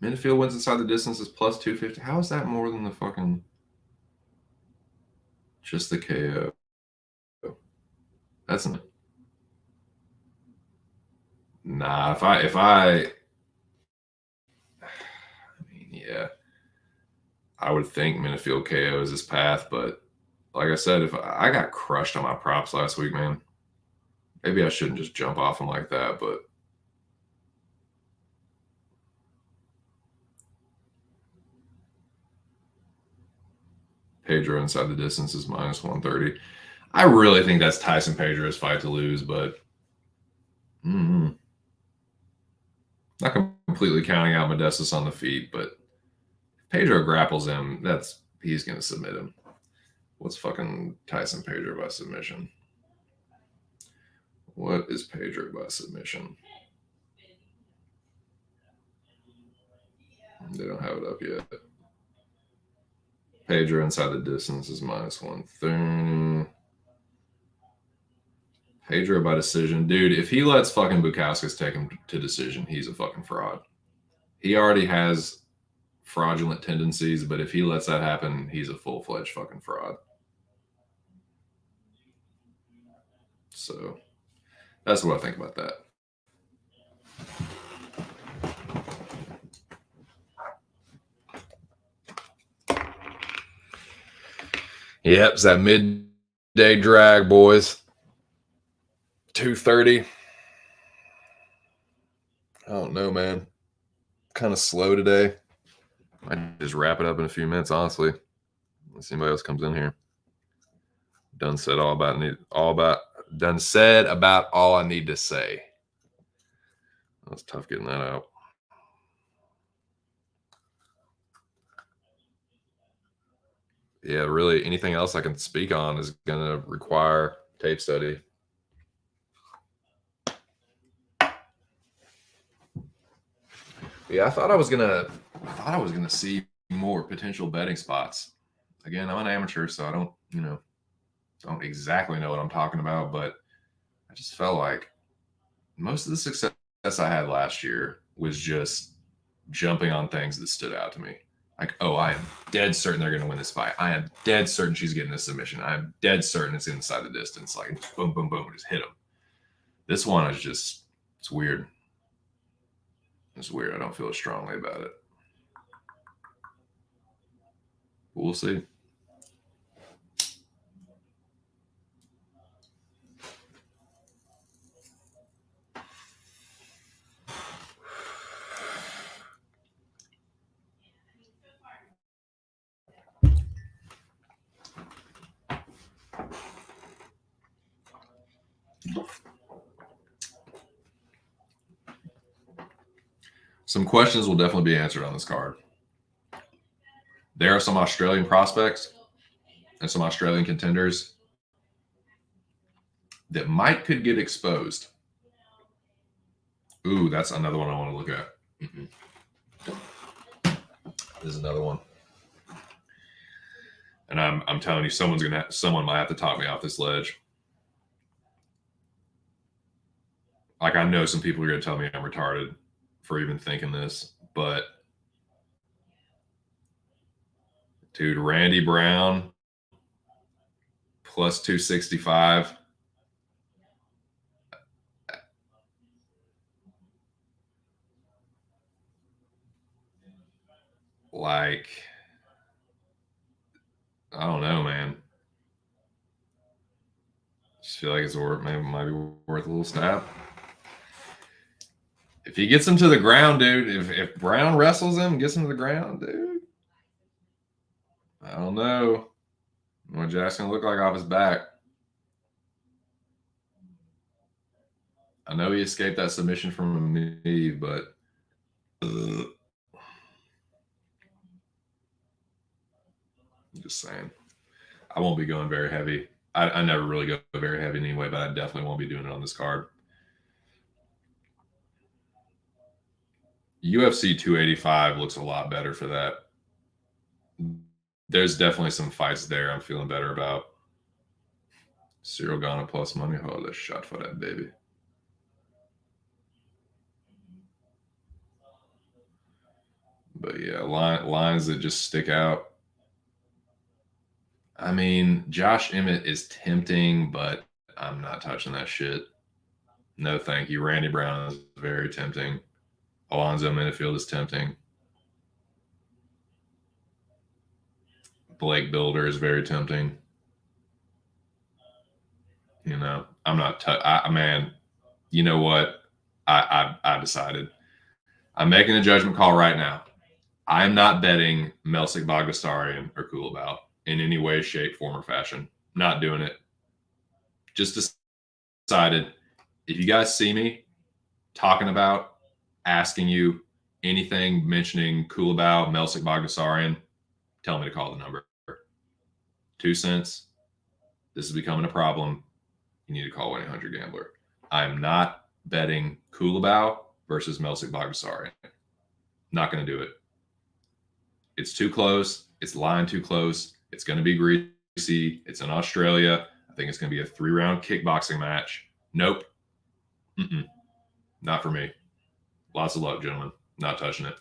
Speaker 1: Minifield wins inside the distance is plus 250. How is that more than the fucking just the KO? That's not. Nah, I mean, yeah, I would think Minifield KO is his path, but like I said, if I got crushed on my props last week, man, maybe I shouldn't just jump off him like that, but Pedro inside the distance is minus 130. I really think that's Tyson Pedro's fight to lose, but not completely counting out Modestas on the feet, but if Pedro grapples him, he's going to submit him. What's fucking Tyson Pedro by submission? What is Pedro by submission? They don't have it up yet. Pedro inside the distance is minus 130. Pedro by decision. Dude, if he lets fucking Bukauskas take him to decision, he's a fucking fraud. He already has fraudulent tendencies, but if he lets that happen, he's a full-fledged fucking fraud. So that's what I think about that. Yep, it's that midday drag, boys. 2:30. I don't know, man. Kind of slow today. I just wrap it up in a few minutes, honestly. Unless anybody else comes in here. Done said about all I need to say. That was tough getting that out. Yeah, really, anything else I can speak on is going to require tape study. Yeah, I thought I was gonna see more potential betting spots. Again, I'm an amateur, so I don't exactly know what I'm talking about, but I just felt like most of the success I had last year was just jumping on things that stood out to me. Like, oh, I am dead certain they're going to win this fight. I am dead certain she's getting this submission. I am dead certain it's inside the distance. Like, boom, boom, boom, just hit them. This one is just, it's weird. It's weird. I don't feel as strongly about it. We'll see. Some questions will definitely be answered on this card. There are some Australian prospects and some Australian contenders that could get exposed. Ooh, that's another one I want to look at. This is another one. And I'm telling you, someone might have to talk me off this ledge. Like, I know some people are going to tell me I'm retarded for even thinking this, but dude, Randy Brown plus 265. Like, I don't know, man. Just feel like it's might be worth a little stab. If he gets him to the ground, dude, if Brown wrestles him and gets him to the ground, dude, I don't know what Jack's gonna look like off his back. I know he escaped that submission from me, but I'm just saying, I won't be going very heavy. I never really go very heavy anyway, but I definitely won't be doing it on this card. UFC 285 looks a lot better for that. There's definitely some fights there I'm feeling better about. Cyril Gana plus money. Oh, let's shot for that, baby. But yeah, lines that just stick out. I mean, Josh Emmett is tempting, but I'm not touching that shit. No, thank you. Randy Brown is very tempting. Alonzo Minifield is tempting. Blake Builder is very tempting. You know, I'm not. Man, you know what? I decided. I'm making a judgment call right now. I'm not betting Melsik Bagdasaryan or Kulabau in any way, shape, form, or fashion. Not doing it. Just decided. If you guys see me talking about, asking you anything mentioning Kulabau, Melsik Bagdasaryan, tell me to call the number. 2 cents. This is becoming a problem. You need to call 1-800-GAMBLER. I'm not betting Kulabau versus Melsik Bagdasaryan. Not going to do it. It's too close. It's lying too close. It's going to be greasy. It's in Australia. I think it's going to be a 3-round kickboxing match. Nope. Not for me. Lots of luck, gentlemen. Not touching it.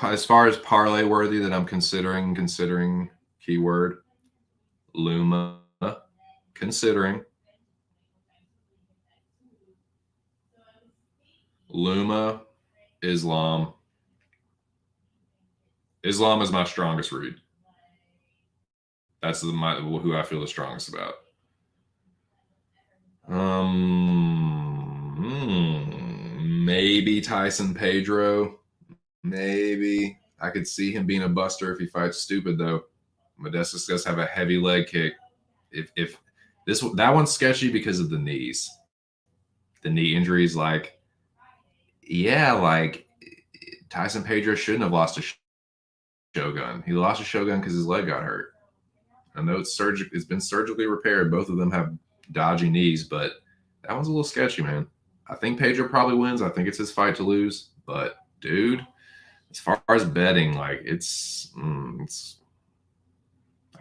Speaker 1: As far as parlay worthy that I'm considering keyword Luma, considering Luma, Islam. Islam is my strongest read. That's who I feel the strongest about. Maybe Tyson Pedro. Maybe. I could see him being a buster if he fights stupid, though. Modestus does have a heavy leg kick. If that one's sketchy because of the knees. The knee injuries, like Tyson Pedro shouldn't have lost a Shogun. He lost a Shogun because his leg got hurt. I know it's been surgically repaired. Both of them have dodgy knees, but that one's a little sketchy, man. I think Pedro probably wins. I think it's his fight to lose. But, dude, as far as betting, like, it's I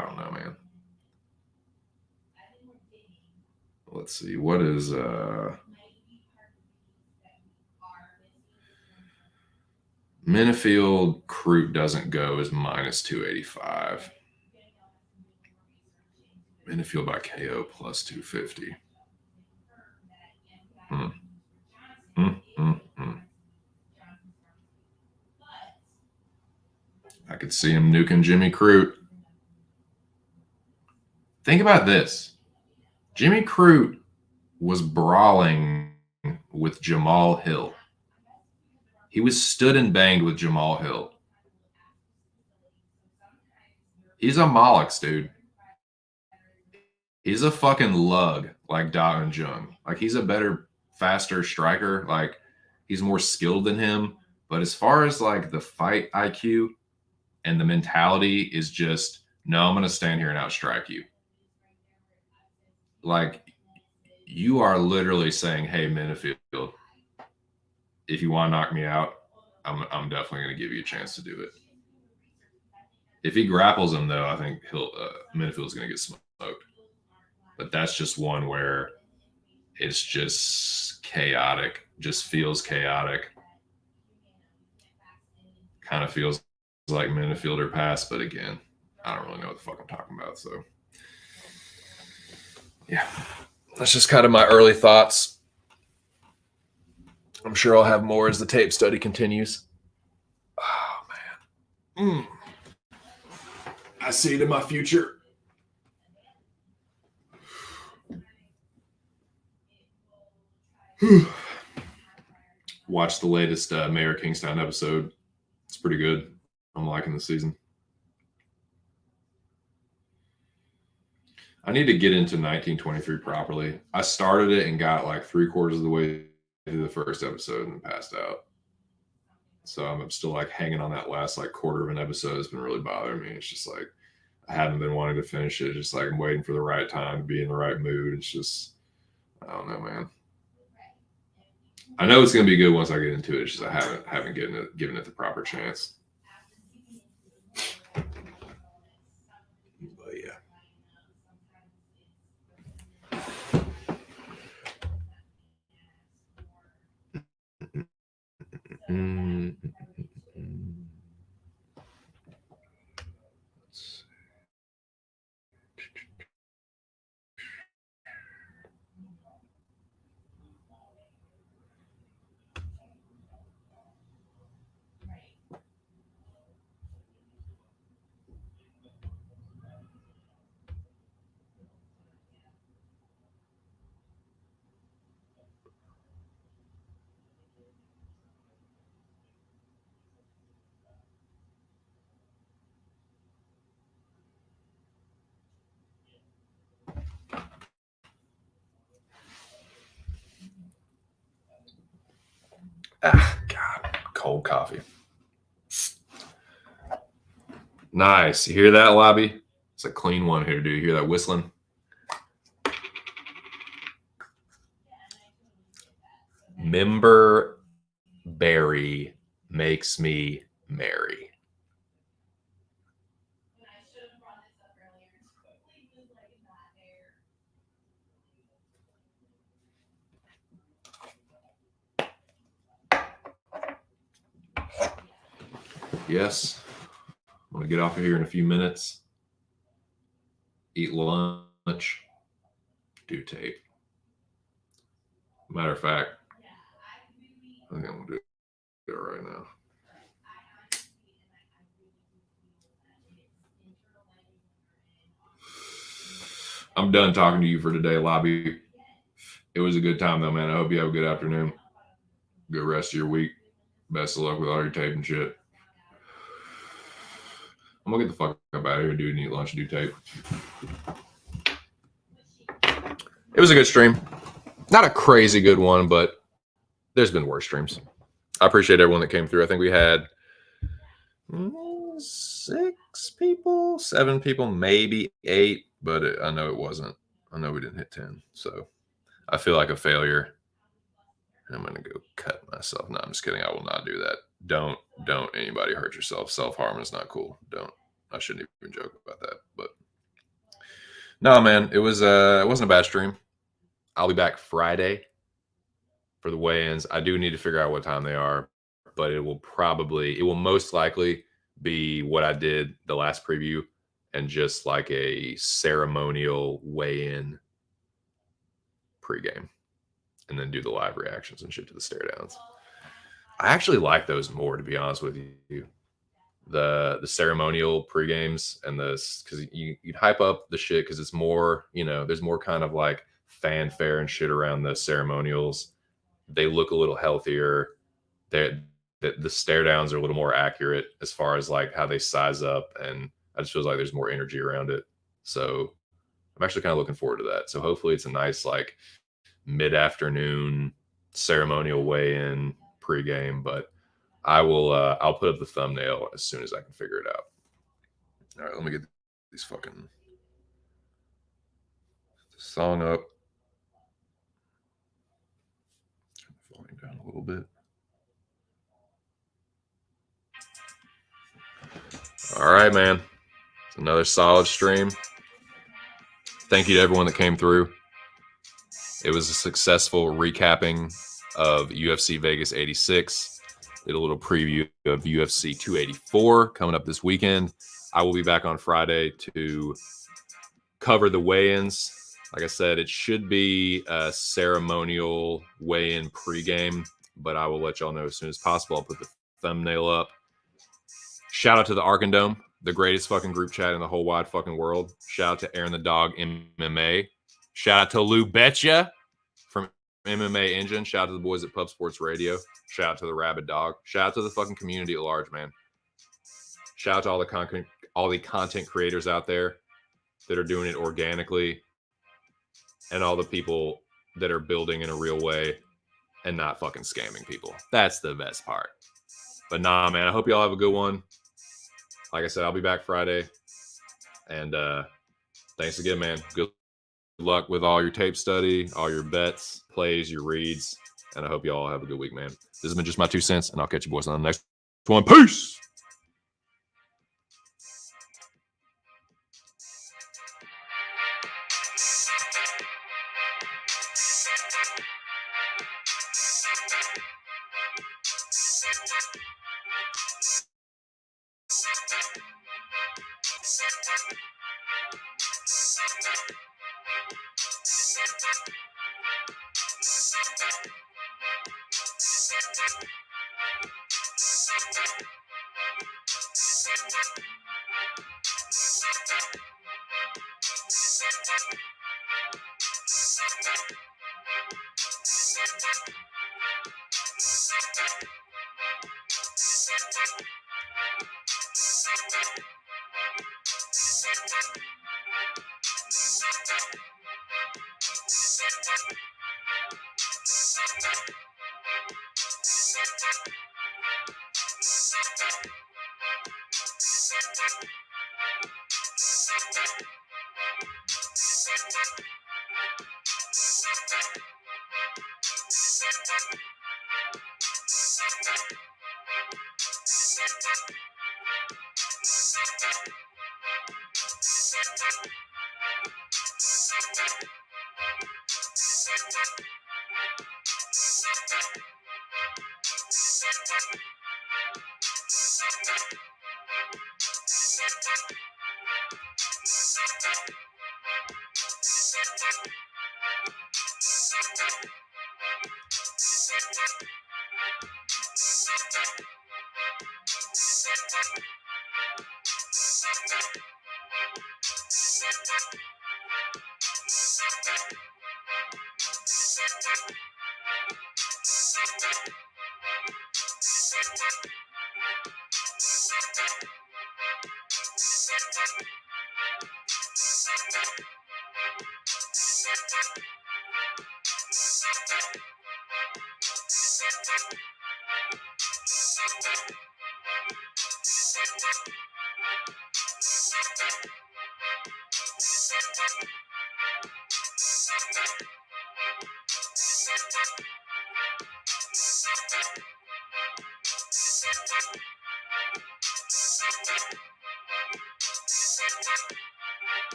Speaker 1: don't know, man. Let's see. What is Minifield Crute doesn't go as minus 285. Minifield by KO plus 250. I could see him nuking Jimmy Crute. Think about this. Jimmy Crute was brawling with Jamal Hill. He was stood and banged with Jamal Hill. He's a Mollux, dude. He's a fucking lug like Da Un Jung. Like he's a better, faster striker. Like he's more skilled than him. But as far as like the fight IQ and the mentality is just, no, I'm going to stand here and outstrike you. Like you are literally saying, hey, Minifield, if you want to knock me out, I'm definitely going to give you a chance to do it. If he grapples him, though, I think Minifield's going to get smoked. But that's just one where it's just chaotic, just feels chaotic. Kind of feels like Minifield or pass, but again, I don't really know what the fuck I'm talking about. So, yeah, that's just kind of my early thoughts. I'm sure I'll have more as the tape study continues. Oh, man. I see it in my future. Watch the latest Mayor Kingstown episode. It's pretty good. I'm liking the season. I need to get into 1923 properly. I started it and got like 3/4 of the way through the first episode and passed out. So I'm still like hanging on that last like quarter of an episode. It's been really bothering me. It's just like I haven't been wanting to finish it. Just like I'm waiting for the right time to be in the right mood. It's just, I don't know, man. I know it's gonna be good once I get into it. It's just I haven't given it the proper chance. But yeah. Ah, God, cold coffee. Nice. You hear that, Lobby? It's a clean one here, dude. You hear that whistling? Member Berry makes me merry. Yes. I'm going to get off of here in a few minutes. Eat lunch. Do tape. Matter of fact, I think I'm going to do it right now. I'm done talking to you for today, Lobby. It was a good time, though, man. I hope you have a good afternoon. Good rest of your week. Best of luck with all your tape and shit. I'm going to get the fuck up out of here, dude, and eat lunch and do tape. It was a good stream. Not a crazy good one, but there's been worse streams. I appreciate everyone that came through. I think we had 6 people, 7 people, maybe 8, but I know it wasn't. I know we didn't hit 10, so I feel like a failure. I'm going to go cut myself. No, I'm just kidding. I will not do that. Don't anybody hurt yourself. Self-harm is not cool. Don't. I shouldn't even joke about that. But no, man, it wasn't a bad stream. I'll be back Friday for the weigh-ins. I do need to figure out what time they are, but it will most likely be what I did the last preview and just like a ceremonial weigh-in pregame. And then do the live reactions and shit to the stare downs. I actually like those more, to be honest with you. The ceremonial pre-games and this, because you'd hype up the shit because it's more, there's more kind of like fanfare and shit around the ceremonials. They look a little healthier. The stare downs are a little more accurate as far as like how they size up, and I just feel like there's more energy around it. So I'm actually kind of looking forward to that. So hopefully it's a nice like mid-afternoon ceremonial weigh-in pregame, but I'll put up the thumbnail as soon as I can figure it out. All right, let me get these fucking song up. Falling down a little bit. All right, man. It's another solid stream. Thank you to everyone that came through. It was a successful recapping of UFC Vegas 86. Did a little preview of UFC 284 coming up this weekend. I will be back on Friday to cover the weigh-ins. Like I said, it should be a ceremonial weigh-in pregame, but I will let y'all know as soon as possible. I'll put the thumbnail up. Shout out to the Arkandome, the greatest fucking group chat in the whole wide fucking world. Shout out to Aaron the Dog MMA. Shout out to Lou Betcha from MMA Engine. Shout out to the boys at Pub Sports Radio. Shout out to the Rabid Dog. Shout out to the fucking community at large, man. Shout out to all the content creators out there that are doing it organically, and all the people that are building in a real way and not fucking scamming people. That's the best part. But nah, man, I hope y'all have a good one. Like I said, I'll be back Friday. And thanks again, man. Good luck with all your tape study, all your bets, plays, your reads. And I hope you all have a good week, man. This has been just my 2 cents, and I'll catch you boys on the next one. Peace!